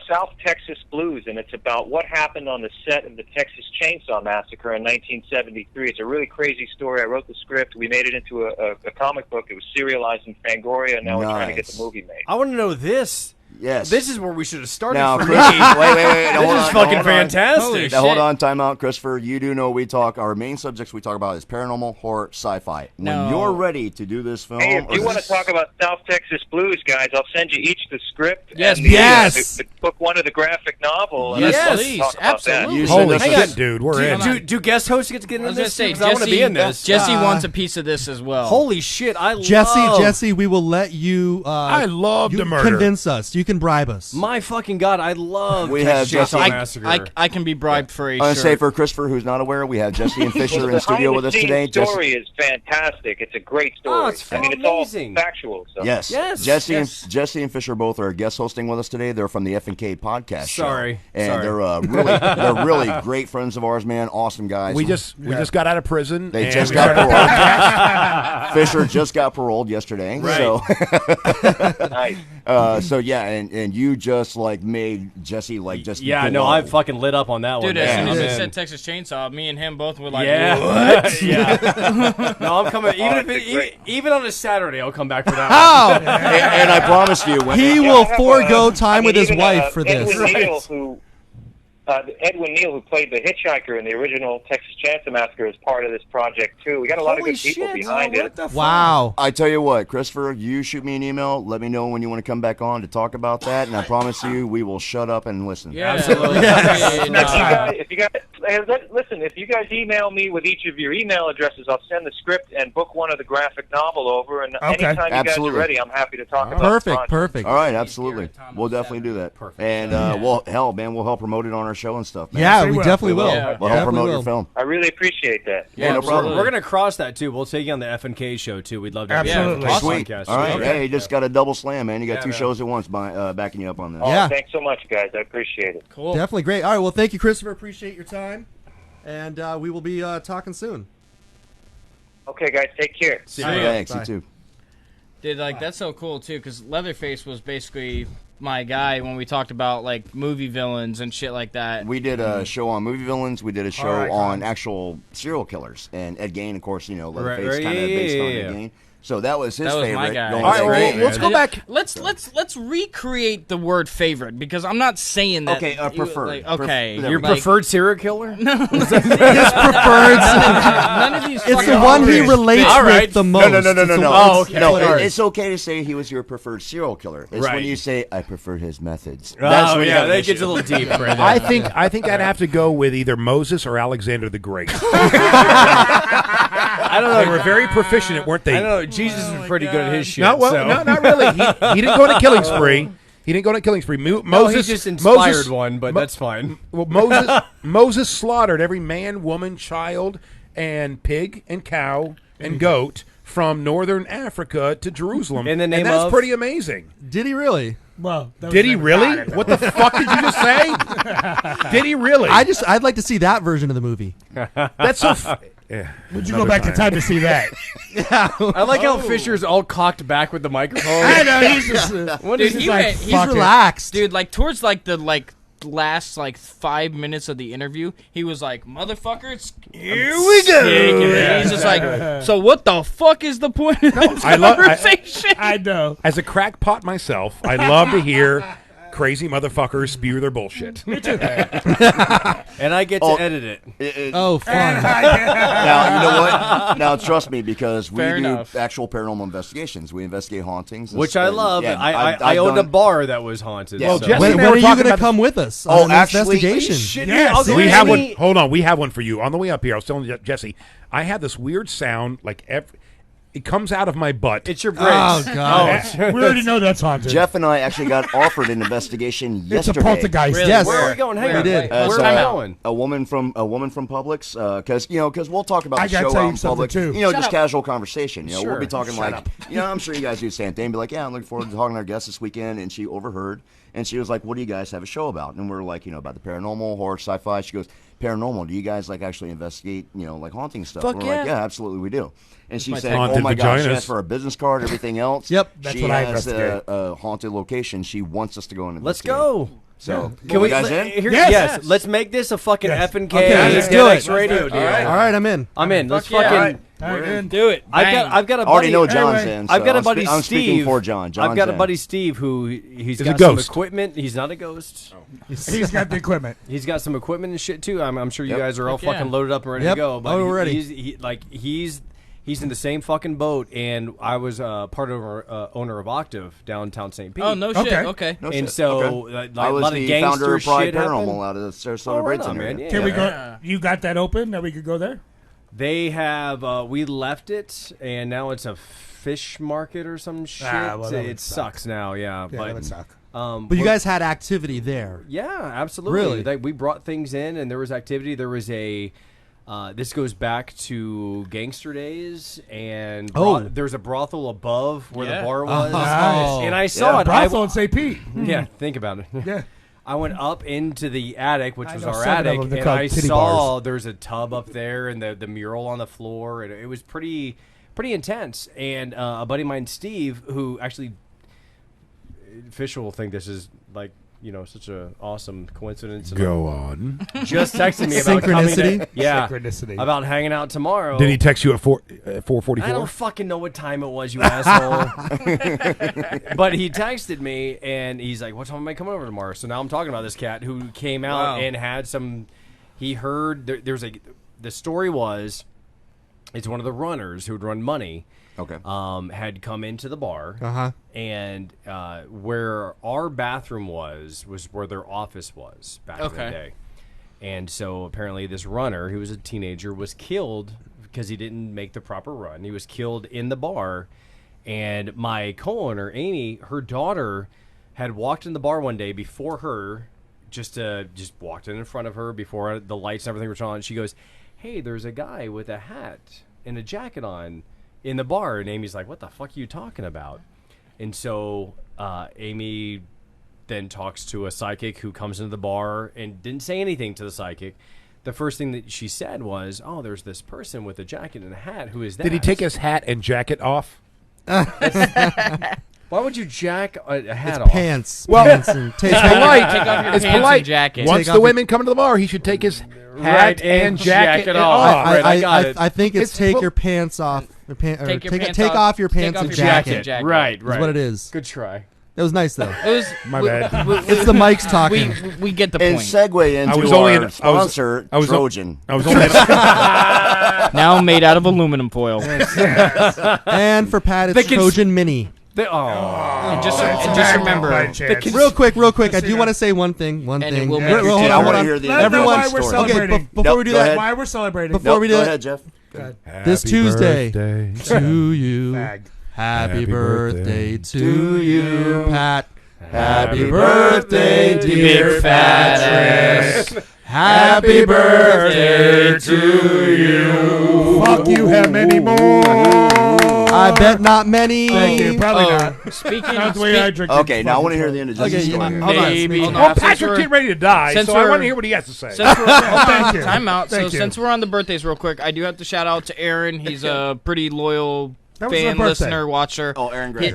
South Texas Blues, and it's about what happened on the set of the Texas Chainsaw Massacre in 1973. It's a really crazy story. I wrote the script. We made it into a comic book. It was serialized in Fangoria, and now we're trying to get the movie made. I want to know this. Yes. This is where we should have started. Now, for Chris, me. wait. This is fucking fantastic. Now, hold on, time out, Christopher. You do know we talk. Our main subjects we talk about is paranormal, horror, sci-fi. When you're ready to do this film, hey, if you want to talk about South Texas Blues, guys, I'll send you each the script. Yes, and the book one of the graphic novel. And please, talk about absolutely. Holy shit, dude, we're in. Do guest hosts get to get into this? Say, I want to be in this. Jesse wants a piece of this as well. Holy shit, Jesse, we will let you. I love to murder. Convince us. You can bribe us. My fucking God, I love We have Chainsaw Jesse. Massacre. I can be bribed for a I'm going to say shirt. for Christopher, who's not aware, we have Jesse and Fisher in studio with us today. The story is fantastic. It's a great story. Oh, it's amazing. It's all factual. So. Yes. Jesse and Fisher both are guest hosting with us today. They're from the FnK Podcast show. And they're really great friends of ours, man. Awesome guys. We just got out of prison. They just got paroled. Fisher just got paroled yesterday. Right. So Nice. So yeah, and you just like made Jesse like just I fucking lit up on that one. Dude, as soon as they said Texas Chainsaw, me and him both were like, what? Yeah. No, I'm coming. Even on a Saturday, I'll come back for that. Oh, and I promise you, he will forego time with his wife for this. Edwin Neal, who played the hitchhiker in the original Texas Chainsaw Massacre, is part of this project too. We got a lot of good people behind it. Wow! I tell you what, Christopher, you shoot me an email. Let me know when you want to come back on to talk about that, and I promise you, we will shut up and listen. Yeah, absolutely. If you guys, listen, if you guys email me with each of your email addresses, I'll send the script and book one of the graphic novel over. And anytime you guys are ready, I'm happy to talk about it. Perfect. All right, absolutely. We'll definitely do that. Perfect. And we'll help promote it on our show and stuff, man. Yeah, we definitely will. We'll help promote your film. I really appreciate that. Yeah, no problem. We're gonna cross that too. We'll take you on the FnK show too. We'd love to have you on the Sweet. podcast. All right. Hey, you just got a double slam, man. You got two shows at once backing you up on this. Oh, thanks so much, guys. I appreciate it. Cool. Definitely great. All right. Well, thank you, Christopher. Appreciate your time. And we will be talking soon. Okay, guys. Take care. See you. Thanks. You too. Dude, that's so cool, too, because Leatherface was basically my guy when we talked about, movie villains and shit like that. We did a show on movie villains. We did a show on actual serial killers. And Ed Gein, of course, Leatherface kind of based on Ed Gein. So that was his favorite. My guy. All right, well, let's go back. Let's recreate the word favorite because I'm not saying that. Okay, preferred. Your preferred serial killer? No, his preferred. None of these. It's the one he relates with the most. No. Oh, okay. No, it's okay to say he was your preferred serial killer. It's when you say I prefer his methods. That's that gets a little deep. Right there. I think I'd have to go with either Moses or Alexander the Great. I don't know. They were very proficient, weren't they? I don't know. Jesus was pretty good at his shit. No, not really. He didn't go on a killing spree. He didn't go on a killing spree. Moses he just inspired one, but that's fine. Well, Moses slaughtered every man, woman, child, and pig and cow and goat from northern Africa to Jerusalem. In the name and that's of? pretty amazing. Did he really? Well, did he really? What the fuck did you just say? Did he really? I'd like to see that version of the movie. That's so. Would you go back in time to see that? I like how Fisher's all cocked back with the microphone. I know he's just. He's relaxed, dude. Towards the last 5 minutes of the interview, he was like, "Motherfuckers, here we go." He's just like, "So what the fuck is the point of this conversation?" I know. As a crackpot myself, I love to hear crazy motherfuckers spew their bullshit. Me too. And I get to edit it. Fun. Now, you know what? Now, trust me, because we Fair do enough. actual paranormal investigations. We investigate hauntings. Which I love. Yeah, I owned a bar that was haunted. Yeah. so. Jesse When and I are were you talking going to about come with us Oh, on an actually- investigation? Yes. we have one. Hold on, we have one for you on the way up here. I was telling Jesse, I had this weird sound it comes out of my butt. It's your brains. Oh, God. We already know that's haunted. Jeff and I actually got offered an investigation It's yesterday. a poltergeist. Really? Yes. Where are we going? Hang on. did. Where So, am I going? A woman from Publix, because we'll talk about I the gotta show tell out you in something, Publix. too. Just casual conversation. We'll be talking Shut I'm sure you guys do the same thing. Be like, yeah, I'm looking forward to talking to our guests this weekend. And she overheard, and she was like, "What do you guys have a show about?" And we're like, about the paranormal, horror, sci-fi. She goes, "Paranormal? Do you guys actually investigate, haunting stuff?" Fuck and we're like, yeah. "Yeah, absolutely, we do." And she said, Haunted "Oh my gosh, she vaginas. asked for a business card, everything else." Yep. That's she what I has investigate. a haunted location. She wants us to go and Let's investigate. go. So, Can we you guys in? Yes. Let's make this a fucking FnK Okay, let's do it. radio deal. All right, I'm in. I'm in. Let's Fuck yeah. fucking Do it. I've got a I already buddy. know John's Anyway, in. So I've got a I'm buddy I'm speaking Steve. for John. John's I've got a in. buddy Steve who he's He's got a some ghost. equipment. He's not a ghost. He's got the equipment. He's got some equipment and shit too. I'm sure you Yep. guys are all Heck yeah. fucking loaded up and ready Yep. to go. But Oh, we're ready. He's in the same fucking boat, and I was part owner of Octave downtown St. Pete. Oh no shit. Okay. Okay. No And shit. so Okay. a I was lot of the gangster founder of Pride shit Paranormal happened. out of the Sarasota Oh, right Bradenton on, man. area. Can we Yeah. go? You got that open that we could go there? They have we left it, and now it's a fish market or some shit. well, that would It suck. sucks now, yeah. Yeah, that would suck. But you we're- guys had activity there. Yeah, absolutely. Really? We brought things in, and there was activity. There was a. This goes back to gangster days, and there's a brothel above where the bar was, Nice. and I saw it. Brothel in St. Pete. Yeah, think about it. Yeah. I went up into the attic, which I was know our 7 of attic, them. They're and called I titty saw bars. there's a tub up there and the mural on the floor, and it was pretty intense. And a buddy of mine, Steve, who actually, Fisher will think this is like, such a awesome coincidence. Go on. Just texted me about coming Synchronicity? Synchronicity. about hanging out tomorrow. Did he text you at 4:44? I don't fucking know what time it was, you asshole. But he texted me, and he's like, "What time am I coming over tomorrow?" So now I'm talking about this cat who came out and had some. He heard the story was, it's one of the runners who would run money. Okay. Had come into the bar, and where our bathroom was where their office was back in the day. And so apparently this runner, who was a teenager, was killed because he didn't make the proper run. He was killed in the bar. And my co-owner, Amy, her daughter had walked in the bar one day before her, just walked in front of her before the lights and everything were on. She goes, hey, there's a guy with a hat and a jacket on in the bar. And Amy's like, what the fuck are you talking about? And so Amy then talks to a psychic who comes into the bar and didn't say anything to the psychic. The first thing that she said was, oh, there's this person with a jacket and a hat. Who is that? Did he take his hat and jacket off? Why would you jack a hat It's off? pants. Well, Pants and it's polite. Take off your It's pants polite. and jacket. Once the women come to the bar, he should take his hat and jacket off. I think it's take your pants off. Take off your pants and jacket. Right. Is what it is. Good try. It was nice though. It was my bad. It's the mics talking. We get the And point. segue into our sponsor, Trojan. I was only now made out of aluminum foil. And for Pat, it's Trojan Mini. And just remember, real quick. I do want to say one thing. We'll make you I want to hear the everyone. story. Before we do that, Why we're celebrating? Before we do Go that, ahead, Jeff. This Tuesday to you. Happy birthday to you, Pat. Happy birthday, dear fat ass. Happy birthday to you. Fuck you, have many more. I bet not many. Thank you. Probably not. Speaking Not the way I drink. Okay, now I want to hear the end of Jesse's story. Well, Patrick's getting ready to die, so I want to hear what he has to say. Thank you. Time out. Thank So you. since we're on the birthdays real quick, I do have to shout out to Aaron. He's a pretty loyal That was her fan, birthday. listener, watcher. Oh, Aaron Greger.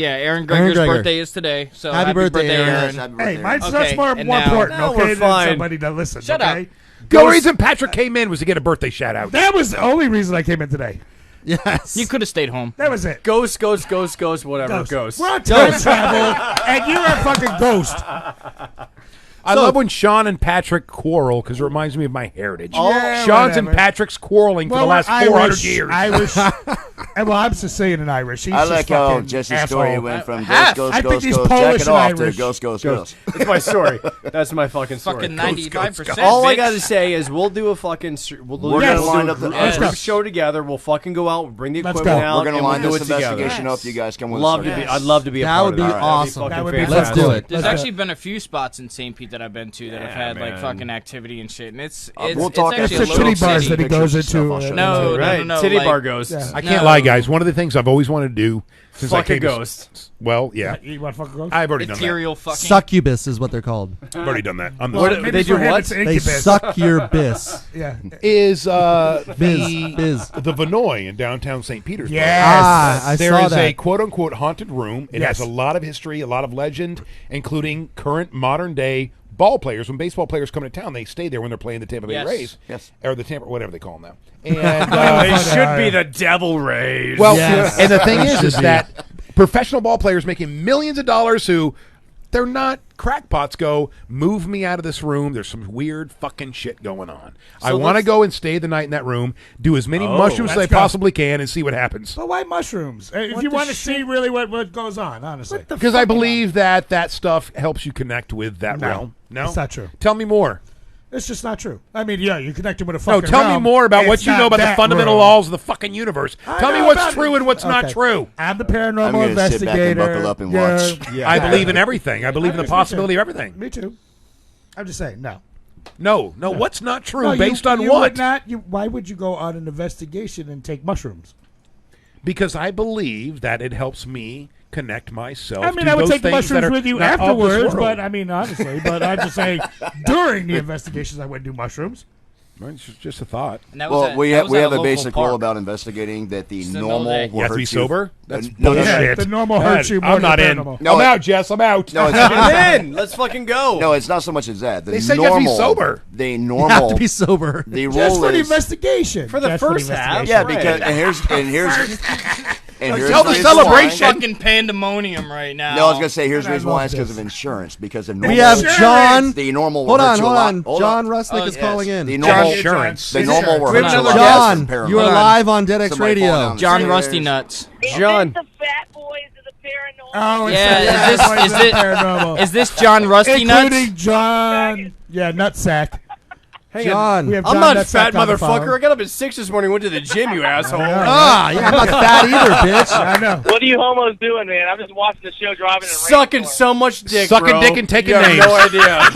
Aaron Greger's Greger. birthday is today. So Happy birthday, Aaron. Yes, happy birthday, Hey, mine's Okay, much more and important, now okay, we're than fine. somebody that listens. Shut okay? up. The only reason Patrick came in was to get a birthday shout out. That was the only reason I came in today. Yes. You could have stayed home. That was it. Ghost, whatever. Ghost. We're on time travel, and you're a fucking ghost. I love when Sean and Patrick quarrel because it reminds me of my heritage. Yeah, Sean's whatever. and Patrick's quarreling for the last 400 years. Irish. Well, I'm Sicilian and Irish. He's I like just how fucking Jesse's asshole. story went from Half. ghost, I think ghost, he's ghost, Polish jack it off and to Irish. ghost. That's my story. That's my fucking story. Fucking 95%. All I bitch. gotta say is we'll do a fucking We're gonna line up Let's go. group show together. We'll fucking go out, bring the Let's equipment go. out, We're gonna and line we'll do this it together. investigation up. You guys come with Love us. to be. I'd love to be a That part would of be that. awesome. That would be Let's do it. There's Let's actually go. been a few spots in St. Pete that I've been to that have had like man. fucking activity and shit, and it's we'll talk actually It's a the little titty bars city. that he goes into. No, Right, no, titty like- bar ghosts. Yeah. I can't No. lie, guys. One of the things I've always wanted to do since I Fuck a came to- ghost. Well, yeah. You want to fuck a ghost? I've already done that. Material fucking. Succubus is what they're called. I've already done that. I'm the Well, What- maybe they for do him what? it's They incubus. suck your bis. Yeah. is Biz. the Vinoy in downtown St. Petersburg. Yes. I There saw is that. a quote-unquote haunted room. It Yes. has a lot of history, a lot of legend, including current modern-day ball players. When baseball players come to town, they stay there when they're playing the Tampa Bay Yes. Rays. Yes. Or the Tampa, whatever they call them now. And, They should be the Devil Rays. well, Yes. and the thing It is should be. that professional ball players making millions of dollars who they're not crackpots go, move me out of this room. There's some weird fucking shit going on. I want to go and stay the night in that room, do as many mushrooms as I let's go. possibly can, and see what happens. But why mushrooms? If you want to see really what goes on, honestly. Because I believe that stuff helps you connect with that No, realm. No, it's not true. Tell me more. It's just not true. I mean, yeah, you connected with a No, fucking tell me realm. more about what It's you know not about the that fundamental realm. laws of the fucking universe. I Tell me know what's about true it. and what's not Okay. true. I'm the I'm paranormal gonna investigator. sit back and buckle up and watch. Yeah. I believe in everything. I believe in the Me possibility too. of everything. Me too. I'm just saying, no. No, what's not true? No, based on you what? Would not, why would you go on an investigation and take mushrooms? Because I believe that it helps me connect myself. I mean, to I would those take the things that mushrooms are with you not of this afterwards, world. but I mean, honestly, but I'm just saying, during the investigations, I wouldn't do mushrooms. Well, it's just a thought. And that was Well, at- we that have was we at have a local basic park. rule about investigating that the Just in the middle of normal the day. will You have to hurt be you. sober? That's no, no, bullshit. The normal hurts you more I'm not than in. the paranormal. No, I'm out, Jess. I'm out. No, it's I'm in. Let's fucking go. no, it's not so much as that. The They say you have to be normal, sober. The You normal. have to be sober. The Just rule for the is investigation. For the Just first half. investigation. yeah, Right. because and here's Tell the reason celebration. why- Fucking pandemonium right now. No, I was gonna say here's the I reason why love it's because this. of insurance. Because of We normal, have John. the normal. Hold will hurt on, you a hold lot. on. Hold John on. Rusnick is Yes. calling in. The normal Insurance. The normal will We have hurt you a another lot. John, less than you are paranormal. live on Dead X Somebody fall Radio. down the John stairs. Rusty Nuts. John. The Fat Boys of the Paranormal. Oh, it's Yeah, the is this paranormal. is this John Rusty Nuts? Including John, Nutsack. Hey, John. We have I'm John not that's fat, on the phone. motherfucker. I got up at 6 this morning, went to the gym, you asshole. I'm not fat either, bitch. I know. What are you homos doing, man? I'm just watching the show driving in a Sucking rainstorm. so much dick, Sucking bro. dick and taking you have names. no idea.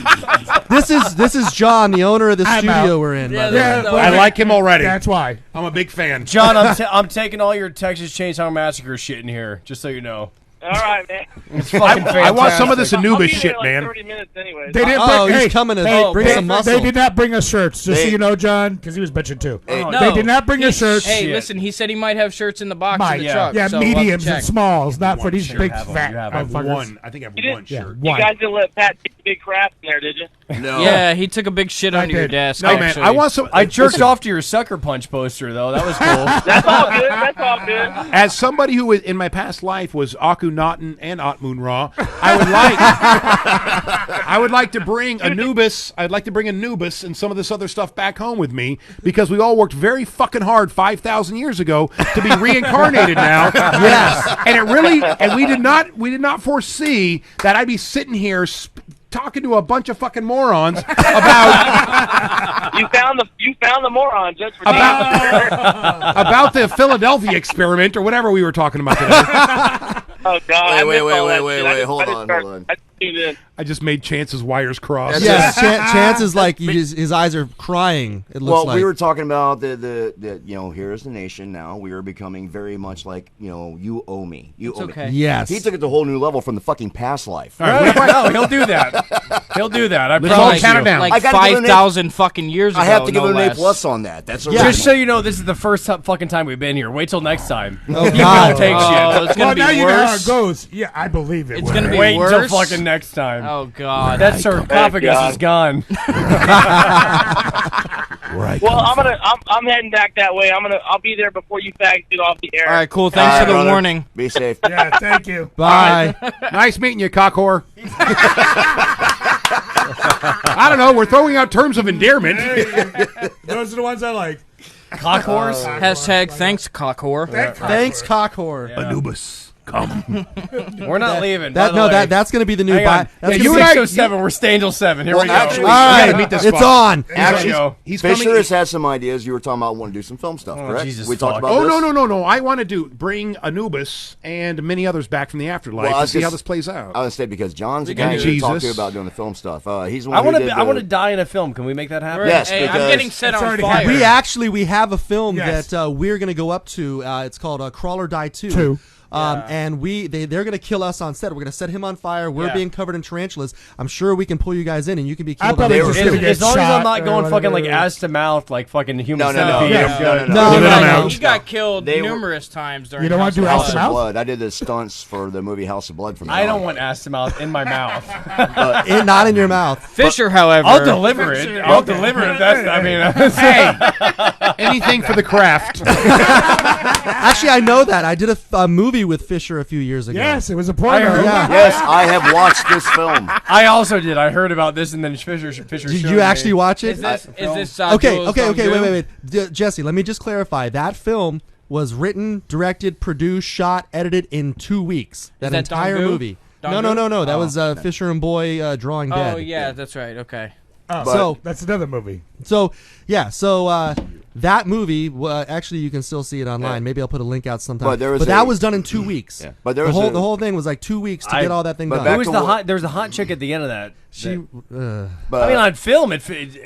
This is John, the owner of the I'm studio out. we're in. Yeah, by the way. that's- I like him already. That's why. I'm a big fan. John, I'm taking all your Texas Chainsaw Massacre shit in here, just so you know. All right, man. It's fucking fantastic. I want some of this I'll Anubis be there shit, in like man. 30 minutes anyways. They didn't bring, he's coming to bring they, some muscle. They did not bring us shirts, just so They- you know, John, because he was bitching too. No. They did not bring us shirts. Hey, Shit. listen, he said he might have shirts in the box Mike, in the truck. yeah, so we'll have to mediums and check. smalls, not for these shirt. big You have 'em, fat you have I have motherfuckers. one. I think I have You one didn't- shirt. You guys didn't let Pat take a big crap in there, did you? No. Yeah, he took a big shit I under your did. desk. No, man. actually. I want some. I jerked listen, off to your Sucker Punch poster, though. That was cool. That's all good. That's all good. As somebody who in my past life was Akhenaten and Atmun Ra, I would like to bring Anubis. I'd like to bring Anubis and some of this other stuff back home with me because we all worked very fucking hard 5,000 years ago to be reincarnated now. Yes. And we did not foresee that I'd be sitting here talking to a bunch of fucking morons about You found the moron just for about the Philadelphia experiment or whatever we were talking about today. Oh God! Wait, I missed all that wait, shit. wait, I hold just on, started- hold on. I just tuned in. I just made Chance's wires cross. Yes, Chance is like his eyes are crying. It looks Well, like. we were talking about the here is the nation now. We are becoming very much like, you owe me. You owe okay. me. Yes. He took it to a whole new level from the fucking past life. Right. No, he'll do that. He'll do that. I Let's promise all count it you. down. Like I gotta give him an 5,000 fucking years ago. I have to give no him an less. A+ on that. That's a Just so you know, this is the first fucking time we've been here. Wait till next time. Oh, You God. will take Oh, shit. it's gonna Well, be now you know how worse. it goes. Yeah, I believe it. It's gonna be Wait worse. until fucking next time. Oh God. That sarcophagus God. is gone. Well, I'm heading back that way. I'll be there before you fags get off the air. All right, cool. Thanks All for right, the brother. warning. Be safe. Yeah, thank you. Bye. Nice meeting you, cock whore. I don't know. We're throwing out terms of endearment. Those are the ones I like. Cock horse. Hashtag thanks, cock whore. Thanks, cock whore. Anubis, come. We're not leaving. by That the way. that's going to be the new. Hang on. That's Yeah, gonna you be- 607. We're staying till 7. Here Well, we go. actually- All We right, gotta meet this it's spot. on. Actually, go. He's Fisher coming. has had some ideas. You were talking about wanting to do some film stuff, correct? Jesus we talked fuck. about Oh this. no! I want to bring Anubis and many others back from the afterlife Well, I to was see how just- this plays out. I would say because John's the can guy do who talked to Jesus. about doing the film stuff. He's the I one want who to. did I want to the- die in a film. Can we make that happen? Yes, Hey, I'm because- getting set It's on already fire. happened. We have a film Yes. that we're going to go up to. It's called Crawl or Die 2. Two. And they're going to kill us on set. We're going to set him on fire. We're Yeah. being covered in tarantulas. I'm sure we can pull you guys in, and you can be I killed. probably on just camera. gonna get As long as I'm shot not or going fucking like whatever. ass to mouth like fucking human No, no, centipede. no. I'm Yeah. good. No. He got killed They were- numerous times during You don't want to do House House House of of Mouth? Blood. I did the stunts for the movie House of Blood from I John. don't want ass to mouth in my mouth. Not in your mouth. Fisher, however, I'll deliver it. I'll deliver it. That's. I mean, Hey, anything for the craft. Actually, I know that. I did a movie with Fisher a few years ago. Yes, it was a porno. Yeah. Yes, I have watched this film. I also did. I heard about this, and then Fisher. Did showed you actually me. watch it? Is this Okay, Jules okay, Dongdu? wait. Jesse, let me just clarify. That film was written, directed, produced, shot, edited in 2 weeks. That that entire Dongdu? movie. No. Dongdu? That was Fisher and Boy Drawing Dead. Oh yeah, that's right. Okay. Oh, So- that's another movie. So that movie, actually, you can still see it online. Yeah. Maybe I'll put a link out sometime. But there was that a- was done in 2 weeks. Yeah. But there the was the whole thing was like 2 weeks to get all that thing but done. back Who was to the what- hot? There was a hot chick at the end of that. She, But, I mean, on film, it.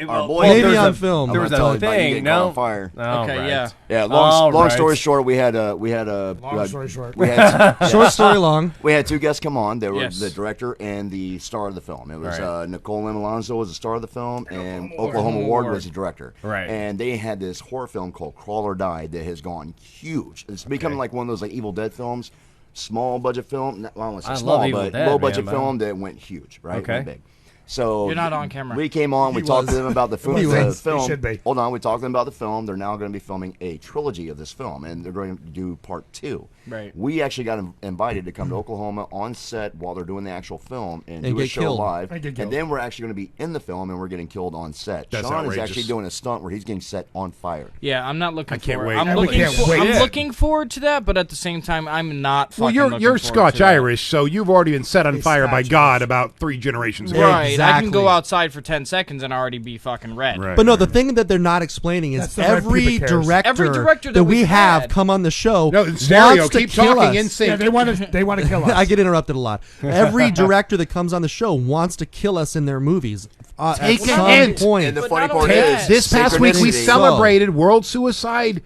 Our boy- Maybe there was on a- film. There was I'm gonna a tell you about you thing. getting caught No. on fire. Oh, Okay, right. yeah. Yeah, All long right. story short, we had a Long story short. we had short story long. we had two guests come on. They were Yes. the director and the star of the film. It was Right. Nicole M. Alonso was the star of the film, and Oklahoma Ward was the director. Right. And they had this horror film called Crawl or Die that has gone huge. It's becoming like one of those like Evil Dead films, small budget film. Well, I won't say I small, love Evil but Dead, low budget man, film that went huge. Right. Okay. Went big. So You're not on camera. We came on. We He talked was. to them about the film. He The was. film. He should be. Hold on. We talked to them about the film. They're now going to be filming a trilogy of this film, and they're going to do part 2. Right. We actually got invited to come to Oklahoma on set while they're doing the actual film and do a get show killed. live. And get And killed. then we're actually going to be in the film and we're getting killed on set. That's Sean is outrageous. actually doing a stunt where he's getting set on fire. Yeah, I'm not looking. I can't forward. wait. I'm We looking. can't wait. I'm looking forward to that, but at the same time, I'm not. Well, fucking you're looking forward Scotch to that. Irish, so you've already been set on fire by Scotch God about 3 generations ago. Right. I Exactly. can go outside for 10 seconds and already be fucking red. Right. But no, the thing that they're not explaining is That's the red every pubic hairs. director, Every director that that we we've have had. come on the show No, in stereo, wants to keep kill talking us. in sync. Yeah, they want to kill us. I get interrupted a lot. Every director that comes on the show wants to kill us in their movies. Take at a some hint. point. And the But funny not part only is, that. This past week we synchronicity. celebrated World Suicide.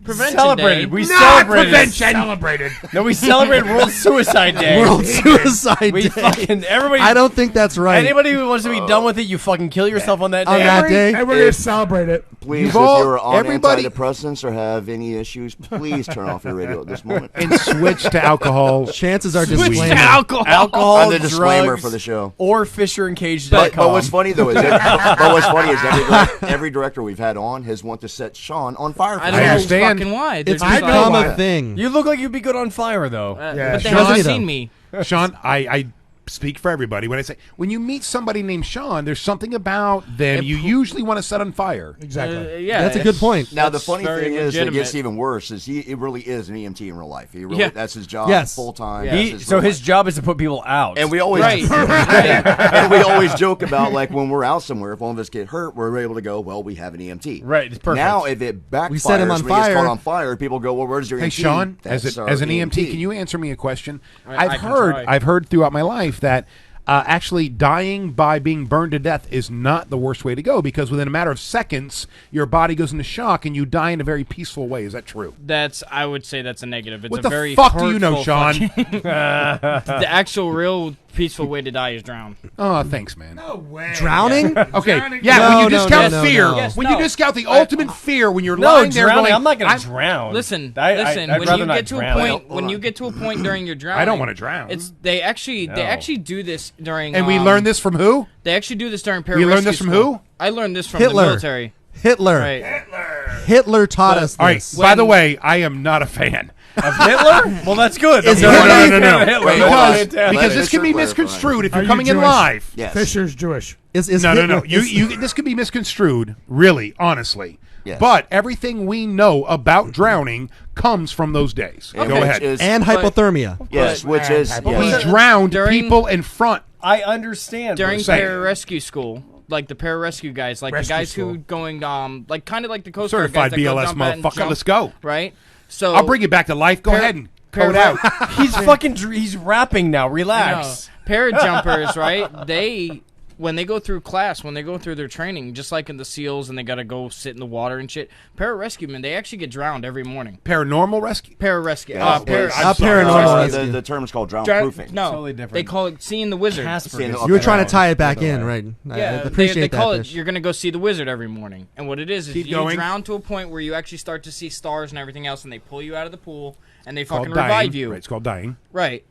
Prevention Celebrated. Day. We Not celebrated. prevention. Celebrated. No, we celebrated World Suicide Day. World Suicide We Day. fucking everybody. I don't think that's right. Anybody who wants to be done with it, you fucking kill yourself on that On day. that day? And we're going to celebrate it. Please, if all- you're on everybody- antidepressants or have any issues, please turn off your radio at this moment. And switch to alcohol. Chances are Switch to disclaimer. alcohol. I'm the disclaimer drugs, for the show. Or Fisher and Kage. But what's funny though is every director we've had on has wanted to set Sean on fire. I For don't us. know understand. fucking why. They're It's just become like, a thing. You look like you'd be good on fire, though. Yeah, but they Sean- haven't Doesn't he, seen though? me. Sean, I speak for everybody when I say when you meet somebody named Sean, there's something about them you usually want to set on fire. Exactly. Yeah, That's a good point. Now the That's funny very thing is, that legitimate. gets even worse. Is he really is an EMT in real life? He really Yeah. that's his job, Yes. full time. Yeah. So his job is to put people out. And we always Right. and we always joke about like when we're out somewhere, if one of us get hurt, we're able to go, well, we have an EMT. Right, it's perfect. Now if it backfires, We set him on when he gets fire. caught on fire, people go, well, where's your Hey EMT? Sean, That's as our an EMT, can you answer me a question? I can try. I've heard throughout my life that actually dying by being burned to death is not the worst way to go because within a matter of seconds your body goes into shock and you die in a very peaceful way. Is that true? I would say that's a negative. It's What a the very fuck do you know, hurtful Sean? fucking- The actual real peaceful way to die is drown. Oh, thanks, man. No way. Drowning? Okay, Drowning. yeah. No, when you no, discount no, fear, no. Yes, when no. you discount the ultimate fear, when you're no, lying there drowning. going, I'm not going to drown. Listen. I'd When rather you not get to drown. a point, when you get to a point during your drowning, I don't want to drown. They actually do this during. And we learned this from who? They actually do this during pararescue. We learned this from school. who? I learned this from Hitler. the military. Hitler. Right. Hitler taught us All right. this. By the way, I am not a fan. Of Hitler? Well, that's good. Is No. Hitler. Because this can be misconstrued if Are you're you coming in Jewish? live. Yes. Fisher's Jewish. Is No. Hitler- You this could be misconstrued, really, honestly. Yes. But everything we know about drowning comes from those days. And Go which ahead. is- and hypothermia. yes, which is He yes. drowned During- people in front. I understand. During Say. pararescue school, like the pararescue guys, like Rescue the guys school. who going like kind of like the Coast Guard Certified guys that go BLS jump out and motherfucker. jump, Let's go. Right. So I'll bring you back to life. Go Par- ahead and par- code out. He's fucking. He's rapping now. Relax. Parajumpers, right? When they go through class, when they go through their training, just like in the SEALs, and they got to go sit in the water and shit. Pararescue men, they actually get drowned every morning. Paranormal rescue. Pararescue. Yeah, paranormal. The term is called drown Dra- proofing. No, Totally different. they call it seeing the wizard. Seeing the- You were okay. trying to tie it back in, right? I Yeah, appreciate they that. call it. Fish. You're gonna go see the wizard every morning, and what it is Keep you going. drown to a point where you actually start to see stars and everything else, and they pull you out of the pool and they Called fucking dying. revive you. Right, it's called dying. Right.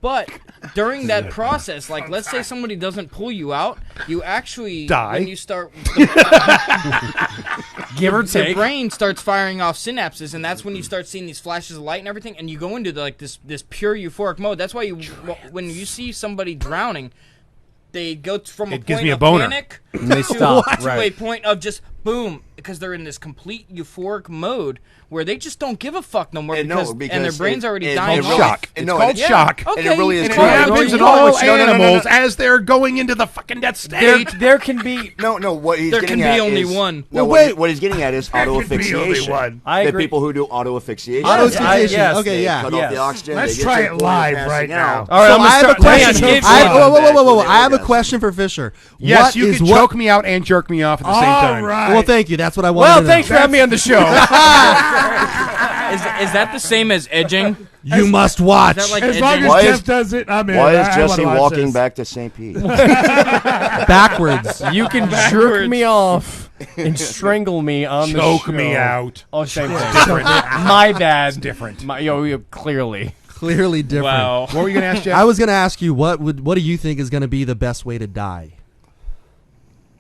But during that process, like let's say somebody doesn't pull you out, you actually Die. when you start Give or your take. brain starts firing off synapses, and that's when you start seeing these flashes of light and everything, and you go into this pure euphoric mode. That's why when you see somebody drowning, they go from a It gives point me a of boner. panic And they to stop, a right. point of just boom, because they're in this complete euphoric mode where they just don't give a fuck no more And because their brain's already dying. It's off. shock. It's called shock. Okay, And it really is And it true. happens in No, all which- no, no, no, no, animals no. as they're going into the fucking death state. There can be. No, what he's There getting can be at only is, one. No, Well, what he's getting at is auto could be only asphyxiation. one. I The agree. people who do auto asphyxiation. Auto Yes, asphyxiation. yes. Okay, yeah. Cut Yes. off the oxygen. Let's they get try to the it point of live passing right out. now. All right, So I'm I gonna have a start. question. Hang on, Whoa. Orgasm. I have a question for Fisher. Yes, What you is can what? choke me out and jerk me off at the same All time. right. Well, thank you. That's what I wanted Well, to thanks for know. having me on the show. Is that the same as edging? You must watch. Is that like As long edging? as Why Jeff is- does it, I'm in. Why is I wanna Jesse watch walking this. back to St. Pete? Backwards. You can jerk me off and strangle me on the show. Choke me out. Oh, same thing. Different. My bad. Different. Clearly. Clearly different. Wow. What were you going to ask, Jeff? I was going to ask you what do you think is going to be the best way to die?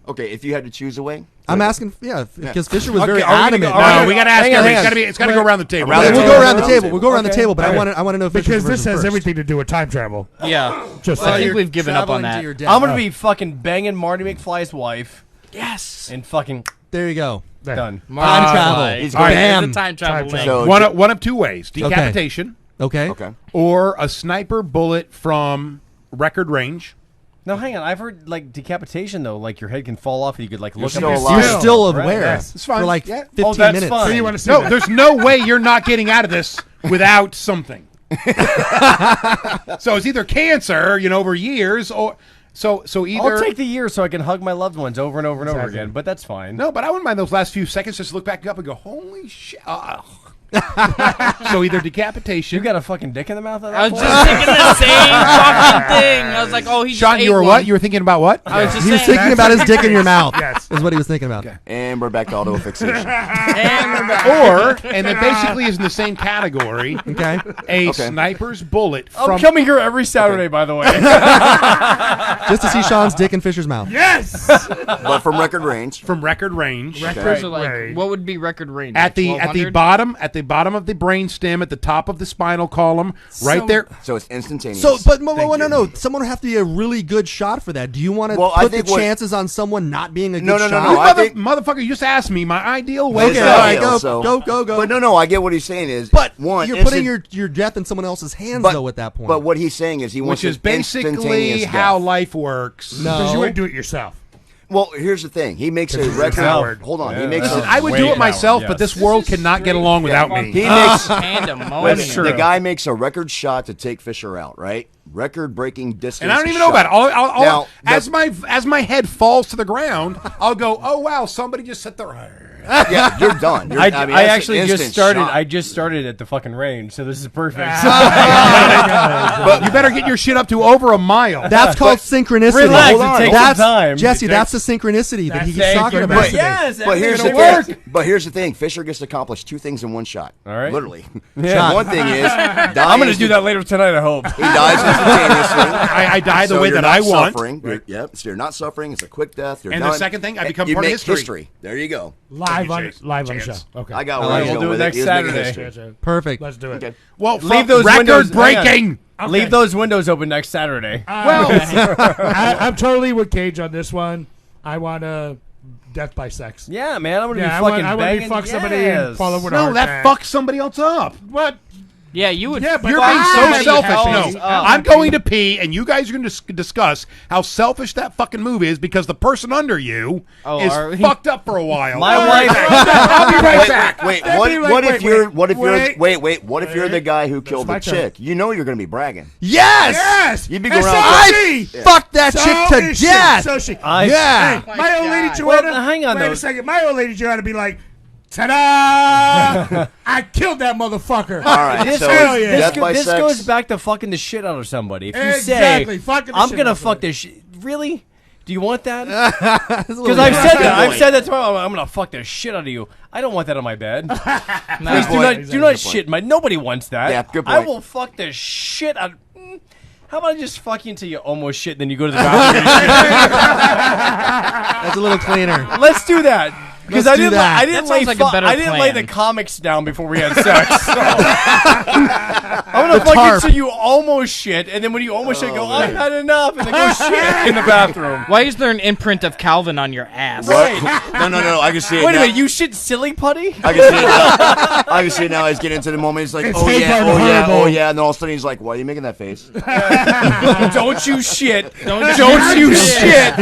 Okay, if you had to choose a way. I'm asking, because Fisher was very Okay, adamant. No, we got to ask everybody. It's got to go around the table. We'll go around the table. We'll go around the table, but I want to know Fisher's because this version has first. everything to do with time travel. Yeah, just I think we've given up on that. I'm gonna be fucking banging Marty McFly's wife. Yes, and fucking there you go. Done. Time travel. He's bam. time travel. So one of two ways: decapitation, okay, or a sniper bullet from record range. No, hang on. I've heard like decapitation though. Like your head can fall off, and you could like look up. You're still aware. Yes. It's fine. For like 15 that's minutes. fine. So you want to see No, that? there's no way you're not getting out of this without something. So it's either cancer, over years, or so either. I'll take the years so I can hug my loved ones over and over and over again. But that's fine. No, but I wouldn't mind those last few seconds just to look back up and go, holy shit. So either decapitation. You got a fucking dick in the mouth. I was just thinking the same fucking thing. I was like, oh, he Sean, just you were ate what? one. You were thinking about what? I was just He was saying. thinking about his dick in your mouth. Yes. Is what he was thinking about. And we're back to auto-fixation. And then basically is in the same category. Okay. A sniper's bullet from. I'm coming here every Saturday, by the way. Just to see Sean's dick in Fisher's mouth. Yes. But from record range. From record range. So like, what would be record range? At the 1200? bottom of the brain stem, at the top of the spinal column, right there. So it's instantaneous. So, but no. Someone would have to be a really good shot for that. Do you want to put the chances on someone not being a good shot? No. Motherfucker, you just asked me my ideal way. Okay, all right, go. But no, I get what he's saying is. But one, you're putting your death in someone else's hands, though, at that point. But what he's saying is he wants which is basically how life works. No, because you wouldn't do it yourself. Well, here's the thing. He makes a record. Hold on. He makes. I would do it myself, but this world cannot get along without me. He makes. The guy makes a record shot to take Fisher out. Right. Record-breaking distance. And I don't even know about it. Now, as my head falls to the ground, I'll go, oh wow, somebody just set their. Yeah, you're done. I actually just started. Shot. I just started at the fucking range, so this is perfect. But you better get your shit up to over a mile. That's called synchronicity. Relax, Hold on. it takes some time. Jesse, that's the synchronicity that he's talking about. But, yes, but here's the work. thing. But here's the thing. Fisher gets to accomplish two things in one shot. All right, literally. Yeah. One thing is, I'm going to do that later tonight. I hope he dies instantaneously. I die the way that I want. Right. Yep. So you're not suffering. It's a quick death. You're and done. the second thing, I become you part of make history. There you go. Live on the show. Okay. I got one. We'll do it next Saturday. Perfect. Let's do it. Okay. Well, leave those record windows breaking. Okay. Leave those windows open next Saturday. I'm totally with Cage on this one. I want to death by sex. Yeah, man. I'm going to be I fucking want banging. to fuck somebody and fall over. No, that fucks somebody else up. What? Yeah, you would. Yeah, but you're being so selfish. No, I'm I'm going to pee, and you guys are going to discuss how selfish that fucking move is because the person under you is fucked up for a while. My wife. I'll be right back. Wait, what if you're the guy who killed the chick? You know you're going to be bragging. Yes. You'd be going around. I fucked that chick to death. So she. Yeah. My old lady Joanna. Well, hang on, wait a second. My old lady Joanna be like, ta-da! I killed that motherfucker. All right, this goes back to fucking the shit out of somebody. If you Exactly, say, fucking the I'm shit going to out of fuck this shit. Really? Do you want that? Because I've said that. I've said that to my mom. I'm going to fuck the shit out of you. I don't want that on my bed. Please do not shit my... Nobody wants that. Yeah, good point. I will fuck the shit out... How about I just fuck you until you almost shit, then you go to the bathroom? That's a little cleaner. Let's do that. Because I didn't lay the comics down before we had sex. So. I'm gonna fuck you till you almost shit, and then when you almost shit, go, I've had enough, and then go shit in the bathroom. Why is there an imprint of Calvin on your ass? Right. No. I can see it. Wait a minute, you shit silly putty? I can see it now. I can see it now. He's getting into the moment. He's like, oh yeah. And then all of a sudden he's like, why are you making that face? Don't you shit. Don't you shit.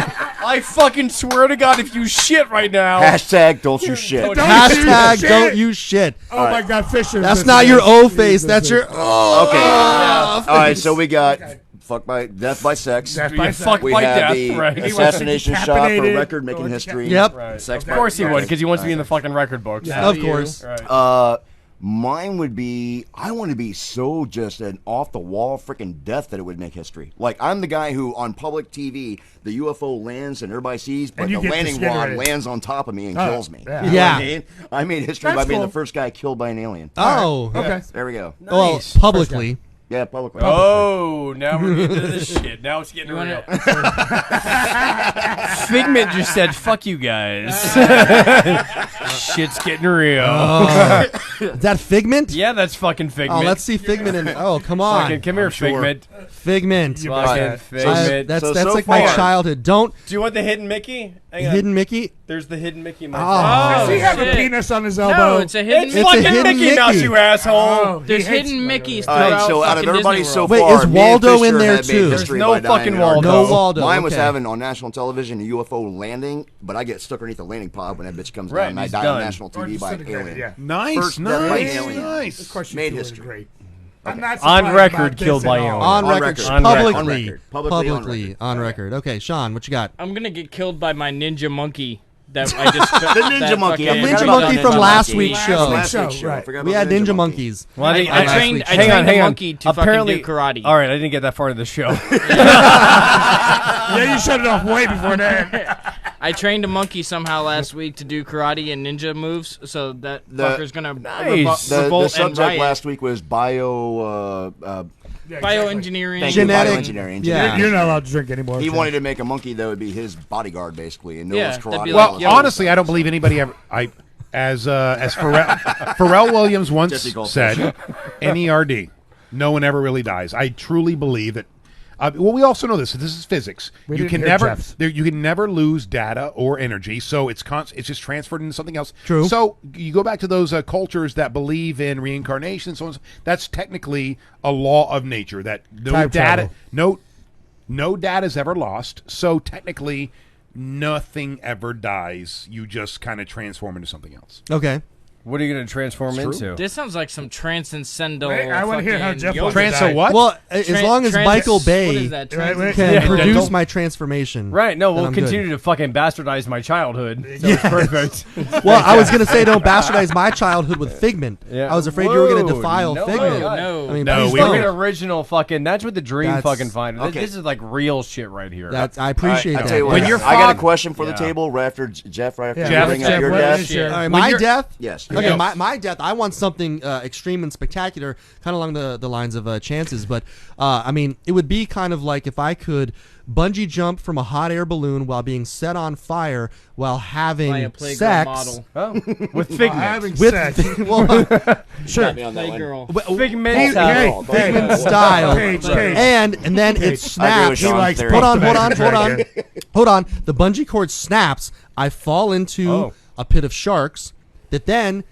I fucking swear to God, if you shit right now. Hashtag don't you shit. Hashtag don't you shit. Oh my God, Fisher. That's not your O face. That's your O. Okay. All right, so we got death by sex. We have the assassination shot for record making history. Yep. Right. Of course he would, because he wants to be in the fucking record books. Yeah, of course. Right. Mine would be, I want to be so just an off-the-wall freaking death that it would make history. Like, I'm the guy who, on public TV, the UFO lands and everybody sees, but the landing rod lands on top of me and kills me. Yeah. You know what I mean? I made history by being the first guy killed by an alien. Oh. Okay. There we go. Well, publicly. Yeah, publicly. Oh, now we're getting into this shit. Now it's getting real. Figment just said, "Fuck you guys." Shit's getting real. Is that Figment? Yeah, that's fucking Figment. Oh, let's see Figment. Come on. Fucking, come here, Figment. Figment. Fucking Figment. That's like my childhood. Do you want the hidden Mickey? Hidden Mickey? There's the hidden Mickey. Does he have a penis on his elbow? No, it's a hidden It's fucking Mickey Mouse, you asshole. Oh, There's hidden Mickeys All right, throughout so out of fucking everybody Disney so World. far, Wait, is me and Waldo Fisher in there have made too? history There's no by dying fucking in our Waldo. house. No Waldo, Mine was okay. having on national television a UFO landing, but I get stuck underneath the landing pod when that bitch comes Right, down, and I he's die done. on national TV by an disintegrated, alien. yeah. Nice, First death by nice, alien. nice. Of course, Made you history. Great. I'm not On surprised record, about this killed by at all. alien. On On record. record. On Publicly. record. Publicly on record. On record. Okay, Sean, what you got? I'm gonna get killed by my ninja monkey. That I just The Ninja Monkey. The I Ninja forgot about Monkey that from Ninja last Monkey. week's show. Last week's show. Right. I forgot We about had the Ninja Monkeys. Well, I trained hang on. the monkey to Apparently, fucking do karate. All right, I didn't get that far into the show. Yeah, you shut it off way before that. I trained a monkey somehow last week to do karate and ninja moves, so that fucker's gonna Nice. The revolt and subject riot. last week was Bioengineering. Thank you, Genetic- bioengineering. yeah. You're not allowed to drink anymore. He wanted to make a monkey that would be his bodyguard, basically, and know Yeah, his that'd karate. be Well, like, honestly, I don't believe anybody ever. As Pharrell Williams once Jesse Goldfish. said, NERD, no one ever really dies. I truly believe that. Well, we also know this. This is physics. We You didn't can hear never Jeff's. you can never lose data or energy. So it's just transferred into something else. True. So you go back to those cultures that believe in reincarnation and so on. That's technically a law of nature that no Time data travel. no data is ever lost. So technically, nothing ever dies. You just kind of transform into something else. Okay. What are you going to transform It's true. into? This sounds like some transcendental. Wait, I wanna hear how fucking Jeff yoga. wants to die. what? Well, as long as Michael Bay What is that? Right, wait. can Yeah. produce Dental? my transformation. Right, no, then we'll I'm continue good. to fucking bastardize my childhood. So it's perfect. Well, I was going to say don't bastardize my childhood with Figment. Yeah. I was afraid you were going to Whoa, defile no, Figment. no. I mean, No, please we It's don't. like an original fucking. That's what the dream That's- fucking find. okay. This is like real shit right here. I appreciate I that. tell you what, When you're I got a fog- question for the Yeah. table right after Jeff. Right after Yeah, you Jeff, bring up Jeff, your what death. is your- All right, When my you're- death? Yes. Okay, Yes. my death, I want something extreme and spectacular, kind of along the lines of chances. But, I mean, it would be kind of like if I could bungee jump from a hot air balloon while being set on fire while By a having Playgirl sex. model. Oh, with Figment. Having With, sex. well, Sure. Me on that one. Playgirl. Figment. Hey, style. Figment style. Page. And then it I agree snaps. with Sean. He likes Theory. Hold on. Dragon. Hold on. The bungee cord snaps. I fall into a pit of sharks that then,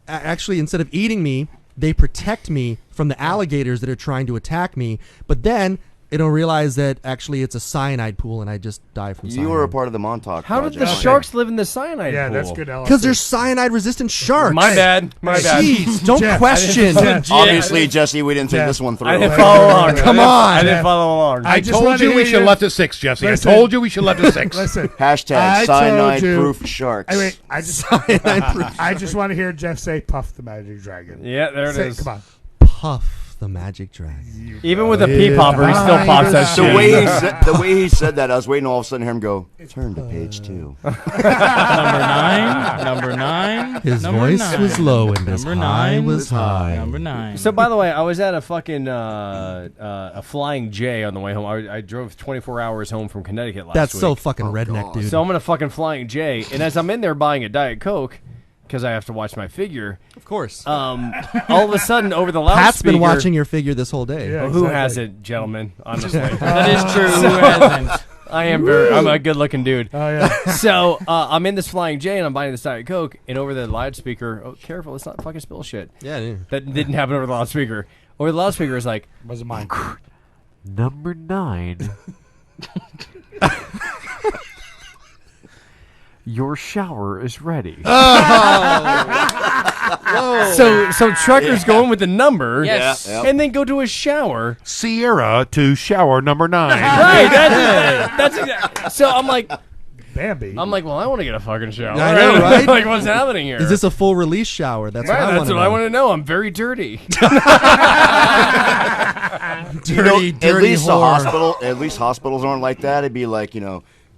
actually, instead of eating me, they protect me from the alligators that are trying to attack me. But then they don't realize that actually it's a cyanide pool and I just die from cyanide. You were a part of the Montauk. How did the Project. sharks live in the cyanide Yeah, pool? that's good. LSD. Because they're cyanide-resistant sharks. My bad. My bad. Jeez, don't Jeff, question. Obviously, Jesse, we didn't think this one through. I didn't follow along. Come on. I didn't follow along. I just told wanted you to we hear should you- left at 6, Jesse. Listen. I told you we should left at 6. Listen. Hashtag I told cyanide-proof sharks. Wait, I just want to hear Jeff say "Puff the Magic Dragon." Yeah, there it Say, is. Come on. Puff the magic dragon. Even with a pea popper, he still pops that The shit. way he said that, I was waiting all of a sudden to hear him go, turn to page 2. Number 9. His number voice 9. was low and his Number high 9 was high. Number 9. So, by the way, I was at a fucking a Flying J on the way home. I drove 24 hours home from Connecticut last That's week. so fucking redneck, dude. So I'm in a fucking Flying J, and as I'm in there buying a Diet Coke, because I have to watch my figure. Of course. All of a sudden, over the loudspeaker... Pat's been watching your figure this whole day. Yeah, Well, who exactly. hasn't, gentlemen? Honestly. That is true. Who hasn't? I'm a good-looking dude. Oh yeah. So I'm in this Flying J, and I'm buying this Diet Coke, and over the loudspeaker... Oh, careful, let's not fucking spill shit. Yeah, dude. That didn't happen over the loudspeaker. Over the loudspeaker is like... Wasn't mine. Number 9. Your shower is ready. So truckers go in with the number, Yes. Yeah. and then go to a shower. Sierra to shower number 9. Right, that's exactly. So I'm like, Bambi. well, I want to get a fucking shower. I know, right? Like, what's happening here? Is this a full release shower? That's Right, what I that's want to what know. I want to know. I'm very dirty. Dirty, dirty at least whore. At least hospitals aren't like that. It'd be like,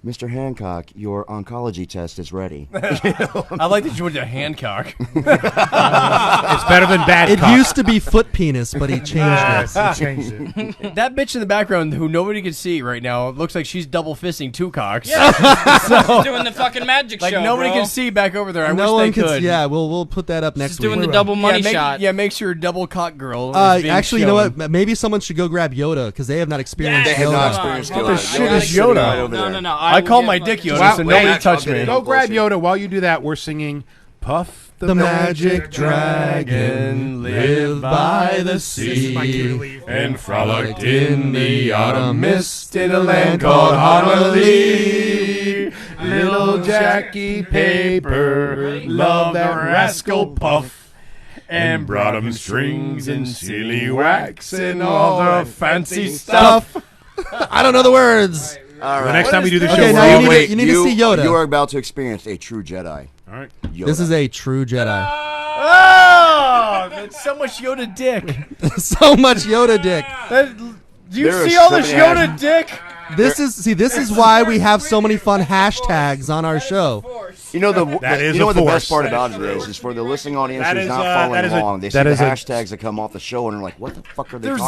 Mr. Hancock, your oncology test is ready. I like that you went to Hancock. It's better than bad. It used to be foot penis, but he changed it. He changed it. That bitch in the background, who nobody can see right now, looks like she's double fisting two cocks. Yeah, she's doing the fucking magic like show. nobody bro. can see back over there. I No wish one they could. Yeah, we'll put that up next She's week. doing the double money shot. Yeah, make sure double cock girl. is being Actually, you shown. know what? Maybe someone should go grab Yoda because they have not experienced They have Yoda. not experienced What the Yoda. shit is Yoda? No. I call my dick Yoda, so nobody touch me. Go grab Yoda. While you do that, we're singing Puff The magic dragon lived by the sea and frolicked in the autumn mist in a land called Honolulu. Little Jackie Paper loved that rascal Puff and brought him strings and silly wax and all the fancy stuff. I don't know the words. All right. The next time we do the show, Okay, now you need to see Yoda. You are about to experience a true Jedi. All right. Yoda. This is a true Jedi. Oh, that's so much Yoda dick. So much Yoda dick. Do you There see are all so this many Yoda dick? This is why we have so many fun hashtags on our show. You know what the force. best part about it is for the listening audience That who's is, not that following is a- along. They see that the is a- hashtags that come off the show and are like, "What the fuck are they talking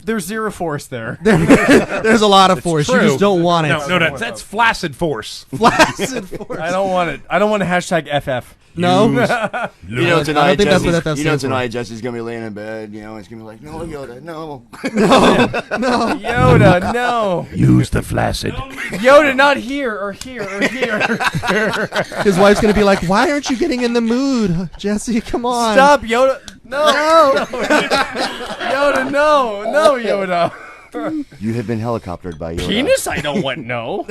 There's zero force there. There's a lot of force. You true. just don't want it. No, that's flaccid force. Flaccid force. I don't want it. I don't want to hashtag FF. No. about?" You know I tonight, think that's what Jesse's, that you know stands for. tonight Jesse's gonna be laying in bed. You know, he's gonna be like, "No, Yoda, no." No. Yoda, no. Use the flaccid. Yoda, not here or here or here. His wife's gonna be like, "Why aren't you getting in the mood, Jesse? Come on." Stop, Yoda. No. Yoda, no. No, Yoda. You have been helicoptered by Yoda. Penis? I don't want no.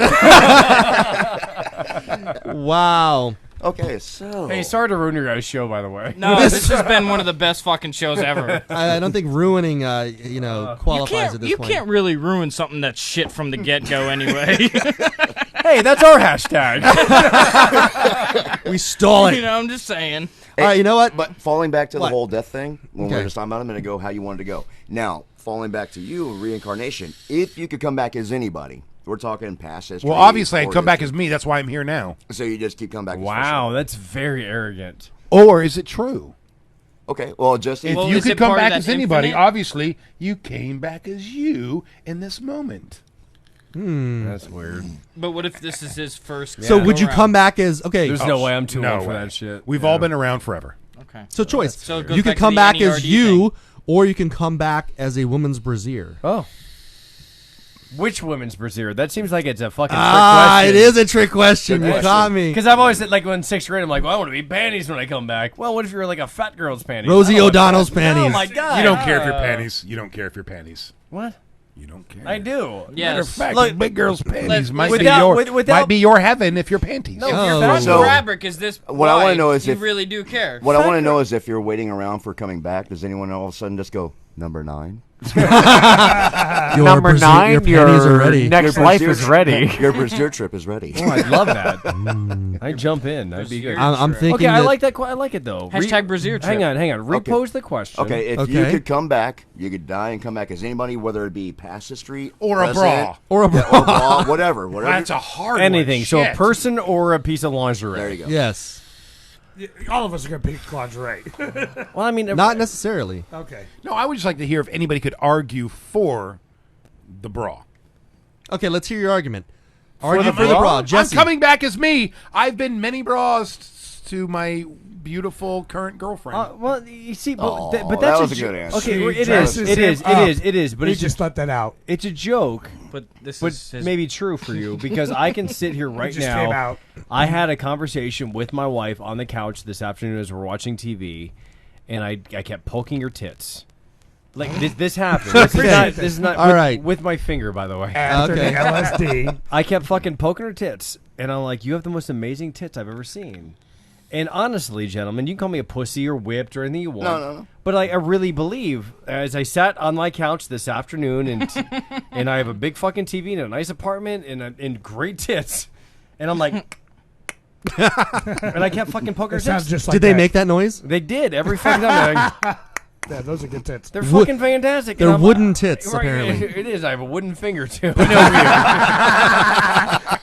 Wow. Okay, so Hey, sorry to ruin your guys' show, by the way. No, this has been one of the best fucking shows ever. I don't think ruining, qualifies at this You point. can't really ruin something that's shit from the get-go anyway. Hey, that's our hashtag. We stole it. You know, I'm just saying. All right, you know what? But falling back to What? the whole death thing, when we Okay. were just talking about a minute ago, how you wanted to go. Now, falling back to you, reincarnation. If you could come back as anybody, we're talking past history. Well, obviously, I'd or come back history. as me. That's why I'm here now. So you just keep coming back. Wow, that's very arrogant. Or is it true? Okay, well, just If Well, you is could it come part of back that as anybody, infinite? obviously, you came back as you in this moment. That's weird. But what if this is his first? So would you go-round? come back as okay? There's no way I'm too No old for way. that shit. We've all been around forever. Okay. So choice. So it goes You back could to come the back as NERD you, or you can come back as a woman's brassiere. Oh. Which women's brassiere? That seems like it's a fucking trick Ah, question. it is a trick question. You caught me. Because I've always said, like, when 6th grade, I'm like, well, I want to be panties when I come back. Well, what if you're like a fat girl's panties? Rosie I don't want O'Donnell's that. panties. Oh, my God. You don't care if you're panties. You don't care if you're panties. What? You don't care. I do. Matter of Yes. fact, Look, big girls' panties might, without- be without- might be your heaven if you're panties. No, if Oh. you're buying So- fabric, is this What I wanna know is you if- really do care? What I want to know is if you're waiting around for coming back, does anyone all of a sudden just go, number 9? Number 9, your panties are ready. your next Your life brassiere- is ready. Your brassiere trip is ready. Oh, I'd love that. I'd jump in. That'd be good. I'm thinking. Okay, I that- like that. I like it though. Hashtag brassiere trip. Hang on. Okay. Repose the question. Okay, if you Okay. could come back, you could die and come back as anybody, whether it be past history Or a present, bra. Or a yeah, or a bra, whatever. That's a hard Anything. one. So a Shit. person or a piece of lingerie. There you go. Yes. All of us are gonna pick lingerie. Well, I mean, Not necessarily. Okay. No, I would just like to hear if anybody could argue for the bra. Okay, let's hear your argument. Argue the for the bra? bra, I'm Jesse. coming back as me. I've been many bras to my beautiful current girlfriend. well, you see, but, Oh, but that that's was a a good answer. Okay, She well, it dresses is. It him is. up. It is. But He it's just let that out. It's a joke. But this But is his maybe true for you because I can sit here right just now. came out. I had a conversation with my wife on the couch this afternoon as we're watching TV, and I kept poking her tits. Like this happened. This is not All with, right. with my finger, by the way. After Okay. the LSD. I kept fucking poking her tits, and I'm like, "You have the most amazing tits I've ever seen." And honestly, gentlemen, you can call me a pussy or whipped or anything you want. No. But I really believe, as I sat on my couch this afternoon, and and I have a big fucking TV and a nice apartment and great tits, and I'm like, and I kept fucking poking her It sounds tits. just like Did they that. make that noise? They did every fucking time. Yeah, those are good tits. They're fucking fantastic. They're And I'm wooden like, tits, right, apparently. It is. I have a wooden finger too.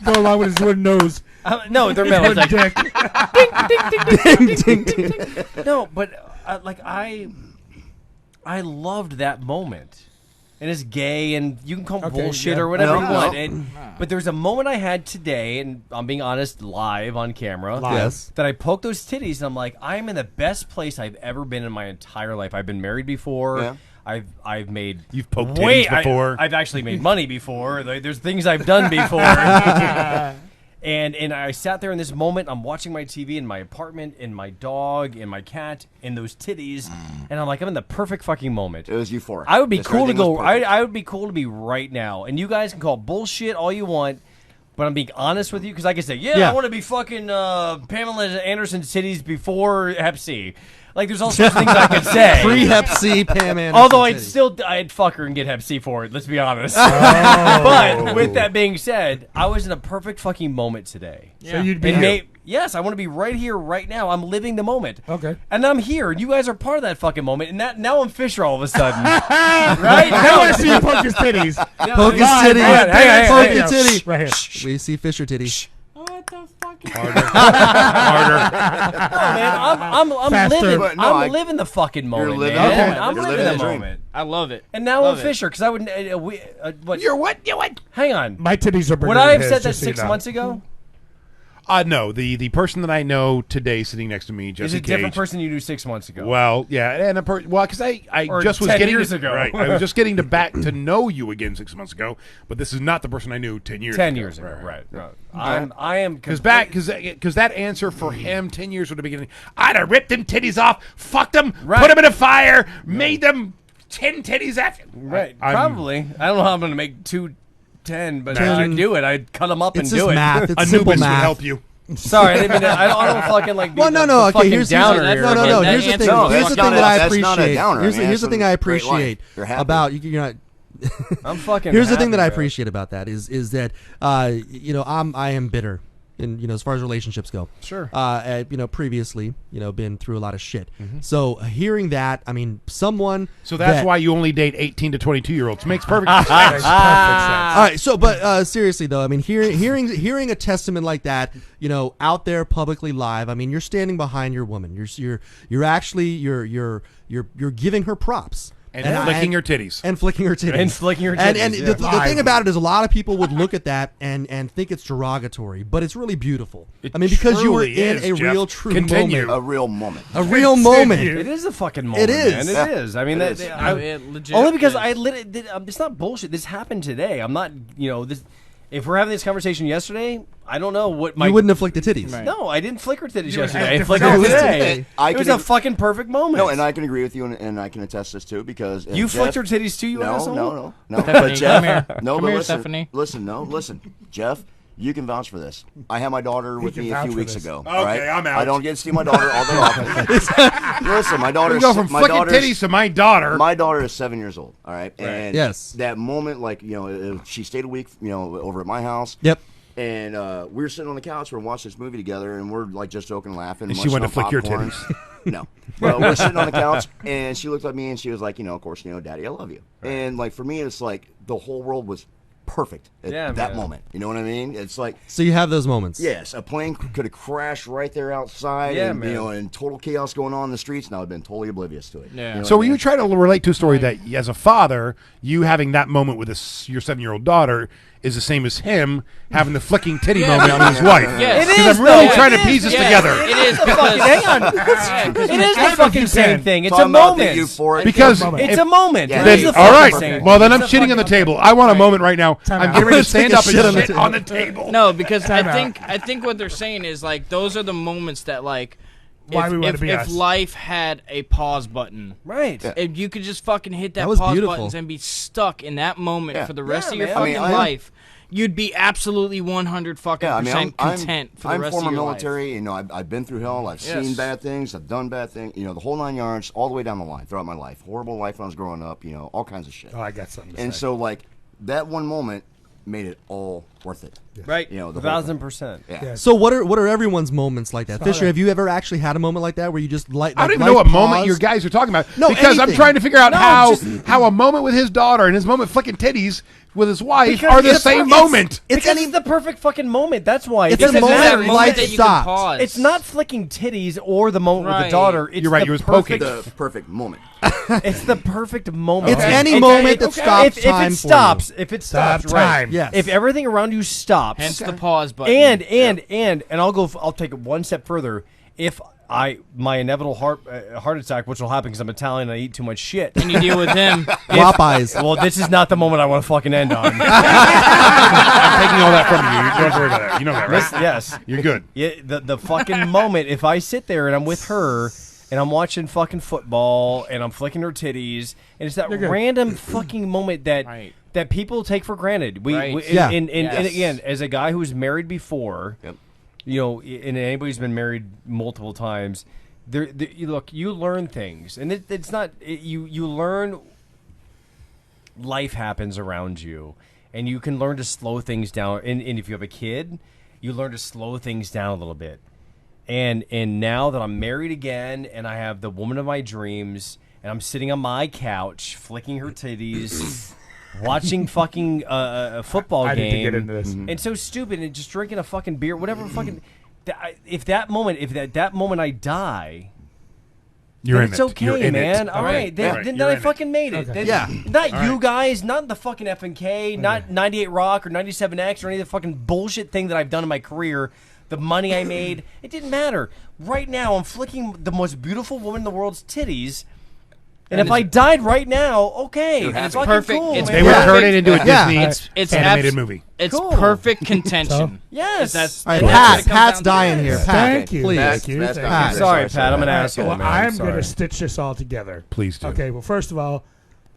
But go along with his wooden nose. No, they're metal. It's like, ding, ding, ding, ding, ding. No, but I loved that moment. And it's gay, and you can call bullshit or whatever you want. But there's a moment I had today, and I'm being honest, live on camera, that I poked those titties, and I'm like, I'm in the best place I've ever been in my entire life. I've been married before. Yeah. I've made... You've poked titties before. I've actually made money before. There's things I've done before. And I sat there in this moment. I'm watching my TV in my apartment, and my dog, and my cat, and those titties, and I'm like, I'm in the perfect fucking moment. It was euphoric. I would be cool to go. I would be cool to be right now. And you guys can call bullshit all you want, but I'm being honest with you because I can say, I want to be fucking Pamela Anderson's titties before Hep C. Like, there's all sorts of things I could say. Pre-Hep C, Pam Anderson. Although I'd fuck her and get Hep C for it, let's be honest. But with that being said, I was in a perfect fucking moment today. Yeah. So you'd be here. Yes, I want to be right here, right now. I'm living the moment. Okay. And I'm here. You guys are part of that fucking moment. And now I'm Fisher all of a sudden. Right? I want to see you poke his titties. Poke his titty. Hang on. Titty. Right here. We see Fisher titty. What the fuck? Harder. No, man, I'm living the fucking moment, man. I'm living the moment. I love it. And now I'm Fisher, because I would... what? You're what? You're what? Hang on. My titties are bigger Would I have than said his, that 6 months ago? No, the person that I know today sitting next to me, Jesse Is it a Kage, different person you knew 6 months ago? Well, yeah, and because I Or just was 10 getting years ago. Right, I was just getting to know you again 6 months ago, but this is not the person I knew 10 years ago. 10 years ago, right. I am because that answer for him 10 years would have been, I'd have ripped them titties off, fucked them, put them in a fire, made them 10 titties after. Right, probably. I don't know how I'm going to make 210, but I'd do it. I'd cut them up and do it. Math. It's Anubis simple math. would help you. Sorry, I didn't mean to, I don't fucking like. Well, no. Okay, here's downer the here. no. Here's the thing. Here's the thing that I appreciate. Here's the thing I great appreciate life. You're happy. about you're not. I'm fucking. Here's the thing happy, that I bro. appreciate about that is that I am bitter. And as far as relationships go, sure. Previously, been through a lot of shit. So hearing that, I mean, someone. So that's why you only date 18 to 22-year-olds. Makes perfect sense. Perfect sense. All right. So, but seriously though, I mean, hearing a testament like that, out there publicly live. I mean, you're standing behind your woman. You're actually giving her props. And flicking her titties. And flicking her titties. And flicking her titties. And the thing about it is a lot of people would look at that and think it's derogatory, but it's really beautiful. Because you were in a real, true moment. A real moment. A real moment. It is a fucking moment. It is. Man. It is. I mean, legit only because is. it's not bullshit. This happened today. I'm not, this. If we're having this conversation yesterday, I don't know what my... You wouldn't have flicked the titties. Right. No, I didn't flick her titties yesterday. I flicked her today. It was a fucking perfect moment. No, and I can agree with you, and I can attest this too, because... You flicked her titties too, you asshole? No. Stephanie, But Jeff, come here. no, Come but here, listen, Stephanie. Listen, Jeff, you can vouch for this. I had my daughter with me a few weeks ago. Okay, right? I'm out. I don't get to see my daughter all that often. Listen, my daughter... We go from flicking titties to my daughter. My daughter is 7 years old, all right? And yes. That moment, she stayed a week, over at my house. Yep. And we were sitting on the couch, we're watching this movie together, and we're just joking, laughing. And she went to flick your popcorns. titties. No. But we're sitting on the couch, and she looked at me, and she was like, of course, Daddy, I love you. Right. And for me, it's like the whole world was perfect at that moment. You know what I mean? It's like... So you have those moments. Yes. A plane could have crashed right there outside, and and total chaos going on in the streets, and I would have been totally oblivious to it. Yeah. So were you trying to relate to a story that, as a father, you having that moment with your 7-year-old daughter is the same as him having the flicking titty moment with his wife? Yes. Because I'm really trying to piece this together. It is. Hang on. It is the fucking same thing. It's a moment. Because it's a moment. All right. Well, then I'm shitting on the table. I want a moment right now. I'm getting ready to stand up and shit on the table. No, because I think what they're saying is those are the moments that if life had a pause button, right? If you could just fucking hit that was pause beautiful. buttons and be stuck in that moment for the rest of your fucking life, you'd be absolutely 100 fucking percent content for the rest of your life. I'm former military. I've been through hell. I've seen bad things. I've done bad things. The whole 9 yards, all the way down the line throughout my life. Horrible life when I was growing up. All kinds of shit. Oh, I got something to say. And so that one moment made it all worth it. Right. You know, the 1,000%. Yeah. So what are everyone's moments like that? Fisher, have you ever actually had a moment like that where you just I don't even know what moment you guys are talking about. No, because anything. I'm trying to figure out how a moment with his daughter and his moment flicking titties with his wife are the same moment. It's the perfect fucking moment. That's why. It's a moment life stopped. It's not flicking titties or the moment with the daughter. It's You're right. The You was poking. The perfect moment. It's the perfect moment. It's any moment that stops time for you. If it stops, Stop right. time. Yes. If everything around you stops, Hence the pause button. and I'll take it one step further. If my inevitable heart attack, which will happen because I'm Italian and I eat too much shit, and you deal with him. Popeyes. Well, this is not the moment I want to fucking end on. I'm taking all that from you. Don't worry about that. You know that, right? Yes. You're good. Yeah, the fucking moment, if I sit there and I'm with her and I'm watching fucking football and I'm flicking her titties, and it's that random fucking moment that people take for granted. And again, as a guy who's married before, you know, and anybody who's been married multiple times, you learn things, and it's not you learn. Life happens around you, and you can learn to slow things down. And if you have a kid, you learn to slow things down a little bit. And now that I'm married again, and I have the woman of my dreams, and I'm sitting on my couch flicking her titties. Watching fucking a football game, need to get into this. and so stupid, and just drinking a fucking beer, whatever. Fucking, if that moment I die, You're in it's it. okay, You're in man. it. All right, then You're I in it. fucking made it. Okay. Not All you right. guys, not the fucking FnK, not 98 Rock or 97X or any of the fucking bullshit thing that I've done in my career. The money I made, it didn't matter. Right now, I'm flicking the most beautiful woman in the world's titties. And if I died right now, okay, it's fucking perfect. cool, It's man. They would turn it into a Disney it's animated movie. It's Cool. perfect contention. Yes. That's All right, that's Pat. what it comes Pat's down to. dying here. Pat, Thank you. please. Thank you. That's Thank Pat. you. Sorry, Pat. I'm an All right, asshole, well, man. I'm Sorry. going to stitch this all together. Please do. Okay, well, first of all,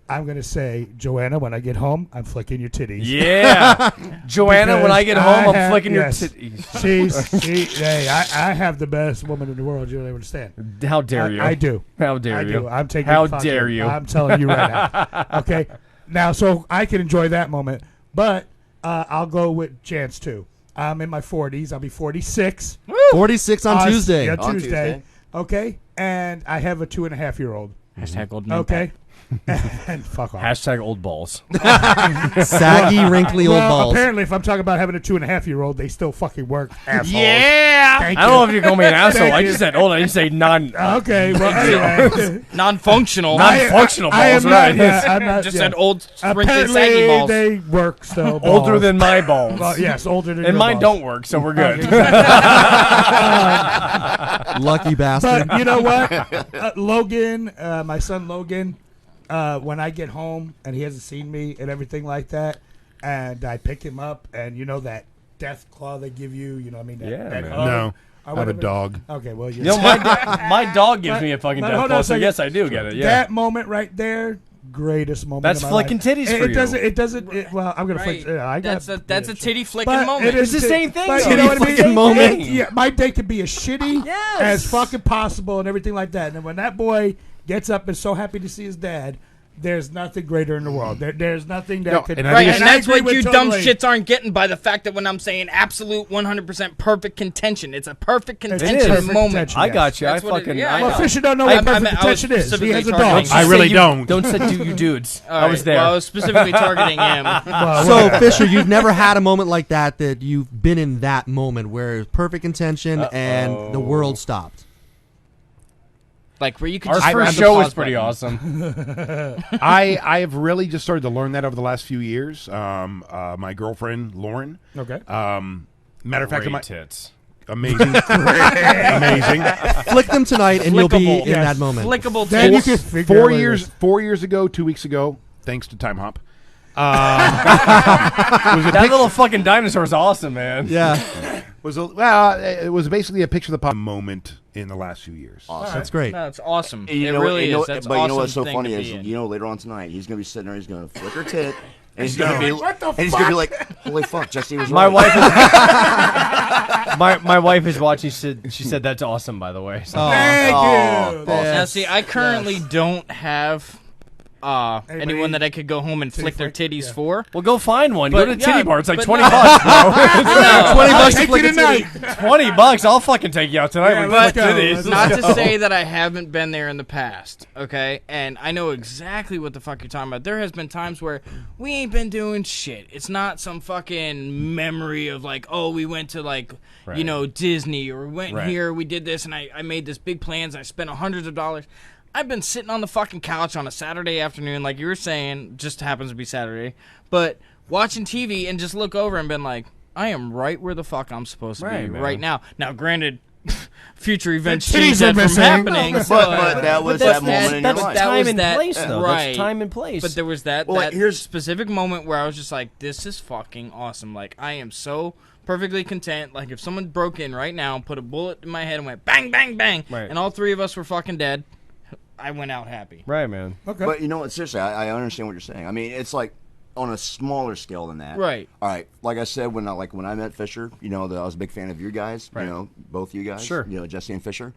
I'm going to say, Joanna, when I get home, I'm flicking your titties. Yeah. Joanna, when I get home, I'm flicking yes, your titties. Hey, I have the best woman in the world. You don't understand. How dare you? I do. How dare I you? do. I'm taking. How fucking- dare you? I'm telling you right now. Okay. Now, so I can enjoy that moment, but I'll go with Chance too. I'm in my 40s. I'll be 46. 46 on Tuesday. Yeah, On Tuesday. Tuesday. Okay. And I have a 2.5-year-old. Hashtag old man. Okay. And fuck off. Hashtag old balls. Saggy, wrinkly old Well, balls. apparently, if I'm talking about having a 2.5-year-old, they still fucking work. Assholes. Yeah. Thank I don't know if you call me an asshole. Thank I you. just said old. I didn't say non. Okay. Well, anyway. Non-functional. Non-functional I am balls, not- right? yeah, I'm not- Just yeah. said old wrinkly Apparently, saggy balls. they work still. Older balls. than my balls. Well, yes, older than And your mine balls. don't work, so we're good. Lucky bastard. But you know what? Logan, my son Logan, when I get home and he hasn't seen me and everything like that, and I pick him up, and you know that death claw they give you, you know what I mean? That, Yeah, that man. hug, No. or I have a whatever. dog. Okay, well, You know, my dog gives me a fucking but death hold claw, on a so second. yes, I do get it. Yeah. That moment right there, greatest moment. That's of my flicking life. titties for it you. Doesn't. It doesn't. Well, I'm gonna Right. flick. I got. That's a titty flicking But moment. it is It's the same thing, But though. you know what I mean? Flicking moment. Yeah, my day could be as shitty Yes. as fucking possible and everything like that. And then when that boy gets up and so happy to see his dad, there's nothing greater in the world. There's nothing that No, could. and I Right, think and it's- that's I agree what you with dumb totally. shits aren't getting by the fact that when I'm saying absolute 100% perfect contention, it's a perfect is. contention Perfect moment. contention. I got you. That's I what it- fucking. yeah, I I know. Well, Fisher don't know I- what I perfect meant- I was contention is. He specifically has a targeting- dog. I really you, don't. Don't say you dudes. All I was right, there. Well, I was specifically targeting him. Well, So, whatever. Fisher, you've never had a moment like that you've been in that moment where it's perfect intention and the world stopped. Like where you could Our just grab first the show pause was pretty button. awesome. I have really just started to learn that over the last few years. My girlfriend Lauren. Okay. Matter of fact, Great my tits. amazing, amazing. Flick them tonight, and you'll be Flickable. in Yes. that moment. Flickable Then you tits. can figure out what it is. 4 years ago, 2 weeks ago, thanks to Time Hop. Was a That little fucking dinosaur is awesome, man. Yeah, it was basically a picture of the pop moment in the last few years. Awesome. that's great. No, it's awesome. And It really is. But That's you know awesome what's so thing funny to is, be in. you know, later on tonight, he's gonna be sitting there, he's gonna flick her tit, and he's gonna No. be, What the and he's gonna be fuck? like, "Holy fuck, Jesse was My right." wife is my wife is watching. She said that's awesome, by the way. So. Thank Oh, you. boss. Now, see, I currently don't have anyone that I could go home and flick their titties for. Well, go find one. But, go to Titty Bar. It's like but $20, no. bro. No. 20 bucks to take flick you a titty. tonight. $20. I'll fucking take you out tonight. Yeah, We let's flick go. titties. Not Let's to go. say that I haven't been there in the past, okay? And I know exactly what the fuck you're talking about. There has been times where we ain't been doing shit. It's not some fucking memory of like, oh, we went to like, you know, Disney, or we went here, we did this, and I made this big plans. I spent hundreds of dollars. I've been sitting on the fucking couch on a Saturday afternoon, like you were saying, just happens to be Saturday, but watching TV and just look over and been like, I am right where the fuck I'm supposed to be right now. Now, granted, future events change that from happening, but that was that moment in your life. That's time and place, though. Right. That's time and place. But there was that specific moment where I was just like, this is fucking awesome. Like, I am so perfectly content. Like, if someone broke in right now and put a bullet in my head and went bang, bang, bang, and all three of us were fucking dead, I went out happy. Right, man. Okay. But you know what? Seriously, I understand what you're saying. I mean, it's like on a smaller scale than that. Right. All right. Like I said, when I met Fisher, you know, I was a big fan of you guys. Right. You know, both you guys. Sure. You know, Jesse and Fisher.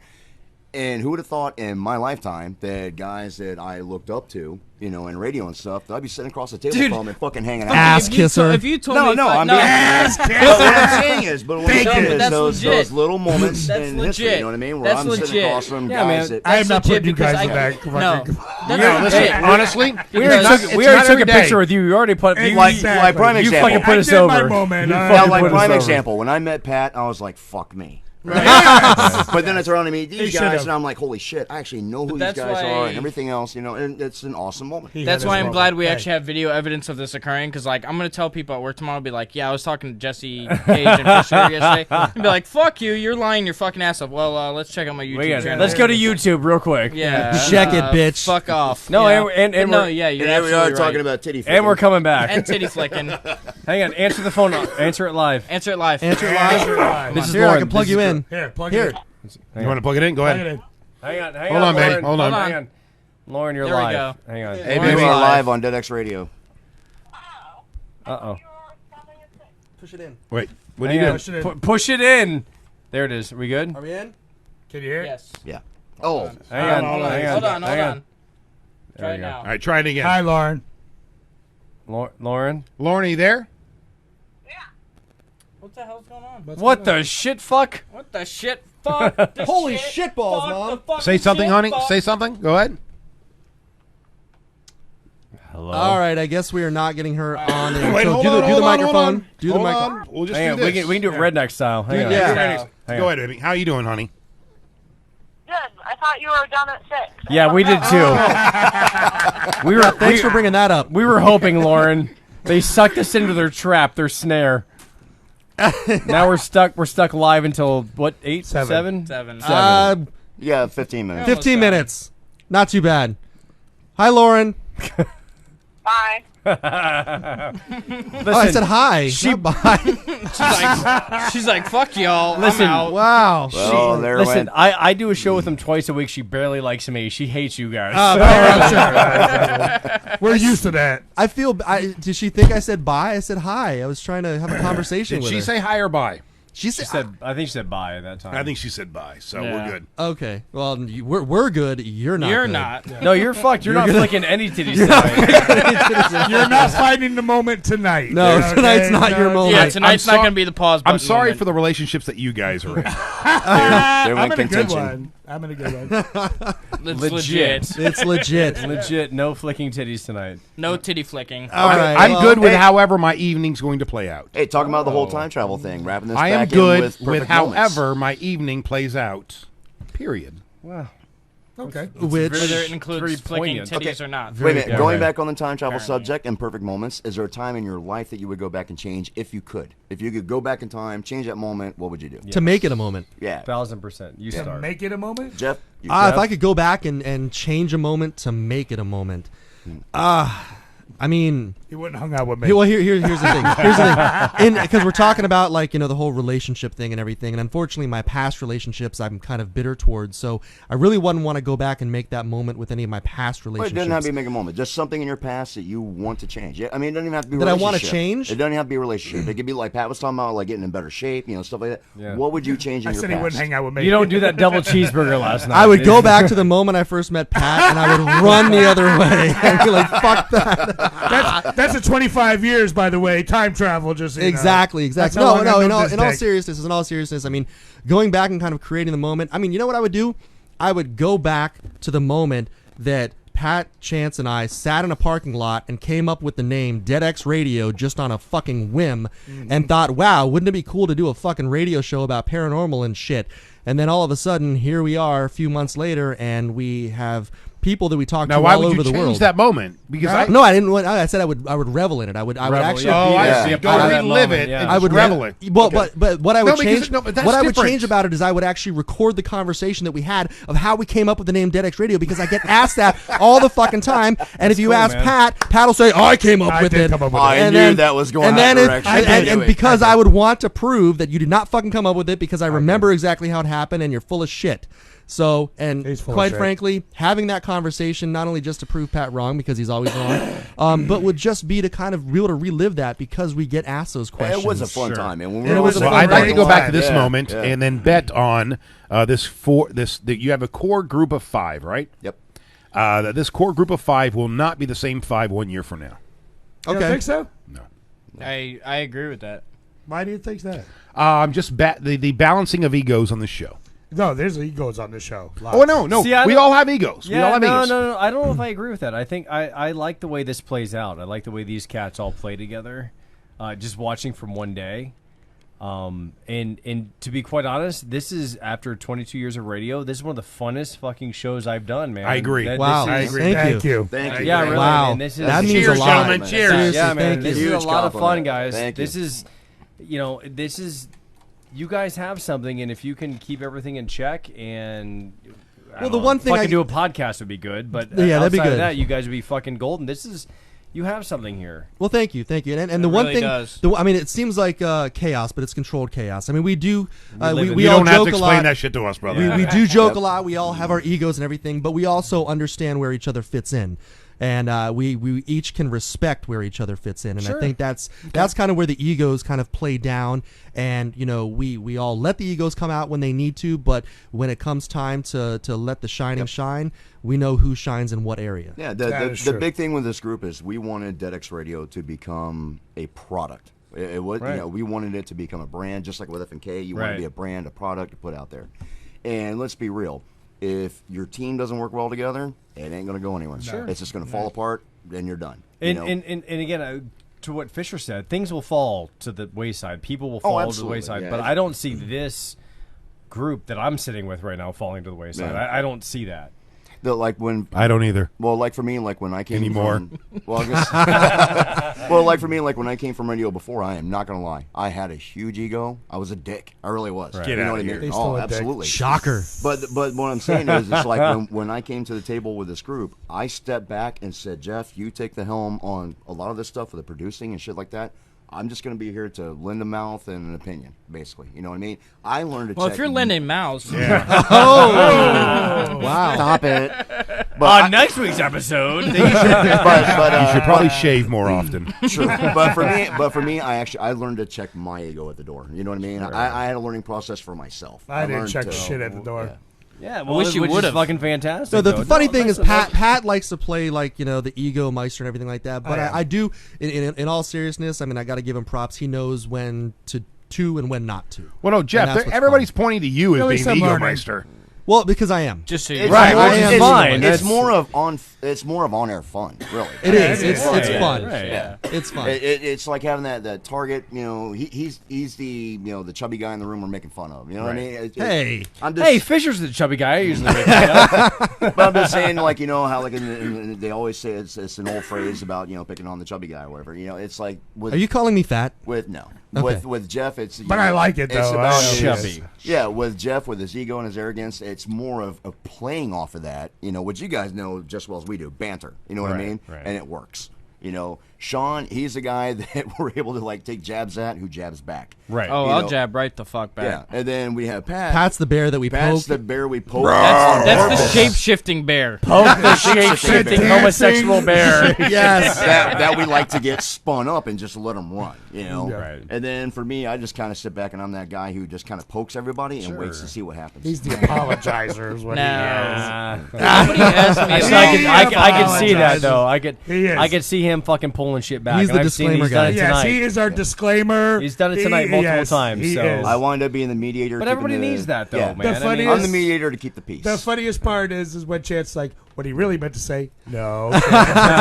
And who would have thought in my lifetime that guys that I looked up to, you know, in radio and stuff, that I'd be sitting across the table from them and fucking hanging out. Ass kisser. If you told me, I'm being ass kisser. But what I'm saying is, those little moments in history, you know what I mean? Where I'm sitting across from guys that I am not putting you guys in that. Listen, honestly, we already took a picture with you. You already put like prime you example. fucking put us over. Now, like prime example, when I met Pat, I was like, "Fuck me." But then I turn on to meet these guys, and I'm like, "Holy shit! I actually know who these guys are, and everything else." You know, and it's an awesome moment. That's why I'm glad we actually have video evidence of this occurring. Because, like, I'm gonna tell people at work tomorrow, be like, "Yeah, I was talking to Jesse Kage and Fisher yesterday," and be like, "Fuck you! You're lying your fucking ass off." Well, let's check out my YouTube channel. Let's go to YouTube real quick. Yeah, check it, bitch. Fuck off. No, yeah. and no, we're, yeah, you're and we are absolutely talking right. about titty flicking. And we're coming back. And titty flicking. Hang on, answer the phone. Answer it live. Answer it live. Answer it live. This is Here, Lauren. I can plug you in. Here, plug it in. You want to plug it in? Go ahead. Hang on. Hold on, Lauren. baby. Hold on. Hang on. Lauren, you're There we live. go. Hang on. Hey, baby, we're live on DeadX Radio. Uh-oh. Push it in. Wait, what are you doing? Push it in. There it is. Are we good? Are we in? Can you hear it? Yes. Yeah. Oh. Hang on. Hold on. Try it now. All right, try it again. Hi, Lauren. Lauren? Lauren, are you there? What the hell's going on? What the shit fuck? What the shit fuck? Holy shit balls, Mom. Say something, honey. Say something. Go ahead. Hello. All right, I guess we are not getting her on. Wait, So hold do on, the hold on, microphone. hold on. Do the Hold microphone. on. We'll just Hang do on. this. We can do it redneck style. Hang on. Yeah. Go ahead, baby. How you doing, honey? Good. I thought you were done at 6. Yeah, we did too. Thanks for bringing that up. We were hoping, Lauren. They sucked us into their trap, their snare. Now we're stuck. We're stuck live until what? 8, 7? 7. Yeah, 15 minutes. 15 minutes. Not too bad. Hi, Lauren. Bye. Listen, I said hi. Not bye. She's like, fuck y'all. Listen, I'm out. Wow. Well, there listen, went. I do a show with them twice a week. She barely likes me. She hates you guys. We're used to that. I feel. Did she think I said bye? I said hi. I was trying to have a conversation Did with she her. say hi or bye? She said. I think she said bye at that time. I think she said bye, so we're good. Okay. Well, we're good. You're not. You're good. not. No, you're fucked. You're not gonna- flicking any titties tonight. You're not finding the moment tonight. No, Okay? tonight's not your moment. Yeah, tonight's not going to be the pause button I'm sorry moment. for the relationships that you guys are in. I'm in a good one. I'm in a good one. It's Legit. It's legit. Legit. No flicking titties tonight. No titty flicking. All right. I'm well, good with hey. however my evening's going to play out. Hey, talking about the whole time travel thing, wrapping this I back am in good with with perfect moments. however my evening plays out. Period. Wow. Okay. Which Whether it includes very flicking poignant. titties or not. Wait a minute. Yeah, Going right. back on the time travel Apparently. subject and perfect moments, is there a time in your life that you would go back and change if you could? If you could go back in time, change that moment, what would you do? to make it a moment. Yeah. 1000%. You start. Make it a moment. Jeff? You If I could go back and change a moment to make it a moment. I mean, he wouldn't hung out with me. Well, here's the thing. Because we're talking about like the whole relationship thing and everything, and unfortunately, my past relationships I'm kind of bitter towards. So I really wouldn't want to go back and make that moment with any of my past relationships. Well, it doesn't have to be make a moment. Just something in your past that you want to change. I mean, it doesn't even have to be. That I want to change. It doesn't have to be a relationship. It could be like Pat was talking about, like getting in better shape, stuff like that. Yeah. What would you change in your past? I said he wouldn't hang out with me. You don't do that double cheeseburger last night. I would go back to the moment I first met Pat, and I would run the other way and be like, "Fuck that." That's a 25 years, by the way. Time travel, just exactly. No. In all seriousness, I mean, going back and kind of creating the moment. I mean, you know what I would do? I would go back to the moment that Pat, Chance, and I sat in a parking lot and came up with the name Dead X Radio just on a fucking whim, and thought, "Wow, wouldn't it be cool to do a fucking radio show about paranormal and shit?" And then all of a sudden, here we are a few months later, and we have people that we talk to all over the world. Now, why would you change that moment? Because I didn't. I said I would revel in it. I would actually. I see. Go relive it. And I would revel it. Well, but what I would change. What I would change about it is I would actually record the conversation that we had of how we came up with the name Dead X Radio, because I get asked that all the fucking time. And if you ask Pat will say, "Oh, I came up with it." I knew that was going that direction. And because I would want to prove that you did not fucking come up with it, because I remember exactly how it happened, and you're full of shit. So, and quite frankly, having that conversation, not only just to prove Pat wrong, because he's always wrong, but would just be to kind of be able to relive that, because we get asked those questions. It was a fun time, man. I'd like to go back to this moment and then bet on that you have a core group of 5, right? Yep. That this core group of 5 will not be the same 5 1 year from now. Okay. You don't think so? No. I agree with that. Why do you think that? Just the balancing of egos on the show. No, there's egos on the show. Lots. Oh, no. See, we all have egos. Yeah, we all have egos. No. I don't know if I agree with that. I think I like the way this plays out. I like the way these cats all play together. Just watching from one day. And to be quite honest, this is, after 22 years of radio, this is one of the funnest fucking shows I've done, man. I agree. I agree. Thank you. Yeah, really. Wow. Man, this is, that means cheers, a lot. Gentlemen. Cheers. Yeah, man. This is a lot of fun, compliment. guys. Thank you. This is, you guys have something, and if you can keep everything in check and the one thing fucking do a podcast would be good, but yeah, that'd be good. Of that, you guys would be fucking golden. You have something here. Well, thank you, and the one really thing, I mean, it seems like chaos, but it's controlled chaos. I mean, we do, we all don't have joke to a explain lot. that shit to us, brother. We do joke a lot. We all have our egos and everything, but we also understand where each other fits in. And we each can respect where each other fits in, and I think that's kind of where the egos kind of play down. And we all let the egos come out when they need to, but when it comes time to let the shining shine, we know who shines in what area. Yeah, the big thing with this group is we wanted Dead X Radio to become a product. It was we wanted it to become a brand, just like with FnK. You want to be a brand, a product to put out there. And let's be real. If your team doesn't work well together, it ain't going to go anywhere. Sure. It's just going to fall apart, then you're done. And again, to what Fisher said, things will fall to the wayside. People will fall to the wayside. Yeah, but I don't see this group that I'm sitting with right now falling to the wayside. Yeah. I don't see that. I don't either. Well, like for me, like when I came anymore. When I came from radio before, I am not gonna lie, I had a huge ego. I was a dick. I really was. Right. You know what I mean? Oh, absolutely. Shocker. But what I'm saying is, it's like when I came to the table with this group, I stepped back and said, Jeff, you take the helm on a lot of this stuff with the producing and shit like that. I'm just going to be here to lend a mouth and an opinion, basically. You know what I mean? I learned to check. Well, if you're lending mouths. Yeah. Wow. Stop it. But on next week's episode. You should probably shave more often. True. But for me, I learned to check my ego at the door. You know what I mean? Right. I had a learning process for myself. I didn't check shit at the door. Yeah. Yeah, well, I wish you would have. Fucking fantastic. So the funny thing is, Pat likes to play like the ego meister and everything like that. But I do, in all seriousness, I mean, I got to give him props. He knows when to and when not to. Well, no, Jeff, everybody's pointing to you as being the ego meister. Well, because I am. Just so it's right. It's fine. It's more of on-air fun, really. It is. It's fun. Right. Yeah. It's fun. It's like having that target. He's the the chubby guy in the room we're making fun of. You know what I mean? Hey, Fisher's the chubby guy. I usually make fun of. But I'm just saying, how they always say it's an old phrase about picking on the chubby guy or whatever. It's like. Are you calling me fat? No. Okay. With Jeff, it's. But I like it though. It's about chubby. Yeah, with Jeff, with his ego and his arrogance, it's more of playing off of that. Which you guys know just as well as we do, banter. You know what I mean? Right. And it works. You know, Sean, he's the guy that we're able to like take jabs at, who jabs back. Right. Oh, I'll jab right the fuck back. Yeah, and then we have Pat. Pat's the bear that we poke. Pat's the bear we poke. That's the shape-shifting bear. Poke the shape-shifting homosexual bear. Yes. that we like to get spun up and just let them run, you know. Right. And then for me, I just kind of sit back and I'm that guy who just kind of pokes everybody and waits to see what happens. He's the apologizer is what he is. Somebody asked me I can see that though. I could see him fucking pulling shit back. He's the and I've seen disclaimer he's done guy. it Yes, tonight. he is our disclaimer. He's done it tonight multiple times. He So is. I wind up being the mediator. But everybody needs that though, man. The funniest, I'm the mediator to keep the peace. The funniest part is when Chad's like, what he really meant to say. No, that's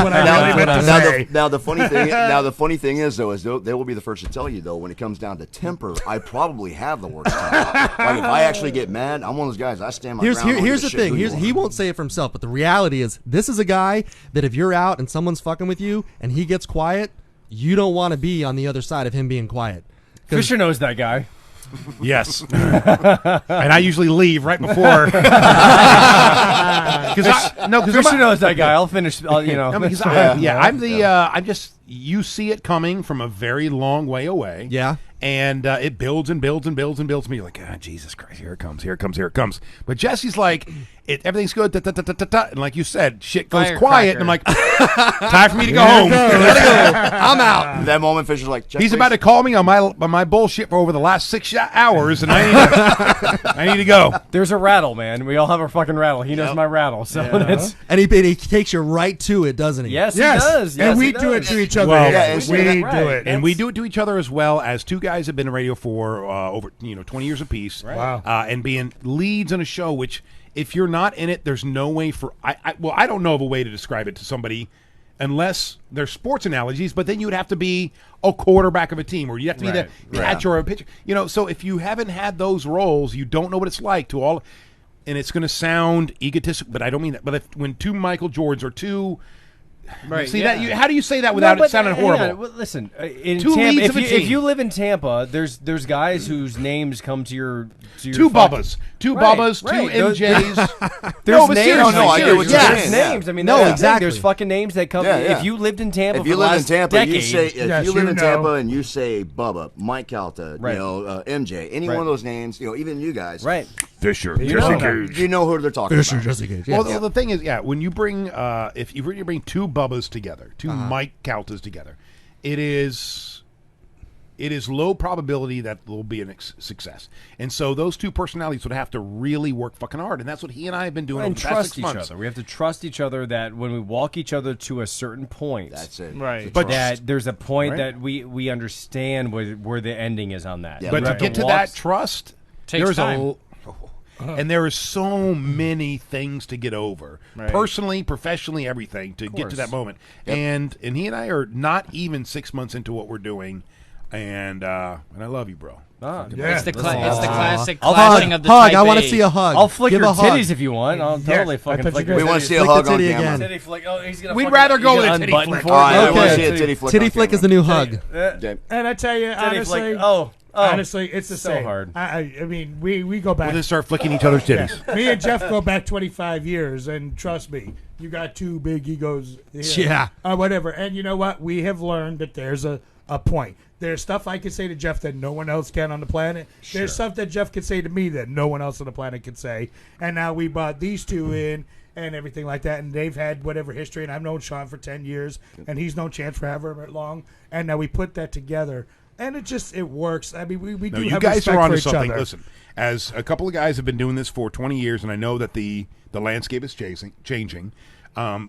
what I really meant to say. Now the funny thing is though, they will be the first to tell you though, when it comes down to temper, I probably have the worst time. Like if I actually get mad, I'm one of those guys. I stand my ground. Here's the thing. He won't say it for himself, but the reality is, this is a guy that if you're out and someone's fucking with you and he gets quiet, you don't want to be on the other side of him being quiet. Fisher knows that guy. Yes. And I usually leave right before. Because Fisher knows that guy. I'll finish. I'm just, you see it coming from a very long way away. Yeah. And it builds and builds and builds and builds. Me like, Jesus Christ, here it comes, here it comes, here it comes. But Jesse's like, everything's good, and like you said, shit goes quiet. And I'm like, time for me to go home. I'm out. That moment, Fisher's like, he's about to call me on my bullshit for over the last 6 hours, and I need to go. There's a rattle, man. We all have our fucking rattle. He knows my rattle, so that's. And he takes you right to it, doesn't he? Yes, he does. And we do it to each other. We do it, and we do it to each other as well. As two guys have been in radio for over 20 years apiece. Right. Wow. And being leads on a show, which if you're not in it, there's no way for I don't know of a way to describe it to somebody unless there's sports analogies, but then you would have to be a quarterback of a team, or you have to be the catcher or a pitcher. So if you haven't had those roles, you don't know what it's like to all. And it's going to sound egotistical, but I don't mean that. But when two Michael Jordans or two. Right, see that? How do you say that without it sounding horrible? Well, listen, in Tampa, if you live in Tampa, there's guys whose names come to your two Bubbas, two Bubbas, two MJs. There's names. I get what you're saying. Names. I mean, exactly. There's fucking names that come. If you lived in Tampa, if you live in Tampa, decade, you say if you live in Tampa and you say Bubba, Mike Calta, MJ, any one of those names, even you guys, right? Fisher, Jesse Kage. You know who they're talking Fisher, about. Jesse Kage. Well, the thing is, when you bring if you bring two Bubbas together, two Mike Caltas together, it is low probability that will be a success. And so those two personalities would have to really work fucking hard, and that's what he and I have been doing over the past 6 months. Other. We have to trust each other that when we walk each other to a certain point, that's it. Right. But that there's a point that we understand where the ending is on that. Yeah, but to get to that trust, takes time. And there are so many things to get over, personally, professionally, everything to get to that moment. Yep. And he and I are not even 6 months into what we're doing, and I love you, bro. It's the classic hug. clashing of the hug. type I want to A. see a hug. I'll flick Give your a hug. titties if you want. I'll totally fucking flick your We titties. want to see a hug on titty camera. Titty flick. Oh, he's gonna. We'd rather go with a titty flick. All right, I want to Okay. see a titty flick. Titty on flick camera. is the new hug. And I tell you, honestly, honestly, it's the so same. hard. I mean, we go back. We'll just start flicking each other's titties. Me and Jeff go back 25 years, and trust me, you got two big egos. Yeah. Whatever. And you know what? We have learned that there's a point. There's stuff I can say to Jeff that no one else can on the planet. Sure. There's stuff that Jeff can say to me that no one else on the planet can say. And now we brought these two in and everything like that, and they've had whatever history, and I've known Sean for 10 years, and he's known Chance for however long, and now we put that together. And it works. I mean, we do you have guys respect are onto for each something. other. Listen, as a couple of guys have been doing this for 20 years, and I know that the landscape is changing.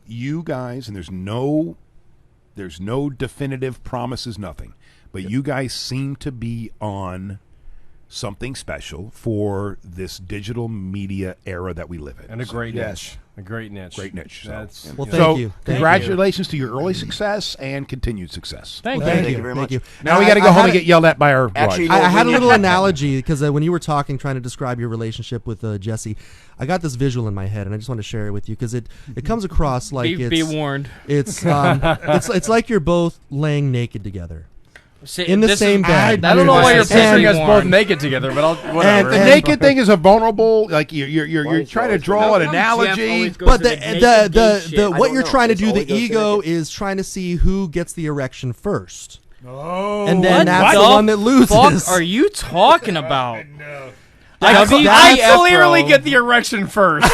You guys, and there's no definitive promises, nothing. But you guys seem to be on something special for this digital media era that we live in. And a great niche. A great niche. Great niche. So, well, thank you. Congratulations to your early success and continued success. Thank you very much. Now we got to go home and get yelled at by our wives. I had a little analogy because when you were talking, trying to describe your relationship with Jesse, I got this visual in my head, and I just want to share it with you because it comes across like be warned. It's like you're both laying naked together. in the same bed. I don't know why you're picturing us both naked together, but whatever. The naked thing is a vulnerable, like you're trying to draw an analogy. But the what you're trying to do, the ego is trying to see who gets the erection first. Oh, and then that's the one that loses. What are you talking about? I clearly get the erection first.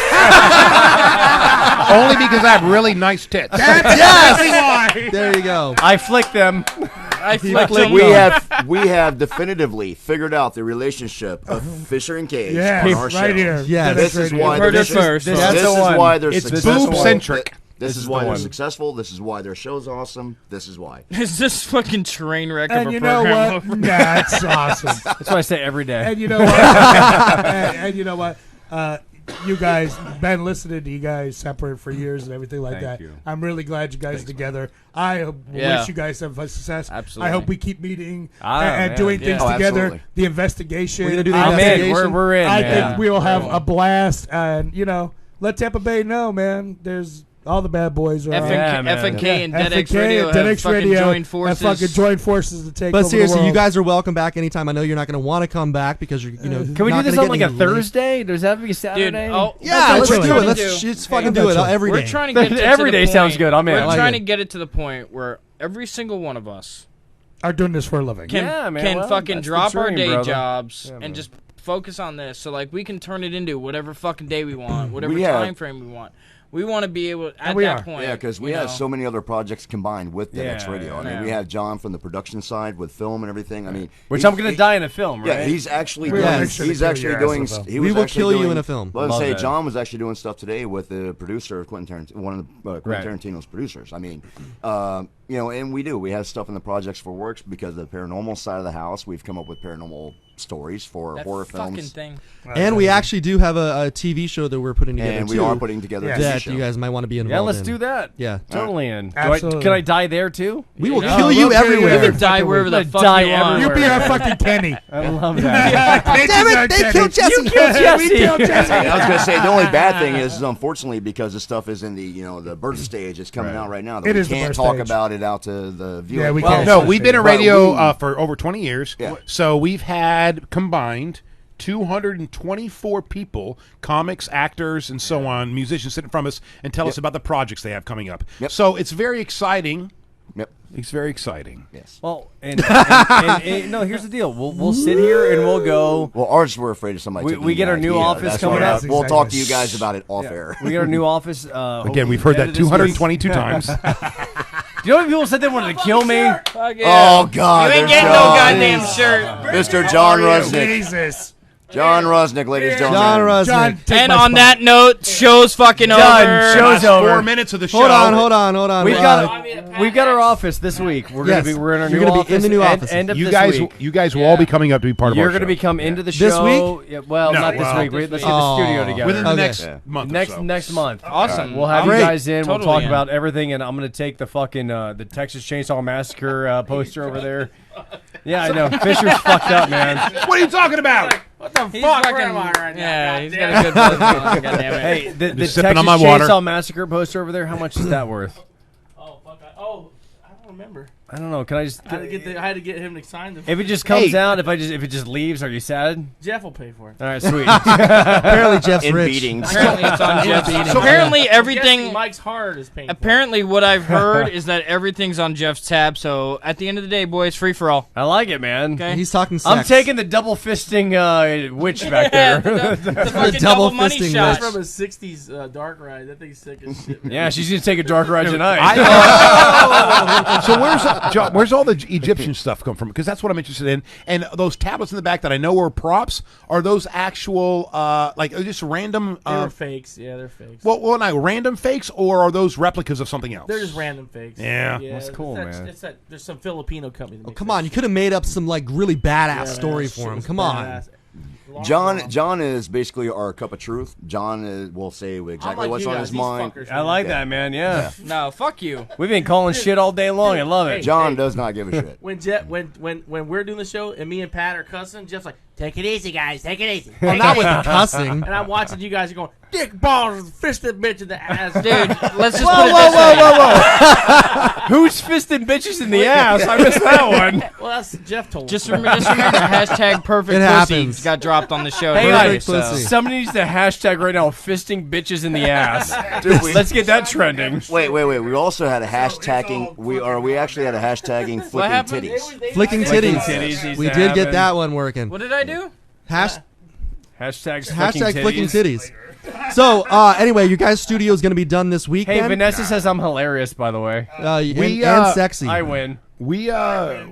Only because I have really nice tits. Yes! There you go. I flick them. We have definitively figured out the relationship of Fisher and Kage on our show. Here. Yeah, this is why they're boob-centric. This is why they're successful. This is why their show's awesome. This is why. Is this fucking train wreck of And a you know program? what? That's awesome. That's what I say every day. And you know what? and you know what? You guys been listening to you guys separate for years and everything like that. you. I'm really glad you guys are together. I wish you guys have success. Absolutely. I hope we keep meeting man. and doing things together. Absolutely. The investigation. We're gonna do the I'm in. investigation. We're in. I man. think we will have a blast, and let Tampa Bay know, man. There's all the bad boys are FnK and Dead X FnK Radio and Dead have X fucking Radio joined forces. have fucking joined forces to take But over the seriously, world. you guys are welcome back anytime. I know you're not going to want to come back because you're, Can we do this on like a Thursday? Does that have to be Saturday? Yeah, let's Eventually. do it. Let's just fucking do it every day. We're trying to get Every day sounds good. I'm in. We're I like trying it. to get it to the point where every single one of us are doing this for a living. can well, fucking that's the drop our dream, day brother. jobs and just focus on this. So like we can turn it into whatever fucking day we want, whatever We have- time frame we want. We want to be able at we that are. point. Yeah, because we have so many other projects combined with Dead X Radio. I mean, we have John from the production side with film and everything. I mean, Which I'm going to die in a film, right? Yeah, he's actually We're doing. gonna kill He's your actually ass doing. with a film. He We was will actually kill you doing- in a film. Let's Love say that. John was actually doing stuff today with the producer of Quentin Tarantino, one of the Quentin Tarantino's producers. I mean, and we do. We have stuff in the projects for works because of the paranormal side of the house. We've come up with paranormal stories for that horror fucking films. thing. And we actually do have a TV show that we're putting together And too. we are putting together a TV that show. you guys might want to be involved Yeah, let's in. do that. Yeah. Totally in. Absolutely. Can I die there too? We will No, kill we'll you kill you everywhere. You everywhere. can die wherever the Let's fuck die you want. everywhere. You be our fucking Kenny. I love that. Damn it! They killed Jesse. You killed Jesse. We killed Jesse. I was going to say the only bad thing is unfortunately because the stuff is in the birth stage. It's coming out right now. That It we is the can't birth talk stage. about it out to the viewer. Yeah, we Well, can't. no, we've been in But radio we- for over 20 years. Yeah. So we've had combined 224 people, comics, actors, and so on, musicians sitting from us and tell us about the projects they have coming up. Yep. So it's very exciting. Yep. It's very exciting. Yes. Well, and no, here's the deal. We'll sit here and we'll go. Well, ours we're afraid of somebody. We taking get the our new idea. office That's coming why up. We'll talk to you guys about it off air. We get our new office. Again, we've heard that 222 times. Do you know how many people said they wanted to kill me? Fuck yeah. Oh God! You ain't there's getting no John. goddamn shirt. Mr. John Rusnick. Jesus. John Rusnick, ladies and John gentlemen. Rusnick. John, take And my on spot. that note, show's fucking over. Done. Show's Last over. 4 minutes of the show. Hold on. We've got our office this week. We're Yes. we're in our You're new gonna be office. in the new office. End of You this guys, week. you guys will all be coming up to be part of You're our show. going to be coming into the This show. week? Yeah, well, No, not this well, week. Let's get the studio together. Within the Okay. next month or so. Next month. Awesome. We'll have Great. you guys in. Totally we'll talk in. about everything, and I'm going to take the fucking the Texas Chainsaw Massacre poster over there. Yeah, I know. Fisher's fucked up, man. What are you talking about? What the He's fuck? fucking, Where am I right now? yeah, God he's damn got a good buzz going. God damn it. Hey, the Just Texas sipping on my water. Chainsaw Massacre poster over there, how much is that worth? Oh, fuck. I don't remember. I don't know. Can I just... I had to get him to sign the. If it just comes out, if it just leaves, are you sad? Jeff will pay for it. All right, sweet. Apparently Jeff's In rich. beatings. Apparently it's on Jeff. beatings. So apparently I'm everything. guessing Mike's Hard is paying. Apparently, what I've heard is that everything's on Jeff's tab. So at the end of the day, boys, free for all. I like it, man. Okay. He's talking sex. I'm taking the double fisting witch back there. the fucking double double money fisting shot. From a '60s dark ride. That thing's sick as shit. Man. Yeah, she's gonna take a dark ride tonight. So where's all the Egyptian stuff come from? Because that's what I'm interested in. And those tablets in the back that I know are props, are those actual just random? They were fakes. Yeah, they're fakes. Well, no, random fakes, or are those replicas of something else? They're just random fakes. Yeah. That's cool, man. It's that. There's some Filipino company. That makes Come that on, you shit. could have made up some like really badass Yeah, story man, for shit him. was Come on. badass. John is basically our cup of truth. John will say exactly like what's you on guys, his these mind. fuckers, I like that, man. Yeah. No, fuck you. We've been calling shit all day long. I love it. John does not give a shit. When we're doing the show and me and Pat are cussing, Jeff's like, Take it easy, guys. Take it easy. Well, not with the cussing. And I'm watching you guys going, dick balls, fist that bitch in the ass. Dude, let's just Whoa, put it whoa, this way. whoa, whoa, whoa. Who's fisting bitches in the ass? I missed that one. Well, that's Jeff told Just me. remember, hashtag perfect It pussy happens. got dropped on the show. Hey, Perfect guys, pussy. somebody needs to hashtag right now fisting bitches in the ass. Dude, Let's get that trending. Wait. We also had a hashtagging. We actually had a hashtagging flicking happened? titties. Flicking titties. We did get that one working. What did I do? Hashtag flicking titties. So, anyway, your guys' studio is going to be done this weekend. Hey, Vanessa says I'm hilarious, by the way. And sexy. I win. We are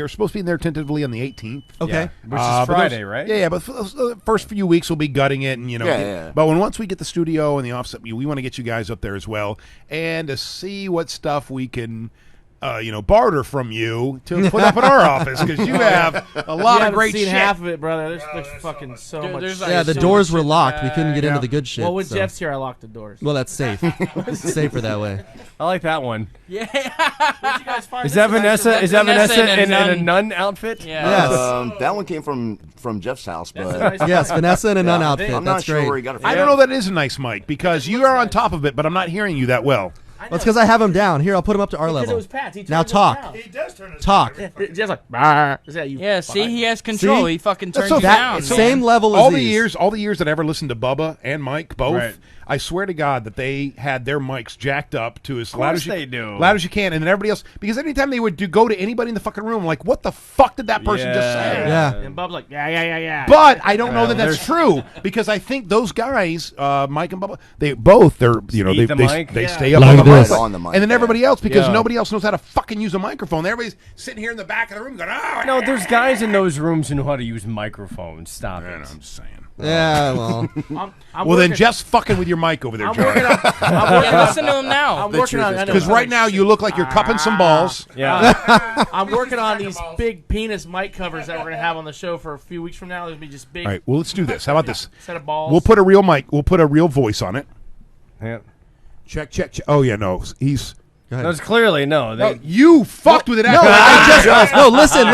supposed to be in there tentatively on the 18th. Okay. Yeah. Which is Friday, right? Yeah, but for the first few weeks we'll be gutting it, and But once we get the studio and the offset, we want to get you guys up there as well, and to see what stuff we can. Barter from you to put up in our office, because you have a lot of great seen shit. half of it, brother. There's fucking so much. Yeah, the doors were locked. We couldn't get into the good shit. Well, when so. Jeff's here, I locked the doors. Well, that's safe. It's safer that way. I like that one. Yeah. Where'd you guys find Is that Vanessa? Is that Vanessa in a nun outfit? Yeah. Yes. That one came from Jeff's house, but Yes, Vanessa in a nun outfit. I'm not That's sure great. where he got it from. I don't know that it is a nice mic, because you are on top of it, but I'm not hearing you that well. Well, it's because I have him down. Here, I'll put him up to our level. It was Pat's. He Now turned it talk. down. He does turn his Talk. Jeff's like, "Bah." Is that you? Yeah, see, he has control. See? He fucking That's turns so you that- down. so- Same level as all these. the years that I ever listened to Bubba and Mike both, Right. I swear to God that they had their mics jacked up to as loud as you they do. loud as you can, and then everybody else, because anytime they would go to anybody in the fucking room, I'm like, what the fuck did that person just say? Yeah. And Bub's like, yeah. But I don't know that that's true, because I think those guys, Mike and Bubba, they Eat the mic? they Yeah. stay up Like on, the this. mic. On the mic, And then everybody else, because Yeah. nobody else knows how to fucking use a microphone. Everybody's sitting here in the back of the room going, oh, No, there's guys in those rooms who know how to use microphones. Stop it. I'm just saying. Yeah, well. I'm Well, then working- just fucking with your mic over there, I'm John. working on. Yeah, listen to him now. I'm working on. Because right now you look like you're cupping some balls. Yeah. I'm working on these big penis mic covers that we're gonna have on the show for a few weeks from now. There's gonna be just big. All right, well, let's do this. How about this? Set of balls. We'll put a real mic. We'll put a real voice on it. Yeah. Check. Oh, yeah, no. He's... That's clearly no. No, you fucked with it. No, listen.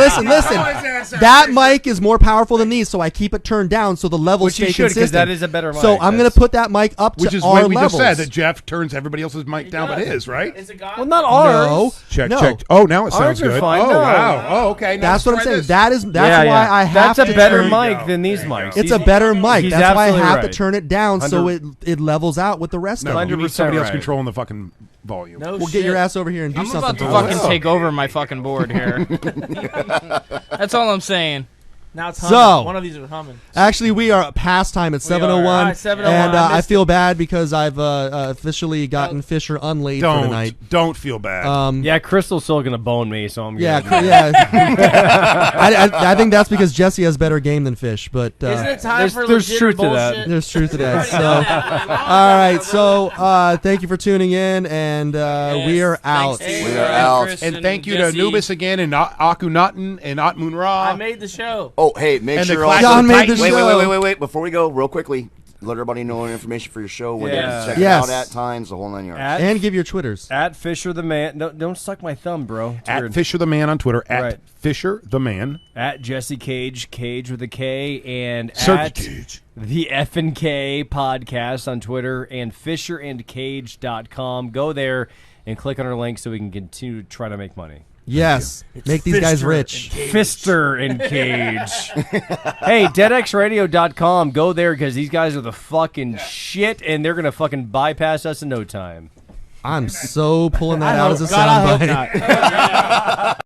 That mic is more powerful than these, so I keep it turned down so the levels Which stay you should, 'cause consistent. that is a better mic. So I'm going to put that mic up Which to is our what we levels. just said, that Jeff turns everybody else's mic down, but his, right? It's a god. Well, not ours. No. Check. Oh, now it Ours sounds are good. fine. Oh, No. wow. Oh, okay. Now That's what I'm let's try saying. this. That's why I have That's to a better turn- mic than these mics. It's a better mic. He's That's why I absolutely have right. to turn it down so 100 it levels out with the rest No, of you them. need somebody else right. controlling the fucking volume. No We'll shit. get your ass over here and do I'm something. about to for fucking us. take over my fucking board here. That's all I'm saying. Now it's humming. So- One of these are humming. Actually, we are past time at 7:01, All right, 7:01. and I I missed feel bad because I've officially gotten Fisher unlaid for tonight. Don't feel bad. Yeah, Crystal's still gonna bone me, so I'm Yeah, good. yeah. I think that's because Jesse has better game than Fish, but Isn't it time there's- for there's legit truth to bullshit? that. there's truth to that. So, all right. So, thank you for tuning in, and we are out. We are out. Chris And thank you Jesse. to Anubis again, and Akunaten, and Atmun Ra. I made the show. Oh, hey, make And the sure class also John made the show. Wait. Before we go, real quickly, let everybody know information for your show, when they Yeah. can check Yes. it out at times, the whole 9 yards. And give your Twitters. At Fisher the Man. No, don't suck my thumb, bro. It's At weird. Fisher the Man on Twitter. At Right. Fisher the Man. At Jesse Cage, Cage with a K, and Search at Cage. the FnK Podcast on Twitter and FisherandKage.com. Go there and click on our link so we can continue to try to make money. Yes, make these guys rich. Fister and Cage. Hey, deadxradio.com. Go there because these guys are the fucking shit, and they're going to fucking bypass us in no time. I'm so pulling that out as a God, I hope soundbite. not.